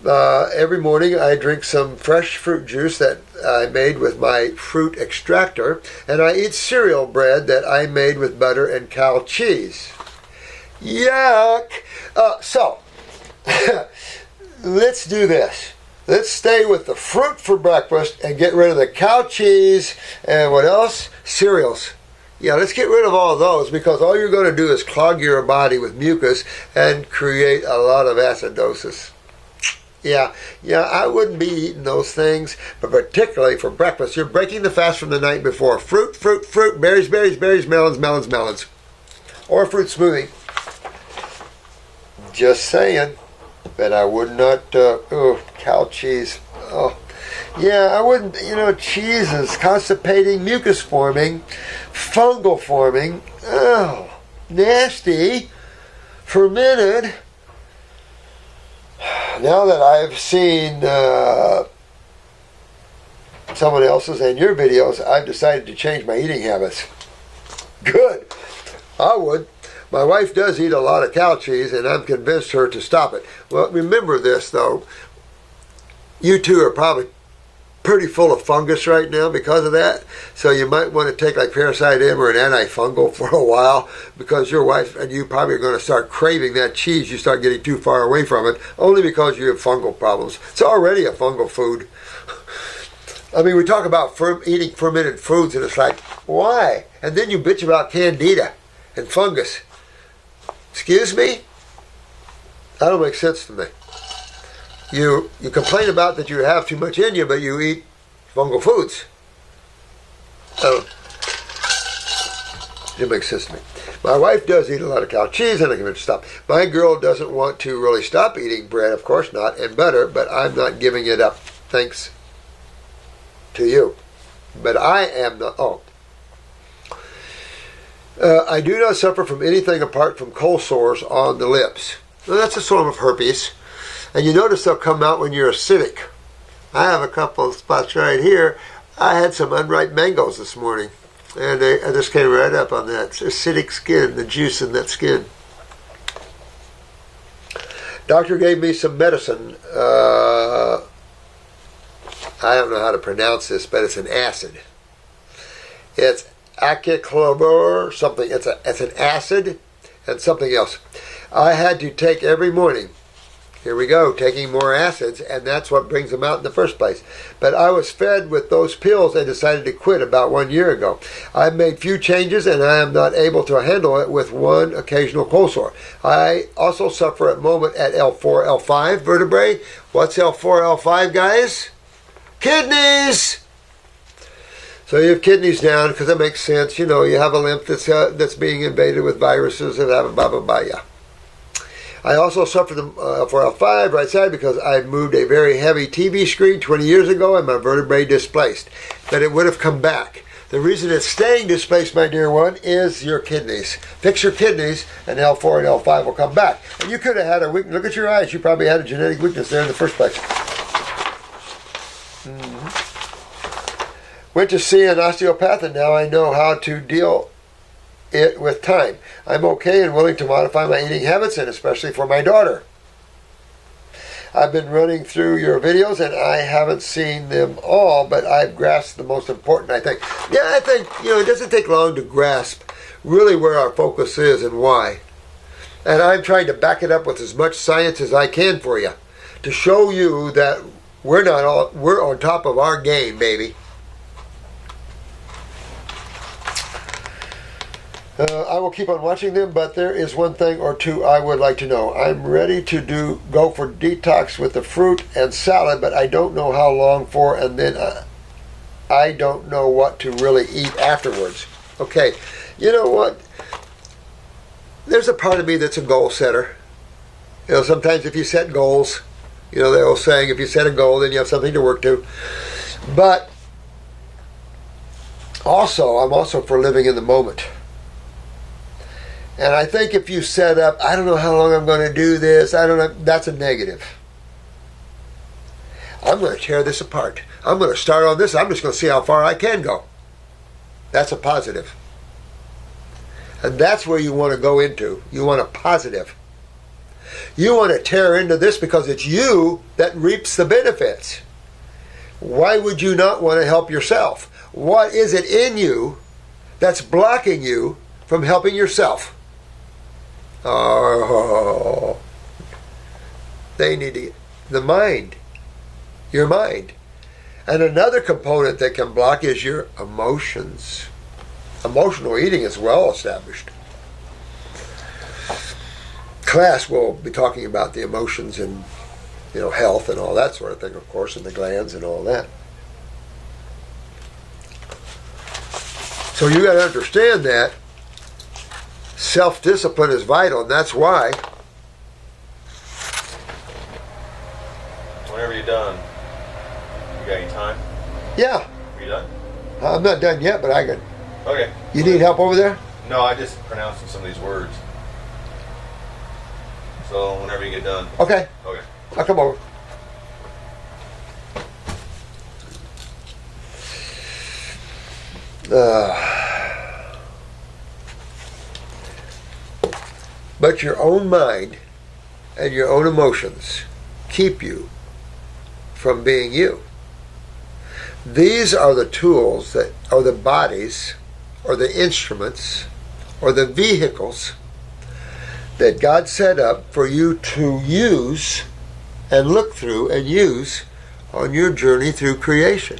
Every morning I drink some fresh fruit juice that I made with my fruit extractor, and I eat cereal bread that I made with butter and cow cheese. Yuck! So, let's do this. Let's stay with the fruit for breakfast and get rid of the cow cheese and what else? Cereals. Yeah, let's get rid of all of those, because all you're going to do is clog your body with mucus and create a lot of acidosis. Yeah, I wouldn't be eating those things, but particularly for breakfast. You're breaking the fast from the night before. Fruit, berries, melons. Or a fruit smoothie. Just saying. But I would not, cow cheese. Oh, yeah, I wouldn't, cheese is constipating, mucus forming, fungal forming. Oh, nasty. Fermented. Now that I've seen someone else's and your videos, I've decided to change my eating habits. Good. I would. My wife does eat a lot of cow cheese, and I'm convinced her to stop it. Well, remember this, though. You two are probably pretty full of fungus right now because of that. So you might want to take like Parasite M or an antifungal for a while, because your wife and you probably are going to start craving that cheese. You start getting too far away from it, only because you have fungal problems. It's already a fungal food. I mean, we talk about eating fermented foods, and it's like, why? And then you bitch about candida and fungus. Excuse me? That don't make sense to me. You complain about that you have too much in you, but you eat fungal foods. Oh, it makes sense to me. My wife does eat a lot of cow cheese, and I can stop. My girl doesn't want to really stop eating bread, of course not, and butter, but I'm not giving it up, thanks to you. But I am not. I do not suffer from anything apart from cold sores on the lips. Well, that's a form of herpes. And you notice they'll come out when you're acidic. I have a couple of spots right here. I had some unripe mangoes this morning, and I just came right up on that. It's acidic skin, the juice in that skin. Doctor gave me some medicine. I don't know how to pronounce this, but it's an acid. It's aciclovir, something. It's an acid and something else. I had to take every morning. Here we go, taking more acids, and that's what brings them out in the first place. But I was fed with those pills and decided to quit about 1 year ago. I've made few changes, and I am not able to handle it with one occasional cold sore. I also suffer at the moment at L4, L5 vertebrae. What's L4, L5, guys? Kidneys! So you have kidneys down, because that makes sense. You have a lymph that's being invaded with viruses and blah. Yeah. I also suffer for L5 right side because I moved a very heavy TV screen 20 years ago and my vertebrae displaced. But it would have come back. The reason it's staying displaced, my dear one, is your kidneys. Fix your kidneys and L4 and L5 will come back. And you could have had a weakness. Look at your eyes. You probably had a genetic weakness there in the first place. Went to see an osteopath, and now I know how to deal it with time. I'm okay and willing to modify my eating habits, and especially for my daughter. I've been running through your videos, and I haven't seen them all, but I've grasped the most important, I think. Yeah, I think, it doesn't take long to grasp really where our focus is and why. And I'm trying to back it up with as much science as I can for you, to show you that we're on top of our game, baby. I will keep on watching them, but there is one thing or two I would like to know. I'm ready to go for detox with the fruit and salad, but I don't know how long for, and then I don't know what to really eat afterwards. Okay, you know what? There's a part of me that's a goal setter. Sometimes if you set goals, the old saying, if you set a goal, then you have something to work to. But also, I'm also for living in the moment. And I think if you set up, I don't know how long I'm going to do this, I don't know, that's a negative. I'm going to tear this apart. I'm going to start on this. I'm just going to see how far I can go. That's a positive. And that's where you want to go into. You want a positive. You want to tear into this because it's you that reaps the benefits. Why would you not want to help yourself? What is it in you that's blocking you from helping yourself? Oh, they need to, the mind, your mind. And another component that can block is your emotions. Emotional eating is well established. Class will be talking about the emotions and health and all that sort of thing, of course, and the glands and all that. So you got to understand that self-discipline is vital, and that's why. Whenever you're done, you got any time? Yeah. Are you done? I'm not done yet, but I can. Okay. You need help over there? No, I just pronouncing some of these words. So whenever you get done. Okay. Okay. I'll come over. But your own mind and your own emotions keep you from being you. These are the tools that are the bodies or the instruments or the vehicles that God set up for you to use and look through and use on your journey through creation.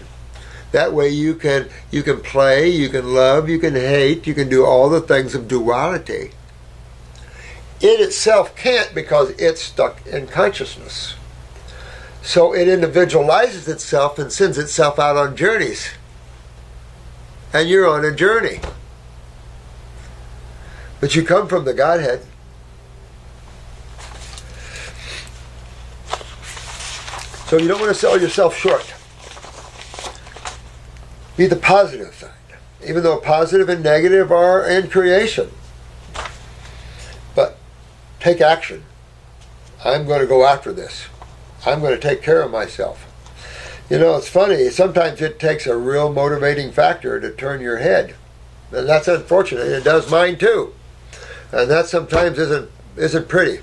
That way you can play, you can love, you can hate, you can do all the things of duality. It itself can't because it's stuck in consciousness. So it individualizes itself and sends itself out on journeys. And you're on a journey. But you come from the Godhead. So you don't want to sell yourself short. Be the positive side. Even though positive and negative are in creation. But take action. I'm going to go after this. I'm going to take care of myself. It's funny. Sometimes it takes a real motivating factor to turn your head. And that's unfortunate. It does mine too. And that sometimes isn't pretty.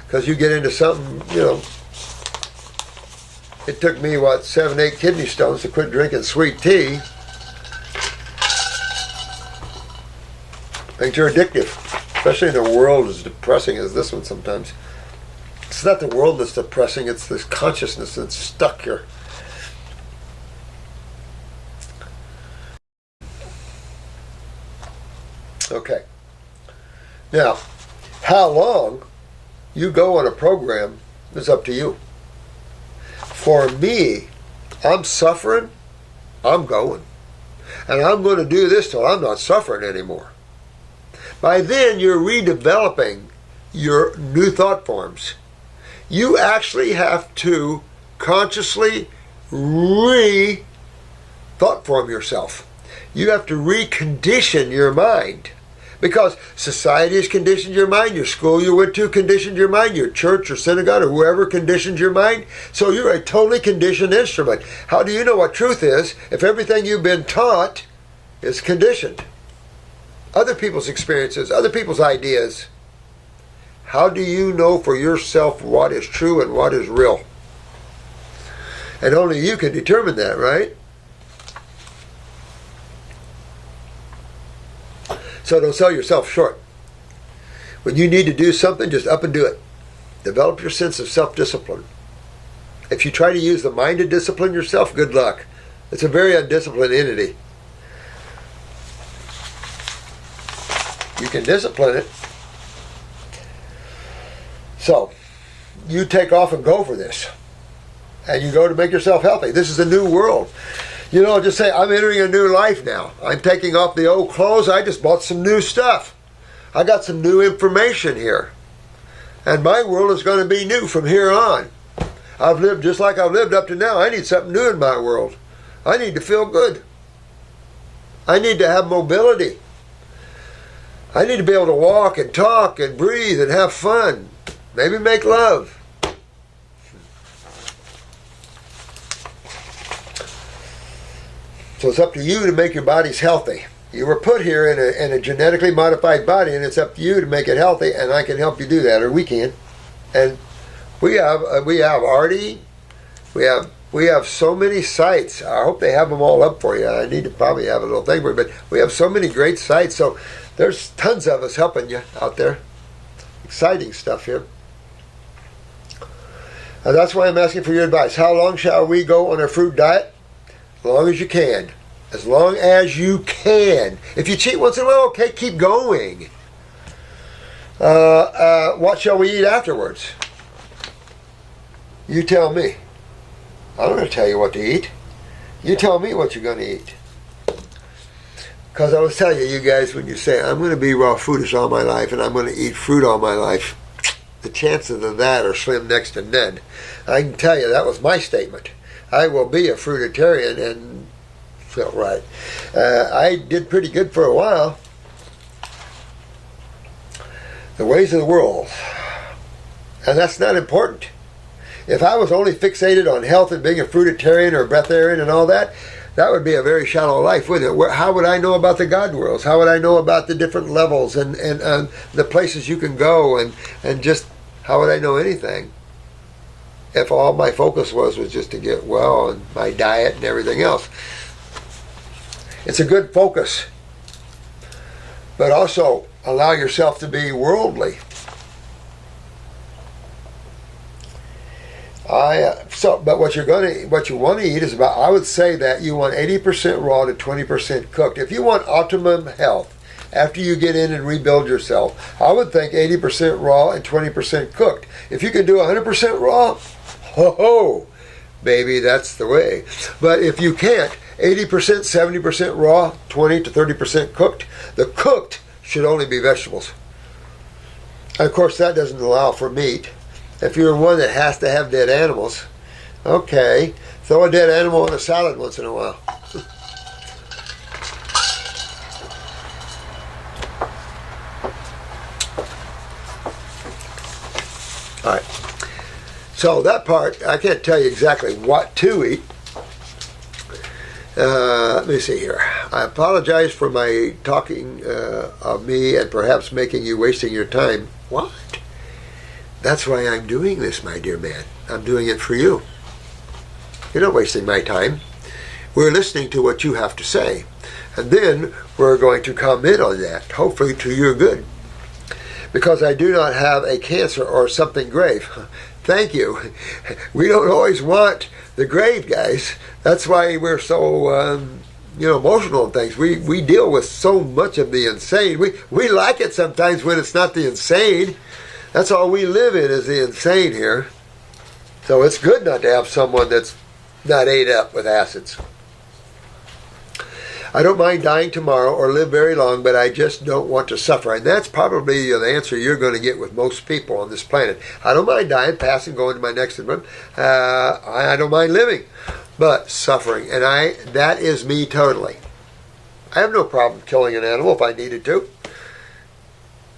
Because you get into something, it took me, 7, 8 kidney stones to quit drinking sweet tea. Things are addictive. Especially in a world as depressing as this one sometimes. It's not the world that's depressing, it's this consciousness that's stuck here. Okay. Now, how long you go on a program is up to you. For me, I'm suffering, I'm going. And I'm going to do this till I'm not suffering anymore. By then, you're redeveloping your new thought forms. You actually have to consciously re-thought form yourself. You have to recondition your mind. Because society has conditioned your mind, your school you went to conditioned your mind, your church or synagogue or whoever conditioned your mind. So you're a totally conditioned instrument. How do you know what truth is if everything you've been taught is conditioned? Other people's experiences, other people's ideas. How do you know for yourself what is true and what is real? And only you can determine that, right? So don't sell yourself short. When you need to do something, just up and do it. Develop your sense of self-discipline. If you try to use the mind to discipline yourself, good luck. It's a very undisciplined entity. You can discipline it. So, you take off and go for this. And you go to make yourself healthy. This is a new world. Just say, I'm entering a new life now. I'm taking off the old clothes. I just bought some new stuff. I got some new information here. And my world is going to be new from here on. I've lived just like I've lived up to now. I need something new in my world. I need to feel good. I need to have mobility. I need to be able to walk and talk and breathe and have fun. Maybe make love. So it's up to you to make your bodies healthy. You were put here in a genetically modified body, and it's up to you to make it healthy, and I can help you do that, or we can. And we have Artie, we have so many sites. I hope they have them all up for you. I need to probably have a little thing for you, but we have so many great sites. So there's tons of us helping you out there. Exciting stuff here. And that's why I'm asking for your advice. How long shall we go on a fruit diet? As long as you can. As long as you can. If you cheat once in a while, okay, keep going. What shall we eat afterwards? You tell me. I'm not going to tell you what to eat. You tell me what you're going to eat. Because I was telling you guys, when you say, I'm going to be raw foodish all my life and I'm going to eat fruit all my life, the chances of that are slim next to none. I can tell you that was my statement. I will be a fruitarian, and felt right. I did pretty good for a while. The ways of the world. And that's not important. If I was only fixated on health and being a fruitarian or a breatharian and all that, that would be a very shallow life, wouldn't it? How would I know about the God worlds? How would I know about the different levels and the places you can go and just how would I know anything if all my focus was just to get well and my diet and everything else? It's a good focus, but also allow yourself to be worldly. But what you want to eat is about, I would say that you want 80% raw to 20% cooked. If you want optimum health after you get in and rebuild yourself, I would think 80% raw and 20% cooked. If you can do 100% raw, ho, baby, that's the way. But if you can't, 80%, 70% raw, 20 to 30% cooked. The cooked should only be vegetables. And of course, that doesn't allow for meat. If you're one that has to have dead animals, okay, throw a dead animal in a salad once in a while. All right. So that part, I can't tell you exactly what to eat. Let me see here. I apologize for my talking of me and perhaps making you wasting your time. What? That's why I'm doing this, my dear man. I'm doing it for you. You're not wasting my time. We're listening to what you have to say. And then we're going to comment on that, hopefully to your good. Because I do not have a cancer or something grave. Thank you. We don't always want the grave, guys. That's why we're so emotional and things. We deal with so much of the insane. We like it sometimes when it's not the insane. That's all we live in is the insane here. So it's good not to have someone that's not ate up with acids. I don't mind dying tomorrow or live very long, but I just don't want to suffer. And that's probably the answer you're going to get with most people on this planet. I don't mind dying, passing, going to my next one. I don't mind living, but suffering. And that is me totally. I have no problem killing an animal if I needed to.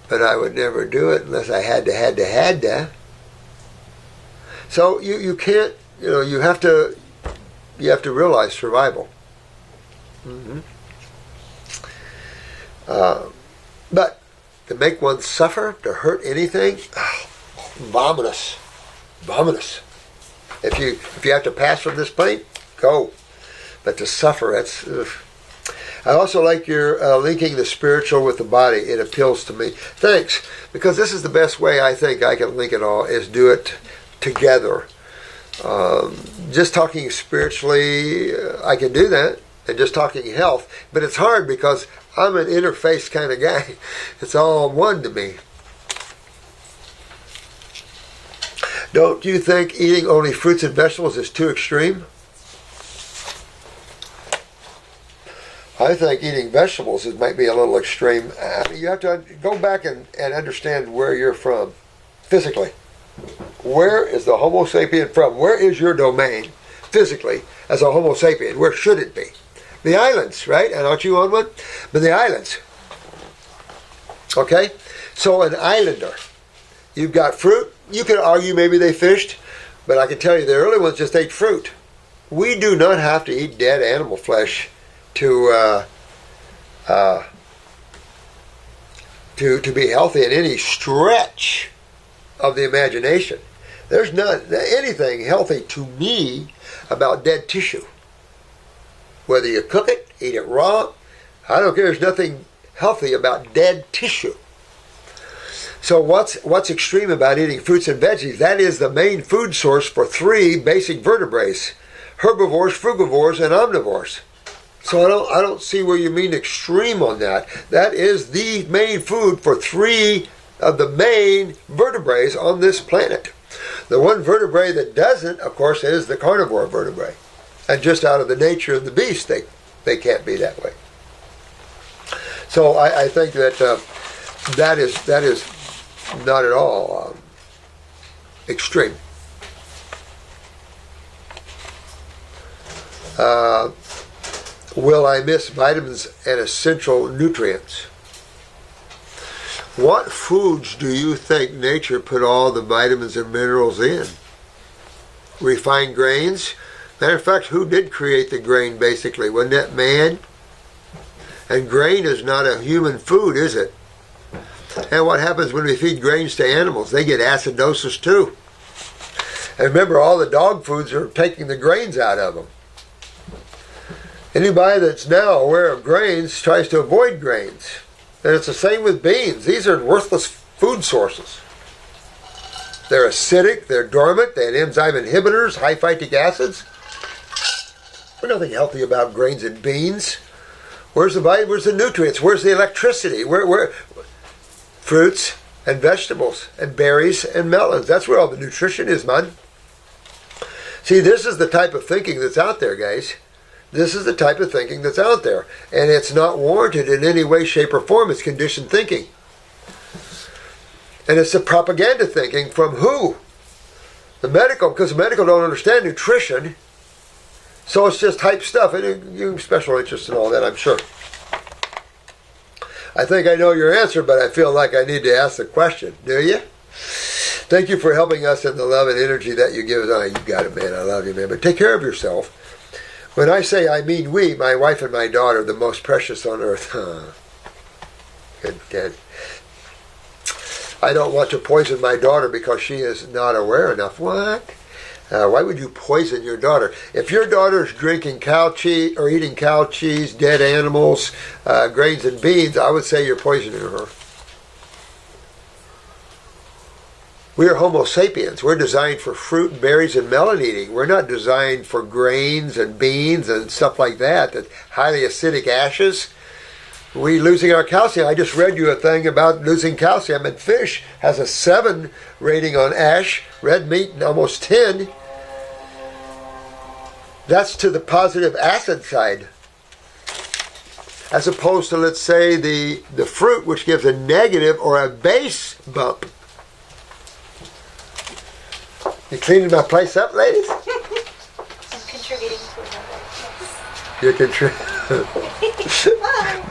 But I would never do it unless I had to. So you can't, you have to realize survival. Mm-hmm. But to make one suffer, to hurt anything, vomitous. If you have to pass from this plane, go. But to suffer, that's. I also like your linking the spiritual with the body. It appeals to me. Thanks, because this is the best way I think I can link it all, is do it together. Just talking spiritually, I can do that, and just talking health. But it's hard because I'm an interface kind of guy. It's all one to me. Don't you think eating only fruits and vegetables is too extreme? I think eating vegetables might be a little extreme. You have to go back and understand where you're from physically. Where is the Homo sapien from? Where is your domain physically as a Homo sapien? Where should it be? The islands, right? And aren't you on one? But the islands. Okay? So an islander. You've got fruit. You could argue maybe they fished, but I can tell you the early ones just ate fruit. We do not have to eat dead animal flesh to be healthy in any stretch. of the imagination. There's not anything healthy to me about dead tissue. Whether you cook it, eat it raw, I don't care. There's nothing healthy about dead tissue. So what's extreme about eating fruits and veggies? That is the main food source for 3 basic vertebrates: herbivores, frugivores, and omnivores. So I don't see where you mean extreme on that. That is the main food for 3 of the main vertebrates on this planet. The one vertebrae that doesn't, of course, is the carnivore vertebrae. And just out of the nature of the beast, they can't be that way. So I think that that is not at all extreme. Will I miss vitamins and essential nutrients? What foods do you think nature put all the vitamins and minerals in? Refined grains? Matter of fact, who did create the grain basically? Wasn't that man? And grain is not a human food, is it? And what happens when we feed grains to animals? They get acidosis too. And remember, all the dog foods are taking the grains out of them. Anybody that's now aware of grains tries to avoid grains. And it's the same with beans. These are worthless food sources. They're acidic, they're dormant, they have enzyme inhibitors, high phytic acids. There's nothing healthy about grains and beans. Where's the vitamin? Where's the nutrients? Where's the electricity? Where fruits and vegetables and berries and melons. That's where all the nutrition is, man. See, this is the type of thinking that's out there, guys. This is the type of thinking that's out there. And it's not warranted in any way, shape, or form. It's conditioned thinking. And it's the propaganda thinking from who? The medical, because the medical don't understand nutrition. So it's just hype stuff. And you have special interest in all that, I'm sure. I think I know your answer, but I feel like I need to ask the question. Do you? Thank you for helping us in the love and energy that you give us. Oh, you got it, man. I love you, man. But take care of yourself. When I say I mean we, my wife and my daughter, the most precious on earth. Good dad. I don't want to poison my daughter because she is not aware enough. What? Why would you poison your daughter? If your daughter is drinking cow cheese or eating cow cheese, dead animals, grains and beans, I would say you're poisoning her. We are Homo sapiens. We're designed for fruit, berries, and melon eating. We're not designed for grains and beans and stuff like that, that highly acidic ashes. We losing our calcium. I just read you a thing about losing calcium, and fish has a 7 rating on ash, red meat almost 10. That's to the positive acid side. As opposed to, let's say, the fruit, which gives a negative or a base bump. You cleaning my place up, ladies? I'm contributing to it. You're contributing.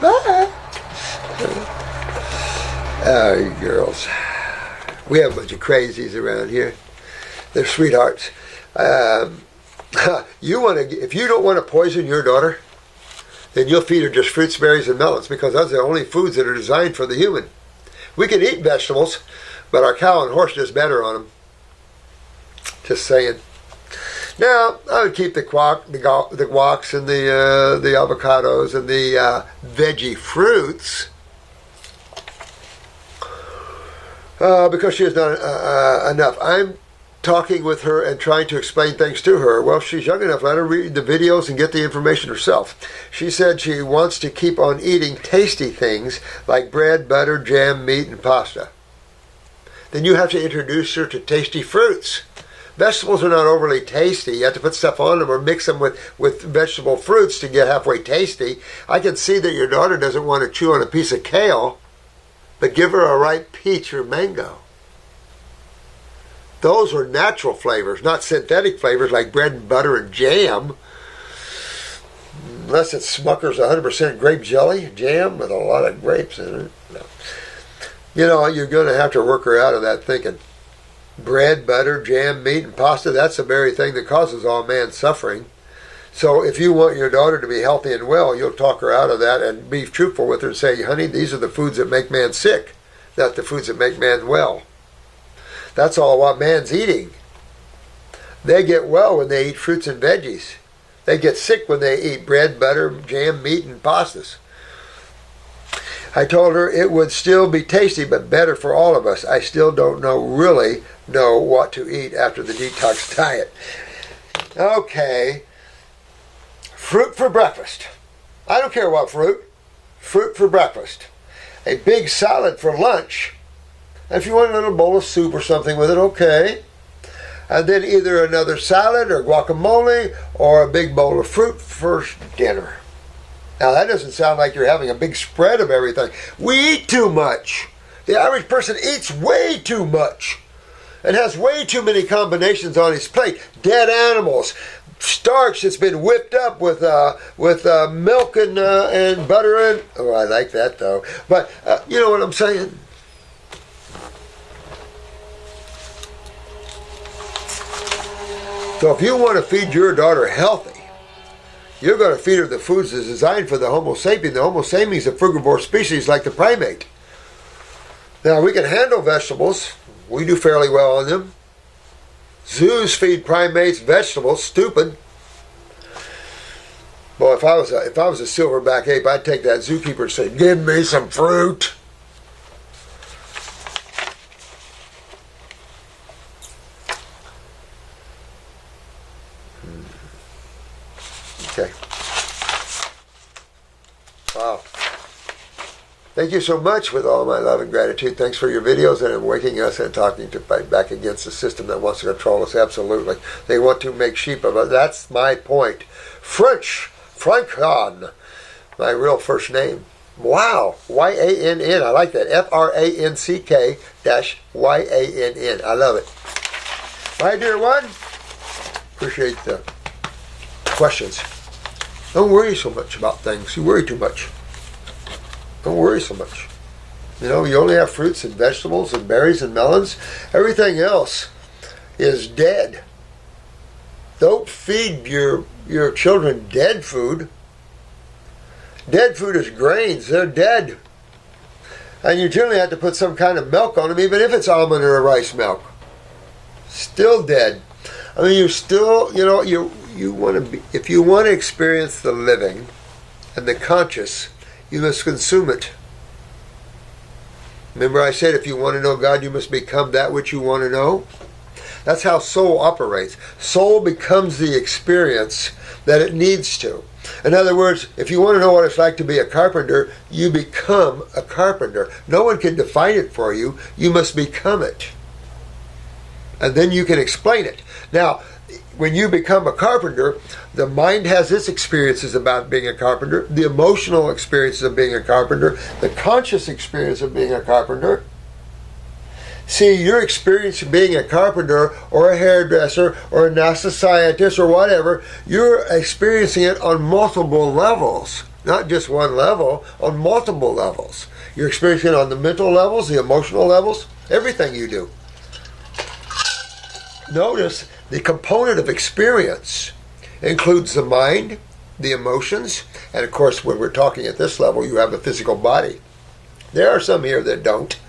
Bye. Oh, you girls. We have a bunch of crazies around here. They're sweethearts. If you don't want to poison your daughter, then you'll feed her just fruits, berries, and melons, because those are the only foods that are designed for the human. We can eat vegetables, but our cow and horse does better on them. Just saying. Now, I would keep the guacs and the avocados and the veggie fruits because she has not enough. I'm talking with her and trying to explain things to her. Well, she's young enough. Let her read the videos and get the information herself. She said she wants to keep on eating tasty things like bread, butter, jam, meat, and pasta. Then you have to introduce her to tasty fruits. Vegetables are not overly tasty. You have to put stuff on them or mix them with vegetable fruits to get halfway tasty. I can see that your daughter doesn't want to chew on a piece of kale, but give her a ripe peach or mango. Those are natural flavors, not synthetic flavors like bread and butter and jam. Unless it's Smucker's 100% grape jelly jam with a lot of grapes in it. No. You know, you're going to have to work her out of that thinking. Bread, butter, jam, meat, and pasta, that's the very thing that causes all man's suffering. So if you want your daughter to be healthy and well, you'll talk her out of that and be truthful with her and say, honey, these are the foods that make man sick, not the foods that make man well. That's all what man's eating. They get well when they eat fruits and veggies. They get sick when they eat bread, butter, jam, meat, and pastas. I told her it would still be tasty, but better for all of us. I still don't really know what to eat after the detox diet. Okay. Fruit for breakfast. I don't care what fruit. Fruit for breakfast. A big salad for lunch. If you want a little bowl of soup or something with it, okay. And then either another salad or guacamole or a big bowl of fruit for dinner. Now that doesn't sound like you're having a big spread of everything. We eat too much. The average person eats way too much and has way too many combinations on his plate. Dead animals, starch that's been whipped up with milk and butter and... Oh, I like that though. But you know what I'm saying? So if you want to feed your daughter healthy, you're going to feed her the foods that's designed for the Homo sapien. The Homo sapien is a frugivore species like the primate. Now, we can handle vegetables. We do fairly well on them. Zoos feed primates vegetables. Stupid. Boy, if I was a silverback ape, I'd take that zookeeper and say, "Give me some fruit." Okay. Wow. Thank you so much with all my love and gratitude. Thanks for your videos and waking us and talking to fight back against the system that wants to control us. Absolutely. They want to make sheep of us. That's my point. Franck, my real first name. Wow. Y-A-N-N. I like that. F-R-A-N-C-K-Y-A-N-N. I love it. My dear one, appreciate the questions. Don't worry so much about things. You worry too much. Don't worry so much. You know, you only have fruits and vegetables and berries and melons. Everything else is dead. Don't feed your children dead food. Dead food is grains. They're dead. And you generally have to put some kind of milk on them, even if it's almond or rice milk. Still dead. I mean, you still, you know, you want to be, if you want to experience the living and the conscious, you must consume it. Remember I said if you want to know God, you must become that which you want to know? That's how soul operates. Soul becomes the experience that it needs to. In other words, if you want to know what it's like to be a carpenter, you become a carpenter. No one can define it for you. You must become it. And then you can explain it. Now, when you become a carpenter, the mind has its experiences about being a carpenter, the emotional experiences of being a carpenter, the conscious experience of being a carpenter. See, your experience of being a carpenter or a hairdresser or a NASA scientist or whatever, you're experiencing it on multiple levels. Not just one level, on multiple levels. You're experiencing it on the mental levels, the emotional levels, everything you do. Notice the component of experience includes the mind, the emotions, and of course when we're talking at this level, you have a physical body. There are some here that don't,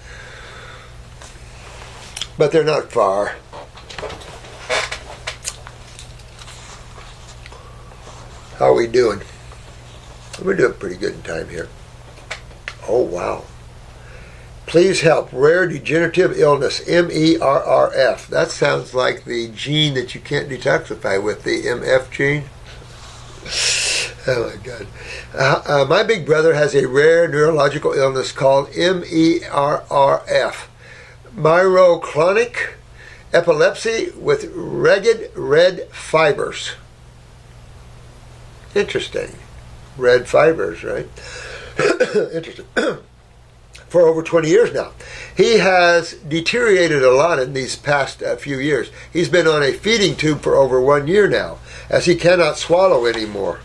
but they're not far. How are we doing? We're doing pretty good in time here. Oh, wow. Please help. Rare degenerative illness, MERRF. That sounds like the gene that you can't detoxify with, the MF gene. Oh my God. My big brother has a rare neurological illness called MERRF. Myoclonic epilepsy with ragged red fibers. Interesting. Red fibers, right? Interesting. For over 20 years now. He has deteriorated a lot in these past few years. He's been on a feeding tube for over 1 year now, as he cannot swallow anymore.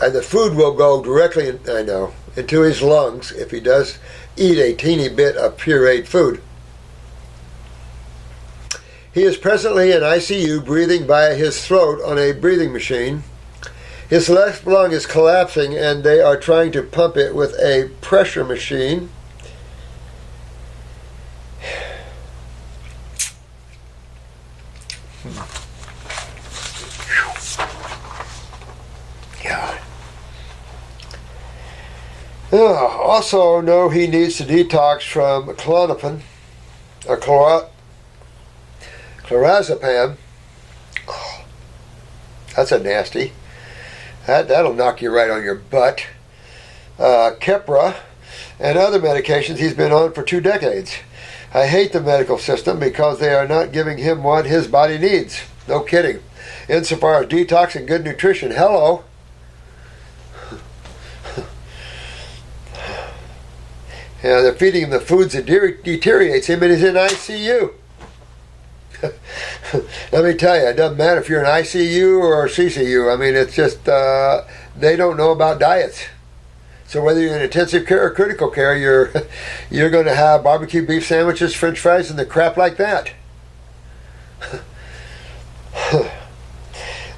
And the food will go directly, into his lungs if he does eat a teeny bit of pureed food. He is presently in ICU breathing via his throat on a breathing machine. His left lung is collapsing and they are trying to pump it with a pressure machine. God. Also know he needs to detox from clonopin, or clorazepam. Oh, that's a nasty. That'll knock you right on your butt. Keppra and other medications he's been on for 2 decades. I hate the medical system because they are not giving him what his body needs. No kidding. Insofar as detox and good nutrition, hello. Yeah, they're feeding him the foods that deteriorates him, and he's in ICU. Let me tell you, it doesn't matter if you're in ICU or CCU. I mean, it's just they don't know about diets. So whether you're in intensive care or critical care, you're going to have barbecue beef sandwiches, French fries, and the crap like that.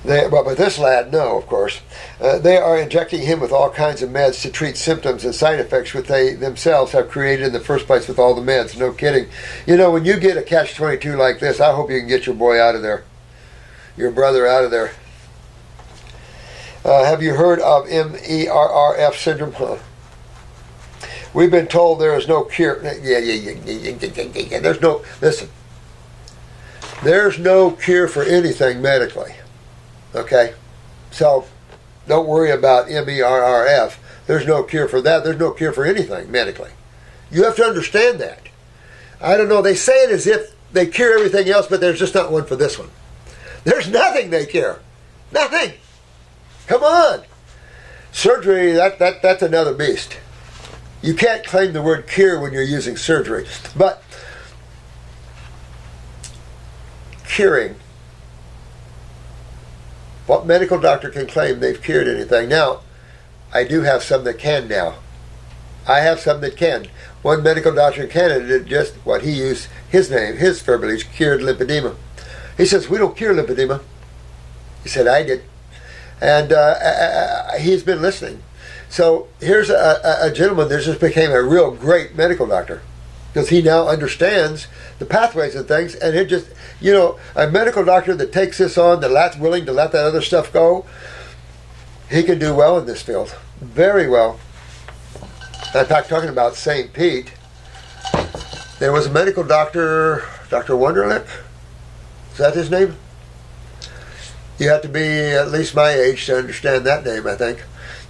But this lad, no, of course. They are injecting him with all kinds of meds to treat symptoms and side effects which they themselves have created in the first place with all the meds. No kidding. You know, when you get a catch-22 like this, I hope you can get your boy out of there. Your brother out of there. Have you heard of MERRF syndrome? Huh. We've been told there is no cure. Yeah. There's no cure for anything medically. Okay? So, don't worry about MERRF. There's no cure for that. There's no cure for anything medically. You have to understand that. I don't know. They say it as if they cure everything else, but there's just not one for this one. There's nothing they cure. Nothing. Come on. Surgery, that's another beast. You can't claim the word cure when you're using surgery. But curing, what medical doctor can claim they've cured anything? Now, I do have some that can now. I have some that can. One medical doctor in Canada did just what he used, his name, his verbiage, cured lymphedema. He says, we don't cure lymphedema. He said, I did. And he's been listening. So here's a gentleman that just became a real great medical doctor because he now understands the pathways and things. And it just, you know, a medical doctor that takes this on, that's willing to let that other stuff go, he can do well in this field. Very well. In fact, talking about St. Pete, there was a medical doctor, Dr. Wonderlick. Is that his name? You have to be at least my age to understand that name, I think.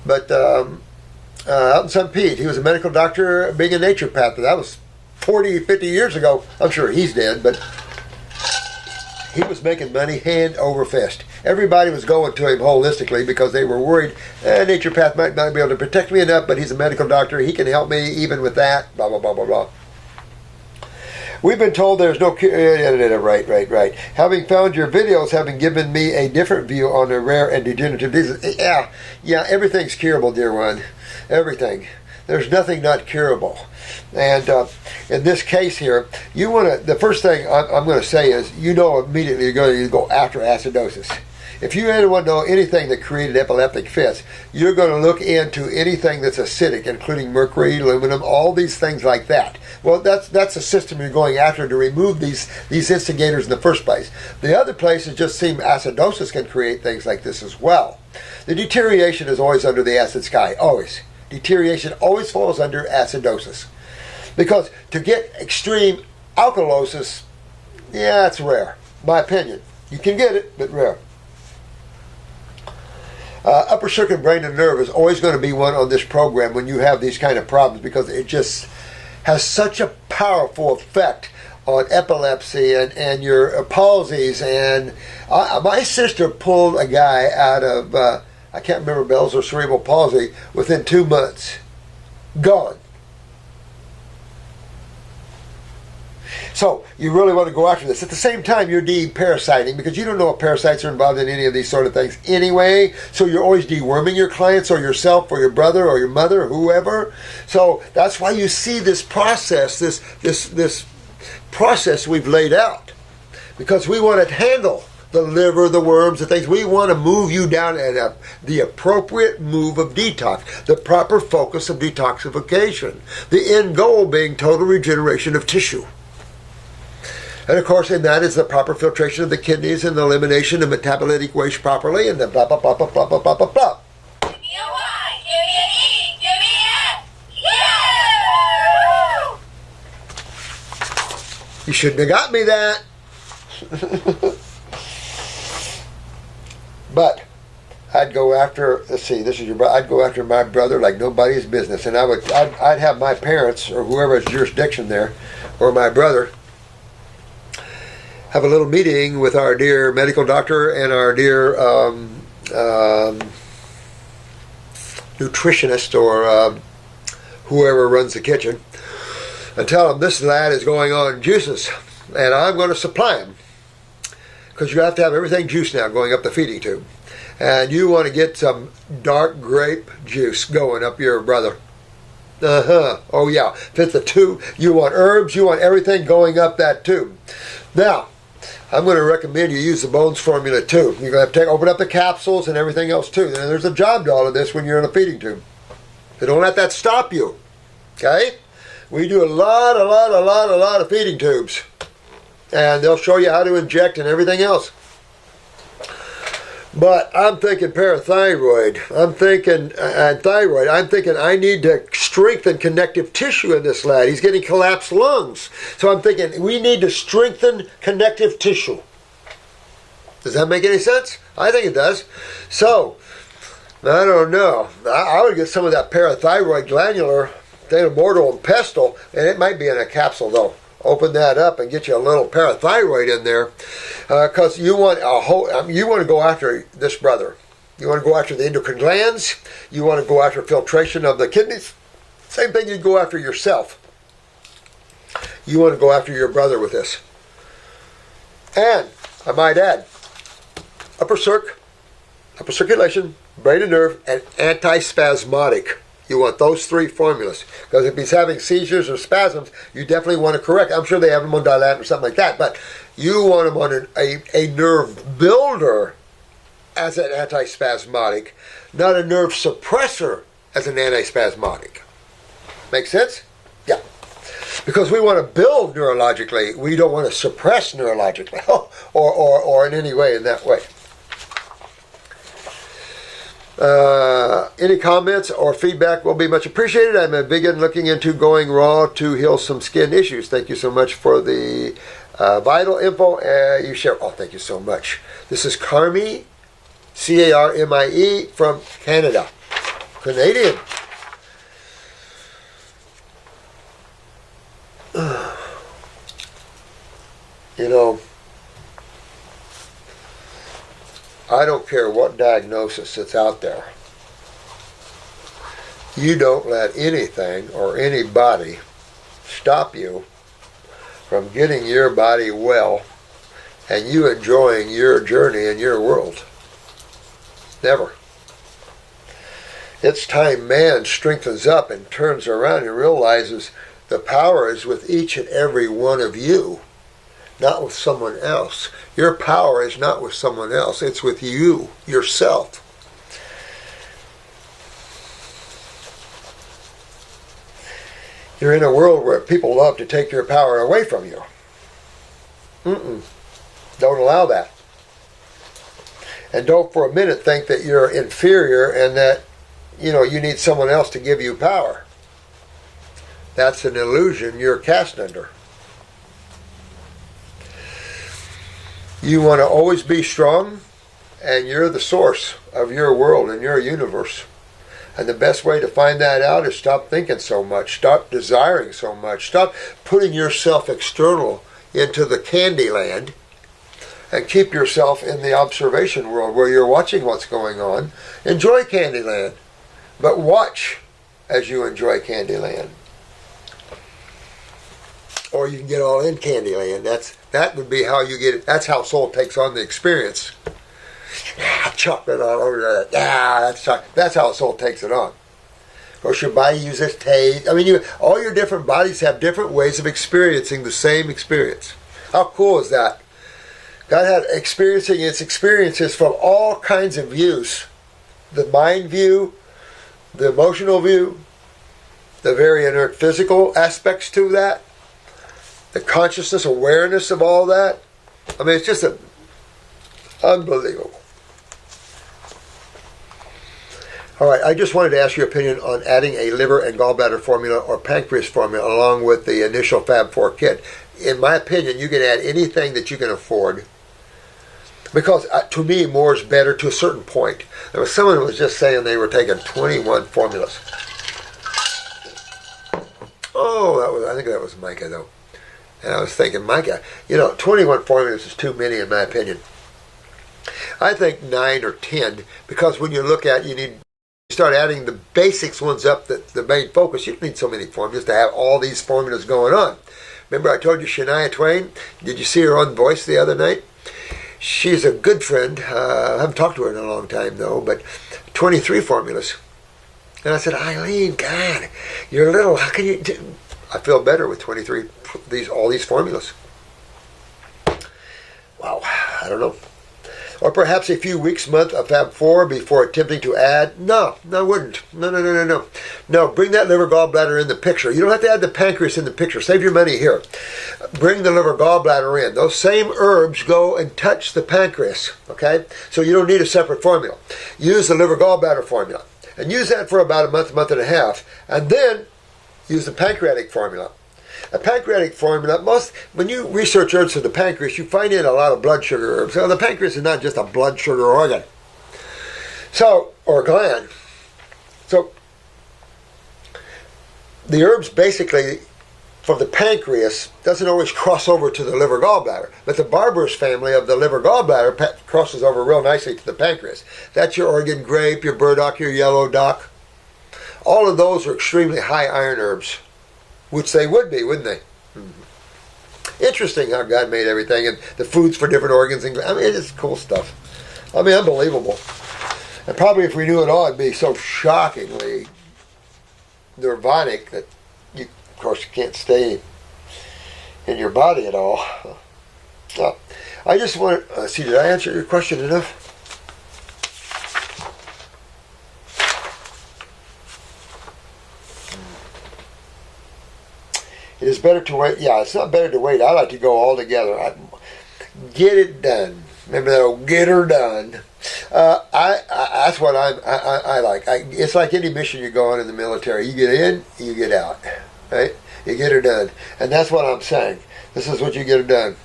But out in St. Pete, he was a medical doctor being a naturopath. That was 40, 50 years ago. I'm sure he's dead, but he was making money hand over fist. Everybody was going to him holistically because they were worried, naturopath might not be able to protect me enough, but he's a medical doctor. He can help me even with that, blah, blah, blah, blah, blah. We've been told there's no cure. Right. Having found your videos, having given me a different view on the rare and degenerative diseases. Yeah, everything's curable, dear one. Everything. There's nothing not curable. And in this case here, you want to. The first thing I'm going to say is, you know, immediately you're going to go after acidosis. If you want to know anything that created epileptic fits, you're going to look into anything that's acidic, including mercury, aluminum, all these things like that. Well, that's a system you're going after to remove these instigators in the first place. The other places just seem acidosis can create things like this as well. The deterioration is always under the acid sky, always. Deterioration always falls under acidosis. Because to get extreme alkalosis, yeah, it's rare, my opinion. You can get it, but rare. Upper circuit brain and nerve is always going to be one on this program when you have these kind of problems because it just has such a powerful effect on epilepsy and your palsies. And my sister pulled a guy out of, I can't remember, Bell's or cerebral palsy within 2 months. Gone. So you really want to go after this. At the same time, you're de-parasiting because you don't know what parasites are involved in any of these sort of things anyway. So you're always deworming your clients or yourself or your brother or your mother or whoever. So that's why you see this process, this process we've laid out. Because we want to handle the liver, the worms, the things. We want to move you down at the appropriate move of detox, the proper focus of detoxification. The end goal being total regeneration of tissue. And of course, in that is the proper filtration of the kidneys and the elimination of metabolitic waste properly, and the blah, blah, blah, blah, blah, blah, blah, blah, blah. Give me a Y, give me an E, give me an F. Yeah! You shouldn't have got me that. But I'd go after, let's see, this is your brother. I'd go after my brother like nobody's business, and I'd have my parents or whoever has jurisdiction there, or my brother, have a little meeting with our dear medical doctor and our dear nutritionist or whoever runs the kitchen, and tell them this lad is going on juices, and I'm going to supply him, because you have to have everything juice now going up the feeding tube, and you want to get some dark grape juice going up your brother. Oh yeah, if it's a tube, you want herbs, you want everything going up that tube. Now, I'm going to recommend you use the Bones formula too. You're going to open up the capsules and everything else too. And there's a job to all of this when you're in a feeding tube. So don't let that stop you. Okay? We do a lot of feeding tubes. And they'll show you how to inject and everything else. But I'm thinking parathyroid. I'm thinking thyroid. I'm thinking I need to strengthen connective tissue in this lad. He's getting collapsed lungs. So I'm thinking we need to strengthen connective tissue. Does that make any sense? I think it does. So, I don't know. I would get some of that parathyroid glandular, mortal and pestle, and it might be in a capsule though. Open that up and get you a little parathyroid in there, because you want you want to go after this brother. You want to go after the endocrine glands. You want to go after filtration of the kidneys. Same thing you go after yourself. You want to go after your brother with this. And I might add, upper circulation, brain and nerve, and antispasmodic. You want those three formulas. Because if he's having seizures or spasms, you definitely want to correct. I'm sure they have them on Dilantin or something like that. But you want them on a nerve builder as an antispasmodic, not a nerve suppressor as an antispasmodic. Make sense? Yeah. Because we want to build neurologically. We don't want to suppress neurologically or in any way in that way. Any comments or feedback will be much appreciated. I'm begin looking into going raw to heal some skin issues. Thank you so much for the vital info you share. Oh, thank you so much. This is Carmie, Carmie from Canada. Canadian. You know, I don't care what diagnosis that's out there. You don't let anything or anybody stop you from getting your body well and you enjoying your journey in your world. Never. It's time man strengthens up and turns around and realizes the power is with each and every one of you, not with someone else. Your power is not with someone else. It's with you, yourself. You're in a world where people love to take your power away from you. Don't allow that. And don't for a minute think that you're inferior and that, you need someone else to give you power. That's an illusion you're cast under. You want to always be strong, and you're the source of your world and your universe. And the best way to find that out is stop thinking so much, stop desiring so much, stop putting yourself external into the candy land, and keep yourself in the observation world where you're watching what's going on. Enjoy Candyland, but watch as you enjoy Candyland. Or you can get all in Candyland. That would be how you get it. That's how soul takes on the experience. Chocolate all over that. That's how soul takes it on. Of course, your body uses taste. All your different bodies have different ways of experiencing the same experience. How cool is that? God had experiencing its experiences from all kinds of views. The mind view, the emotional view, the very inert physical aspects to that, the consciousness, awareness of all that. I mean, it's just unbelievable. All right, I just wanted to ask your opinion on adding a liver and gallbladder formula or pancreas formula along with the initial Fab 4 kit. In my opinion, you can add anything that you can afford. Because to me, more is better to a certain point. There was someone who was just saying they were taking 21 formulas. Oh, I think that was Micah, though. And I was thinking, Micah, 21 formulas is too many in my opinion. I think 9 or 10, because when you look at, you start adding the basics ones up, the main focus, you don't need so many formulas to have all these formulas going on. Remember I told you Shania Twain? Did you see her on Voice the other night? She's a good friend. I haven't talked to her in a long time, though, but 23 formulas. And I said, Eileen, God, you're little. How can you do? I feel better with 23, all these formulas. Wow, I don't know. Or perhaps a few weeks, month of Fab 4 before attempting to add. No, I wouldn't. No. No, bring that liver gallbladder in the picture. You don't have to add the pancreas in the picture. Save your money here. Bring the liver gallbladder in. Those same herbs go and touch the pancreas, okay? So you don't need a separate formula. Use the liver gallbladder formula. And use that for about a month and a half. And then use the pancreatic formula. A pancreatic formula, when you research herbs for the pancreas, you find in a lot of blood sugar herbs. So the pancreas is not just a blood sugar organ. Or gland. So the herbs basically from the pancreas doesn't always cross over to the liver gallbladder. But the barber's family of the liver gallbladder crosses over real nicely to the pancreas. That's your Oregon grape, your burdock, your yellow dock. All of those are extremely high iron herbs. Which they would be, wouldn't they? Mm-hmm. Interesting how God made everything and the foods for different organs. I mean, it's cool stuff. I mean, unbelievable. And probably if we knew it all, it'd be so shockingly nirvanic that you, of course, you can't stay in your body at all. I just want to see, did I answer your question enough? It is better to wait. Yeah, it's not better to wait. I like to go all together. Get it done. Remember that old get her done. That's what I like. It's like any mission you go on in the military. You get in, you get out. Right? You get her done. And that's what I'm saying. This is what you get her done.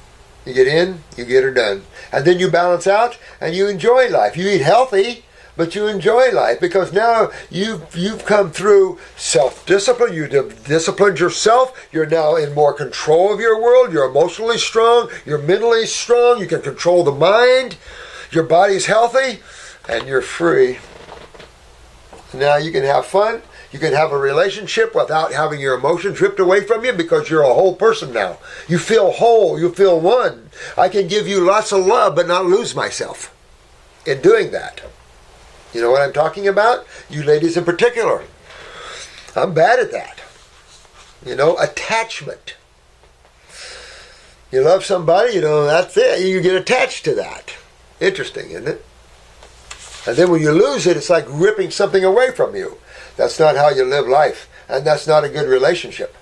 You get in, you get her done. And then you balance out and you enjoy life. You eat healthy, but you enjoy life because now you've come through self-discipline. You've disciplined yourself. You're now in more control of your world. You're emotionally strong. You're mentally strong. You can control the mind. Your body's healthy, and you're free. Now you can have fun. You can have a relationship without having your emotions ripped away from you because you're a whole person now. You feel whole. You feel one. I can give you lots of love but not lose myself in doing that. You know what I'm talking about? You ladies in particular. I'm bad at that. Attachment. You love somebody, that's it. You get attached to that. Interesting, isn't it? And then when you lose it, it's like ripping something away from you. That's not how you live life. And that's not a good relationship.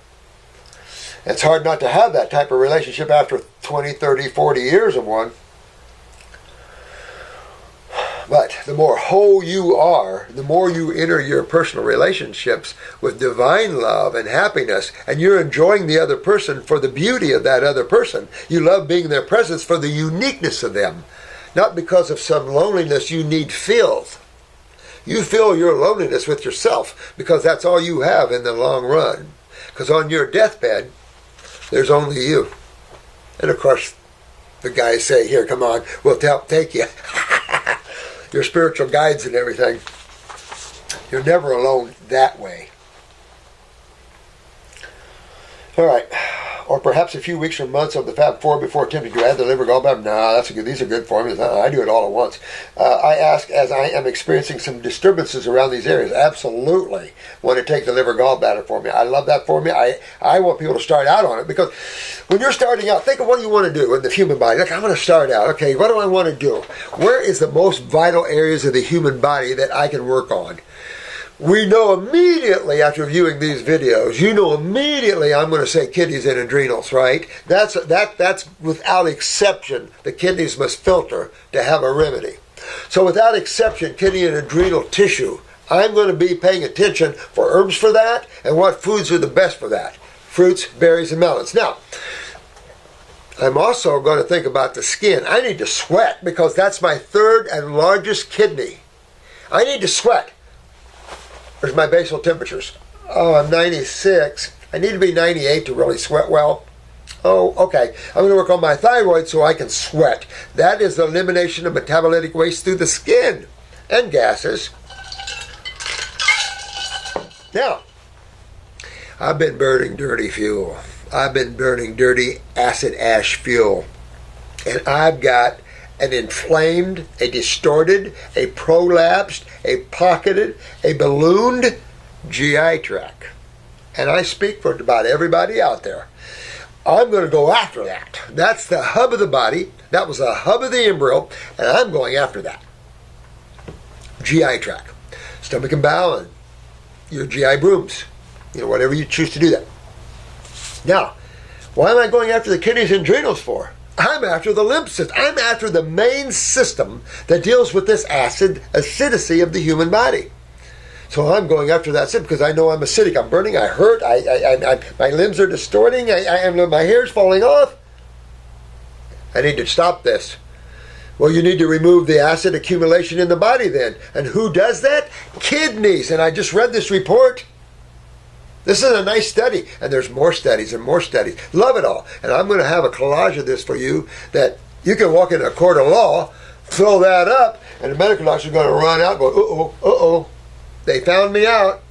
It's hard not to have that type of relationship after 20, 30, 40 years of one. But the more whole you are, the more you enter your personal relationships with divine love and happiness, and you're enjoying the other person for the beauty of that other person. You love being in their presence for the uniqueness of them, not because of some loneliness you need filled. You fill your loneliness with yourself because that's all you have in the long run. Because on your deathbed, there's only you. And of course, the guys say, here, come on, we'll take you. Your spiritual guides and everything. You're never alone that way. All right. Or perhaps a few weeks or months of the Fab 4 before attempting to add the liver gallbladder. No, these are good formulas. I do it all at once. I ask as I am experiencing some disturbances around these areas. Absolutely want to take the liver gallbladder formula. I love that formula. I want people to start out on it because when you're starting out, think of what you want to do in the human body. Look, I'm going to start out. Okay, what do I want to do? Where is the most vital areas of the human body that I can work on? we know immediately after viewing these videos, you know immediately I'm going to say kidneys and adrenals, right? That's without exception. The kidneys must filter to have a remedy. So without exception, kidney and adrenal tissue, I'm going to be paying attention for herbs for that and what foods are the best for that. Fruits, berries, and melons. Now, I'm also going to think about the skin. I need to sweat because that's my third and largest kidney. I need to sweat. There's my basal temperatures. Oh, I'm 96. I need to be 98 to really sweat well. Oh, okay. I'm going to work on my thyroid so I can sweat. That is the elimination of metabolitic waste through the skin and gases. Now, I've been burning dirty fuel. I've been burning dirty acid ash fuel. And I've got an inflamed, a distorted, a prolapsed, a pocketed, a ballooned GI tract. And I speak for about everybody out there. I'm going to go after that. That's the hub of the body. That was the hub of the embryo, and I'm going after that. GI tract. Stomach and bowel and your GI brooms. Whatever you choose to do that. Now, why am I going after the kidneys and adrenals for? I'm after the lymph system. I'm after the main system that deals with this acidity of the human body. So I'm going after that system because I know I'm acidic. I'm burning. I hurt. My limbs are distorting. My hair's falling off. I need to stop this. Well, you need to remove the acid accumulation in the body then. And who does that? Kidneys. And I just read this report. This is a nice study, and there's more studies and more studies. Love it all. And I'm going to have a collage of this for you that you can walk into a court of law, throw that up, and the medical doctor is going to run out and go, uh-oh, uh-oh. They found me out.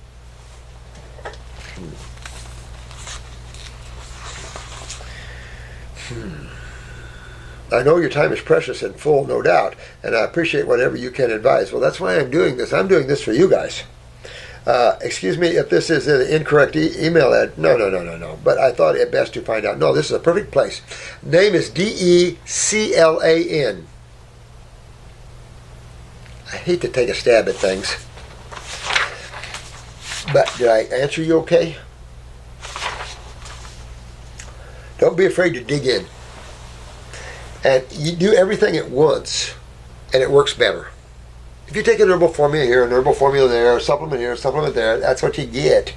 I know your time is precious and full, no doubt, and I appreciate whatever you can advise. Well, that's why I'm doing this. I'm doing this for you guys. Excuse me if this is an incorrect email ad. No. But I thought it best to find out. No, this is a perfect place. Name is Declan. I hate to take a stab at things. But did I answer you okay? Don't be afraid to dig in. And you do everything at once, and it works better. If you take an herbal formula here, an herbal formula there, a supplement here, a supplement there, that's what you get.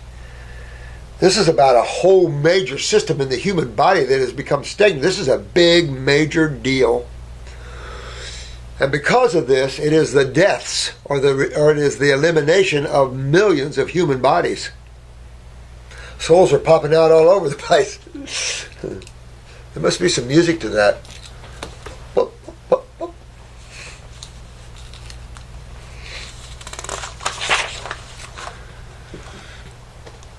This is about a whole major system in the human body that has become stagnant. This is a big, major deal. And because of this, it is the deaths, or it is the elimination of millions of human bodies. Souls are popping out all over the place. There must be some music to that.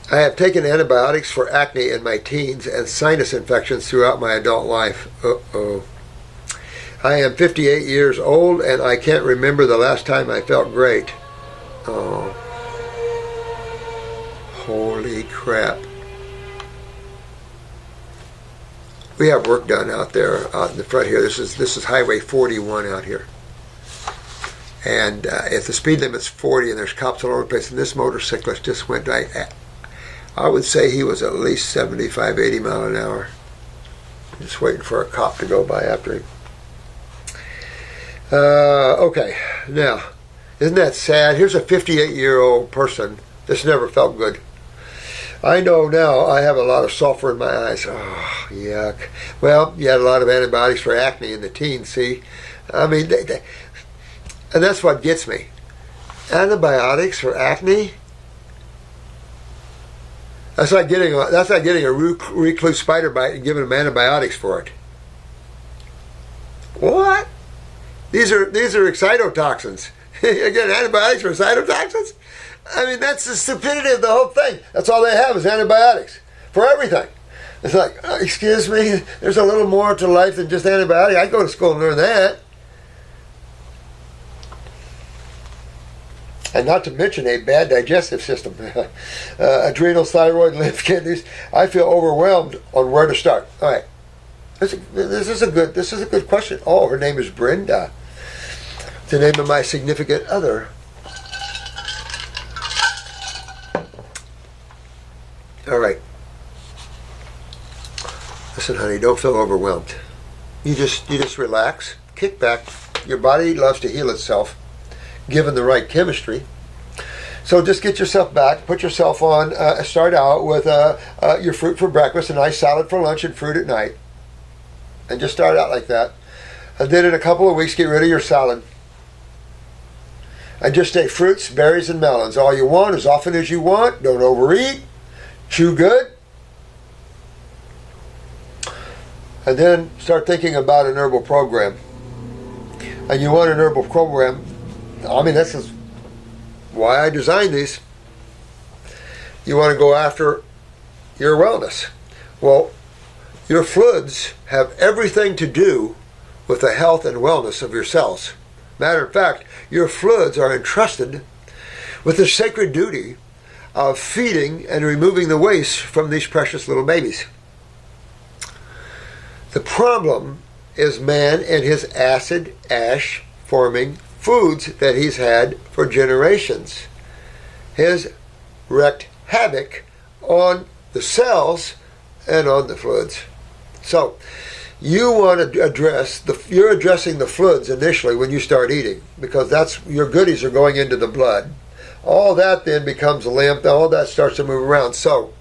I have taken antibiotics for acne in my teens and sinus infections throughout my adult life. Uh-oh. I am 58 years old and I can't remember the last time I felt great. Oh. Holy crap. We have work done out there out in the front here. This is Highway 41 out here. And if the speed limit's 40 and there's cops all over the place, and this motorcyclist just went, I would say he was at least 75, 80 mile an hour. Just waiting for a cop to go by after him. Okay, now, isn't that sad? Here's a 58-year-old person that's never felt good. I know now I have a lot of sulfur in my eyes. Oh, yuck. Well, you had a lot of antibiotics for acne in the teens, see? I mean, and that's what gets me. Antibiotics for acne? That's like getting a recluse spider bite and giving them antibiotics for it. What? These are excitotoxins. You're getting antibiotics for excitotoxins? I mean, that's the stupidity of the whole thing. That's all they have is antibiotics for everything. It's like, excuse me, there's a little more to life than just antibiotics. I go to school and learn that. And not to mention a bad digestive system. Adrenals, thyroid, lymph, kidneys. I feel overwhelmed on where to start. All right. This is a good question. Oh, her name is Brenda. It's the name of my significant other. All right. Listen, honey, don't feel overwhelmed. You just relax, kick back. Your body loves to heal itself, given the right chemistry. So just get yourself back, put yourself on, start out with your fruit for breakfast, a nice salad for lunch, and fruit at night. And just start out like that. And then in a couple of weeks, get rid of your salad. And just take fruits, berries, and melons. All you want, as often as you want. Don't overeat. Chew good. And then start thinking about an herbal program. And you want an herbal program. I mean, this is why I designed these. You want to go after your wellness. Well, your fluids have everything to do with the health and wellness of your cells. Matter of fact, your fluids are entrusted with the sacred duty of feeding and removing the waste from these precious little babies. The problem is man and his acid ash forming foods that he's had for generations has wreaked havoc on the cells and on the fluids. So you want to address you're addressing the fluids initially when you start eating, because that's your goodies are going into the blood. All that then becomes lymph, all that starts to move around. So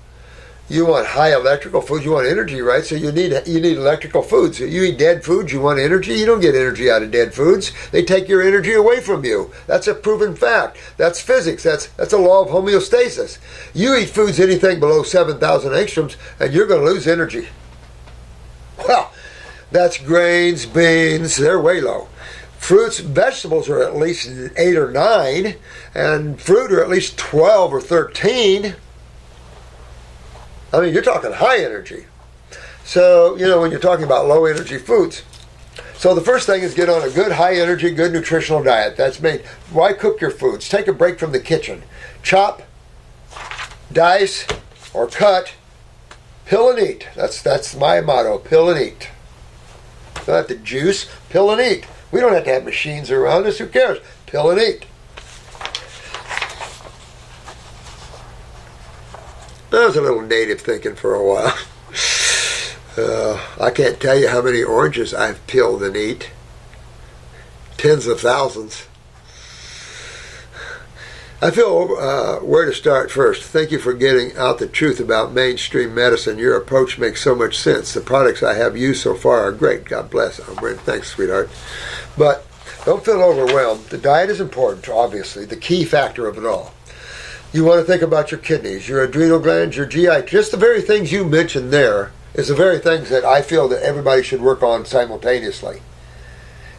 you want high electrical foods, you want energy, right? So you need electrical foods. You eat dead foods, you want energy. You don't get energy out of dead foods. They take your energy away from you. That's a proven fact. That's physics. That's a law of homeostasis. You eat foods anything below 7,000 angstroms, and you're going to lose energy. Well, that's grains, beans, they're way low. Fruits, vegetables are at least 8 or 9, and fruit are at least 12 or 13. I mean, you're talking high energy. So, when you're talking about low energy foods. So the first thing is get on a good high energy, good nutritional diet. That's made. Why cook your foods? Take a break from the kitchen. Chop, dice, or cut. Pill and eat. That's my motto. Pill and eat. Don't have to juice. Pill and eat. We don't have to have machines around us. Who cares? Pill and eat. That was a little native thinking for a while. I can't tell you how many oranges I've peeled and eat. Tens of thousands. I feel where to start first. Thank you for getting out the truth about mainstream medicine. Your approach makes so much sense. The products I have used so far are great. God bless. Thanks, sweetheart. But don't feel overwhelmed. The diet is important, obviously, the key factor of it all. You want to think about your kidneys, your adrenal glands, your GI. Just the very things you mentioned there is the very things that I feel that everybody should work on simultaneously.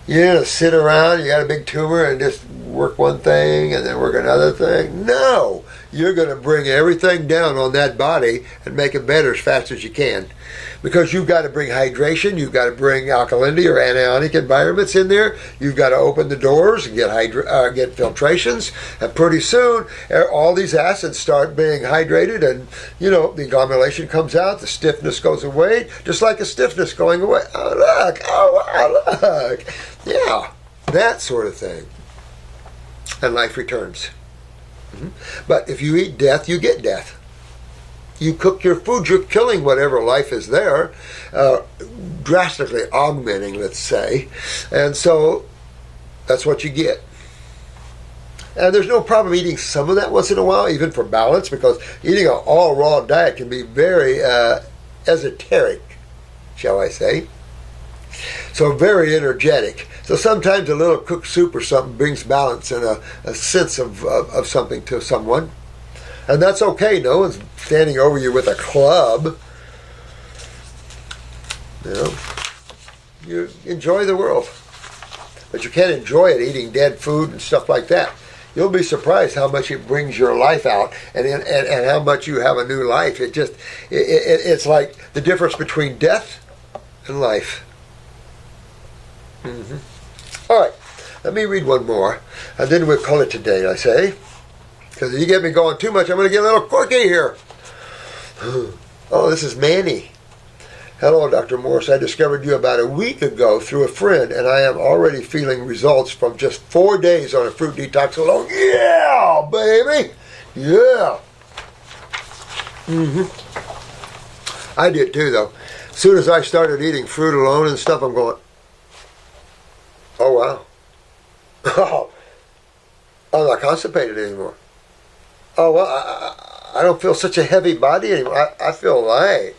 You don't sit around, you got a big tumor, and just work one thing and then work another thing. No! You're going to bring everything down on that body and make it better as fast as you can. Because you've got to bring hydration, you've got to bring alkalinity or anionic environments in there, you've got to open the doors and get filtrations, and pretty soon all these acids start being hydrated, and the agglomeration comes out, the stiffness goes away, just like the stiffness going away. Oh look, yeah, that sort of thing. And life returns. But if you eat death, you get death. You cook your food, you're killing whatever life is there, drastically augmenting, let's say. And so that's what you get. And there's no problem eating some of that once in a while, even for balance, because eating an all raw diet can be very esoteric, shall I say. So very energetic. So sometimes a little cooked soup or something brings balance and a sense of something to someone. And that's okay. No one's standing over you with a club. You enjoy the world. But you can't enjoy it eating dead food and stuff like that. You'll be surprised how much it brings your life out and how much you have a new life. It's like the difference between death and life. All right, let me read one more, and then we'll call it today, I say. Because if you get me going too much, I'm going to get a little quirky here. Oh, this is Manny. Hello, Dr. Morse. I discovered you about a week ago through a friend, and I am already feeling results from just 4 days on a fruit detox alone. Yeah, baby! Yeah! I did too, though. As soon as I started eating fruit alone and stuff, I'm going, oh, wow. Oh, I'm not constipated anymore. Oh, well, I don't feel such a heavy body anymore. I feel light.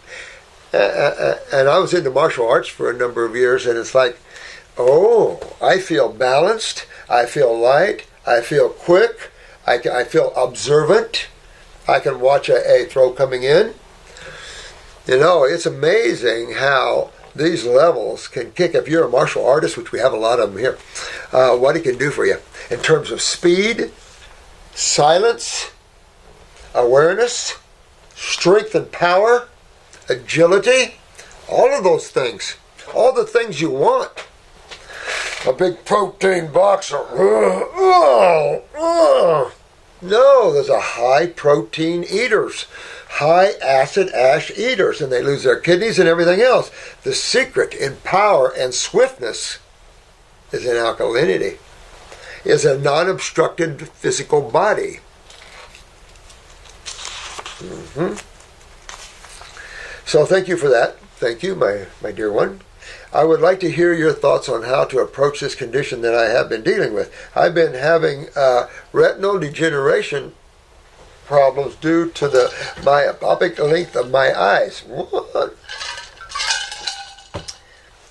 And I was into martial arts for a number of years, and it's like, oh, I feel balanced. I feel light. I feel quick. I feel observant. I can watch a throw coming in. You know, it's amazing how these levels can kick. If you're a martial artist, which we have a lot of them here, what it can do for you in terms of speed, silence, awareness, strength and power, agility, all of those things, all the things you want. A big protein boxer. No, there's a high protein eaters, high acid ash eaters, and they lose their kidneys and everything else. The secret in power and swiftness is in alkalinity, is a non-obstructed physical body. So thank you for that. Thank you, my dear one. I would like to hear your thoughts on how to approach this condition that I have been dealing with. I've been having retinal degeneration problems due to the myopic length of my eyes. What?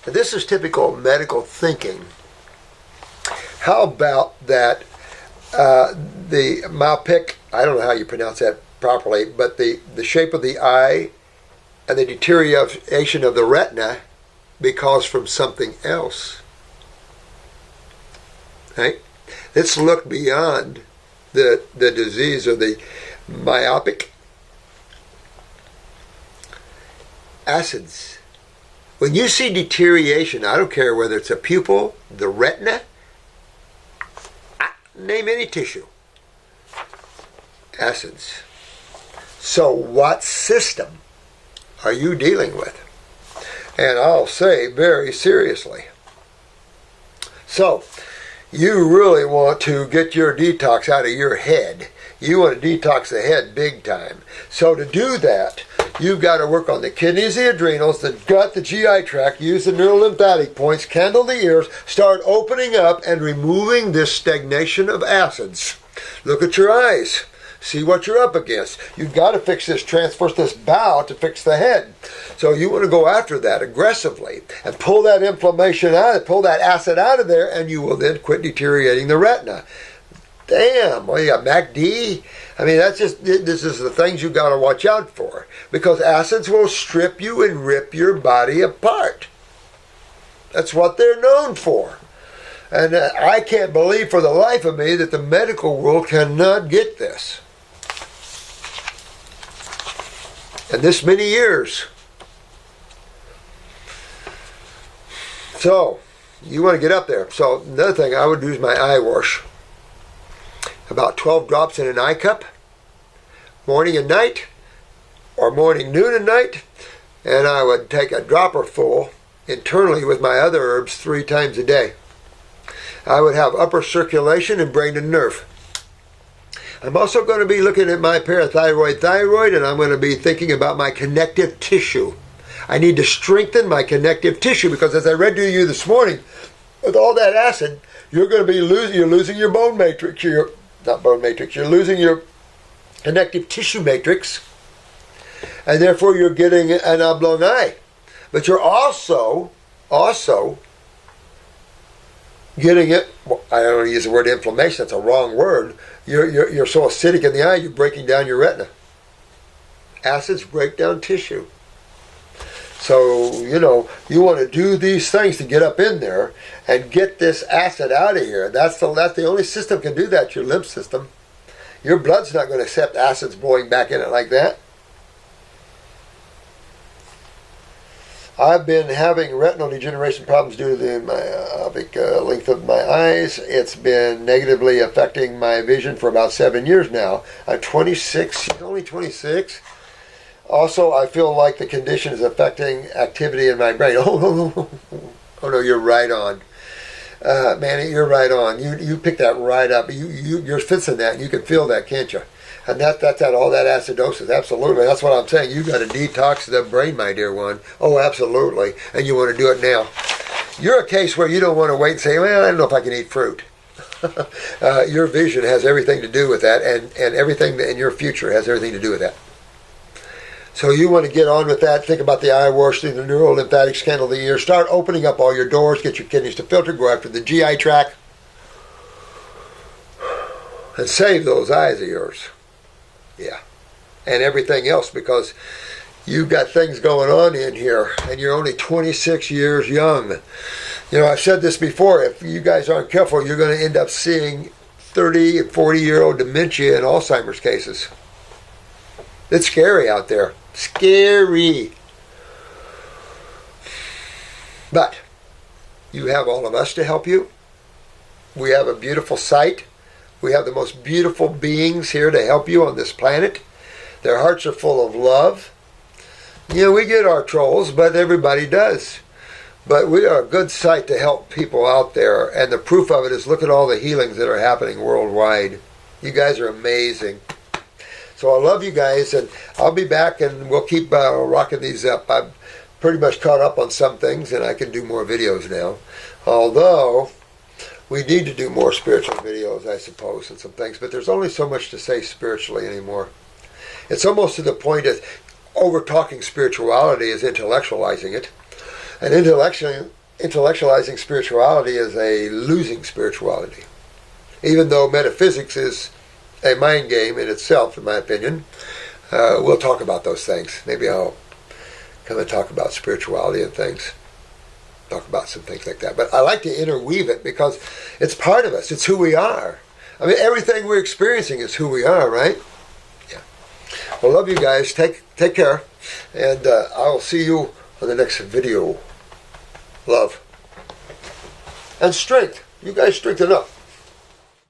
This is typical medical thinking. How about that the myopic, I don't know how you pronounce that properly, but the shape of the eye and the deterioration of the retina because from something else. Right? Let's look beyond the disease or the myopic acids. When you see deterioration, I don't care whether it's a pupil, the retina, name any tissue. Acids. So what system are you dealing with? And I'll say very seriously. So, you really want to get your detox out of your head. You want to detox the head big time. So to do that, you've got to work on the kidneys, the adrenals, the gut, the GI tract, use the neurolymphatic points, candle the ears, start opening up and removing this stagnation of acids. Look at your eyes. See what you're up against. You've got to fix this transverse, this bow to fix the head. So you want to go after that aggressively and pull that inflammation out, pull that acid out of there, and you will then quit deteriorating the retina. Damn, well, you got MACD. I mean, this is the things you got to watch out for, because acids will strip you and rip your body apart. That's what they're known for. And I can't believe for the life of me that the medical world cannot get this. And this many years. So, you want to get up there. So, another thing I would do is my eye wash. About 12 drops in an eye cup, morning and night, or morning, noon, and night. And I would take a dropper full internally with my other herbs 3 times a day. I would have upper circulation and brain and nerve. I'm also going to be looking at my parathyroid, thyroid, and I'm going to be thinking about my connective tissue. I need to strengthen my connective tissue because, as I read to you this morning, with all that acid, you're going to be losing your bone matrix. You're losing your connective tissue matrix, and therefore you're getting an oblong eye. But you're also getting it, well, I don't want to use the word inflammation, that's a wrong word. You're so acidic in the eye, you're breaking down your retina. Acids break down tissue. So, you want to do these things to get up in there and get this acid out of here. That's the only system can do that, your lymph system. Your blood's not going to accept acids blowing back in it like that. I've been having retinal degeneration problems due to the myopic length of my eyes. It's been negatively affecting my vision for about 7 years now. I'm 26, she's only 26. Also, I feel like the condition is affecting activity in my brain. Oh no, you're right on. Manny, you're right on. You picked that right up. You're fixing that, and you can feel that, can't you? And that's all that acidosis. Absolutely. That's what I'm saying. You've got to detox the brain, my dear one. Oh, absolutely. And you want to do it now. You're a case where you don't want to wait and say, well, I don't know if I can eat fruit. Your vision has everything to do with that, and everything in your future has everything to do with that. So you want to get on with that. Think about the eye wash, the neural lymphatic scandal of the ear. Start opening up all your doors. Get your kidneys to filter. Go after the GI tract. And save those eyes of yours. Yeah. And everything else, because you've got things going on in here, and you're only 26 years young. You know, I've said this before. If you guys aren't careful, you're going to end up seeing 30 and 40-year-old dementia and Alzheimer's cases. It's scary out there. Scary. But you have all of us to help you. We have a beautiful site. We have the most beautiful beings here to help you on this planet. Their hearts are full of love. You know, we get our trolls, but everybody does. But we are a good site to help people out there. And the proof of it is, look at all the healings that are happening worldwide. You guys are amazing. So I love you guys, and I'll be back, and we'll keep rocking these up. I'm pretty much caught up on some things, and I can do more videos now. Although, we need to do more spiritual videos, I suppose, and some things. But there's only so much to say spiritually anymore. It's almost to the point that over-talking spirituality is intellectualizing it. And intellectualizing spirituality is a losing spirituality. Even though metaphysics is a mind game in itself, in my opinion. We'll talk about those things. Maybe I'll come and talk about spirituality and things. Talk about some things like that. But I like to interweave it because it's part of us. It's who we are. I mean, everything we're experiencing is who we are, right? Yeah. Well, love you guys. Take care. And I'll see you on the next video. Love. And strength. You guys strengthen up.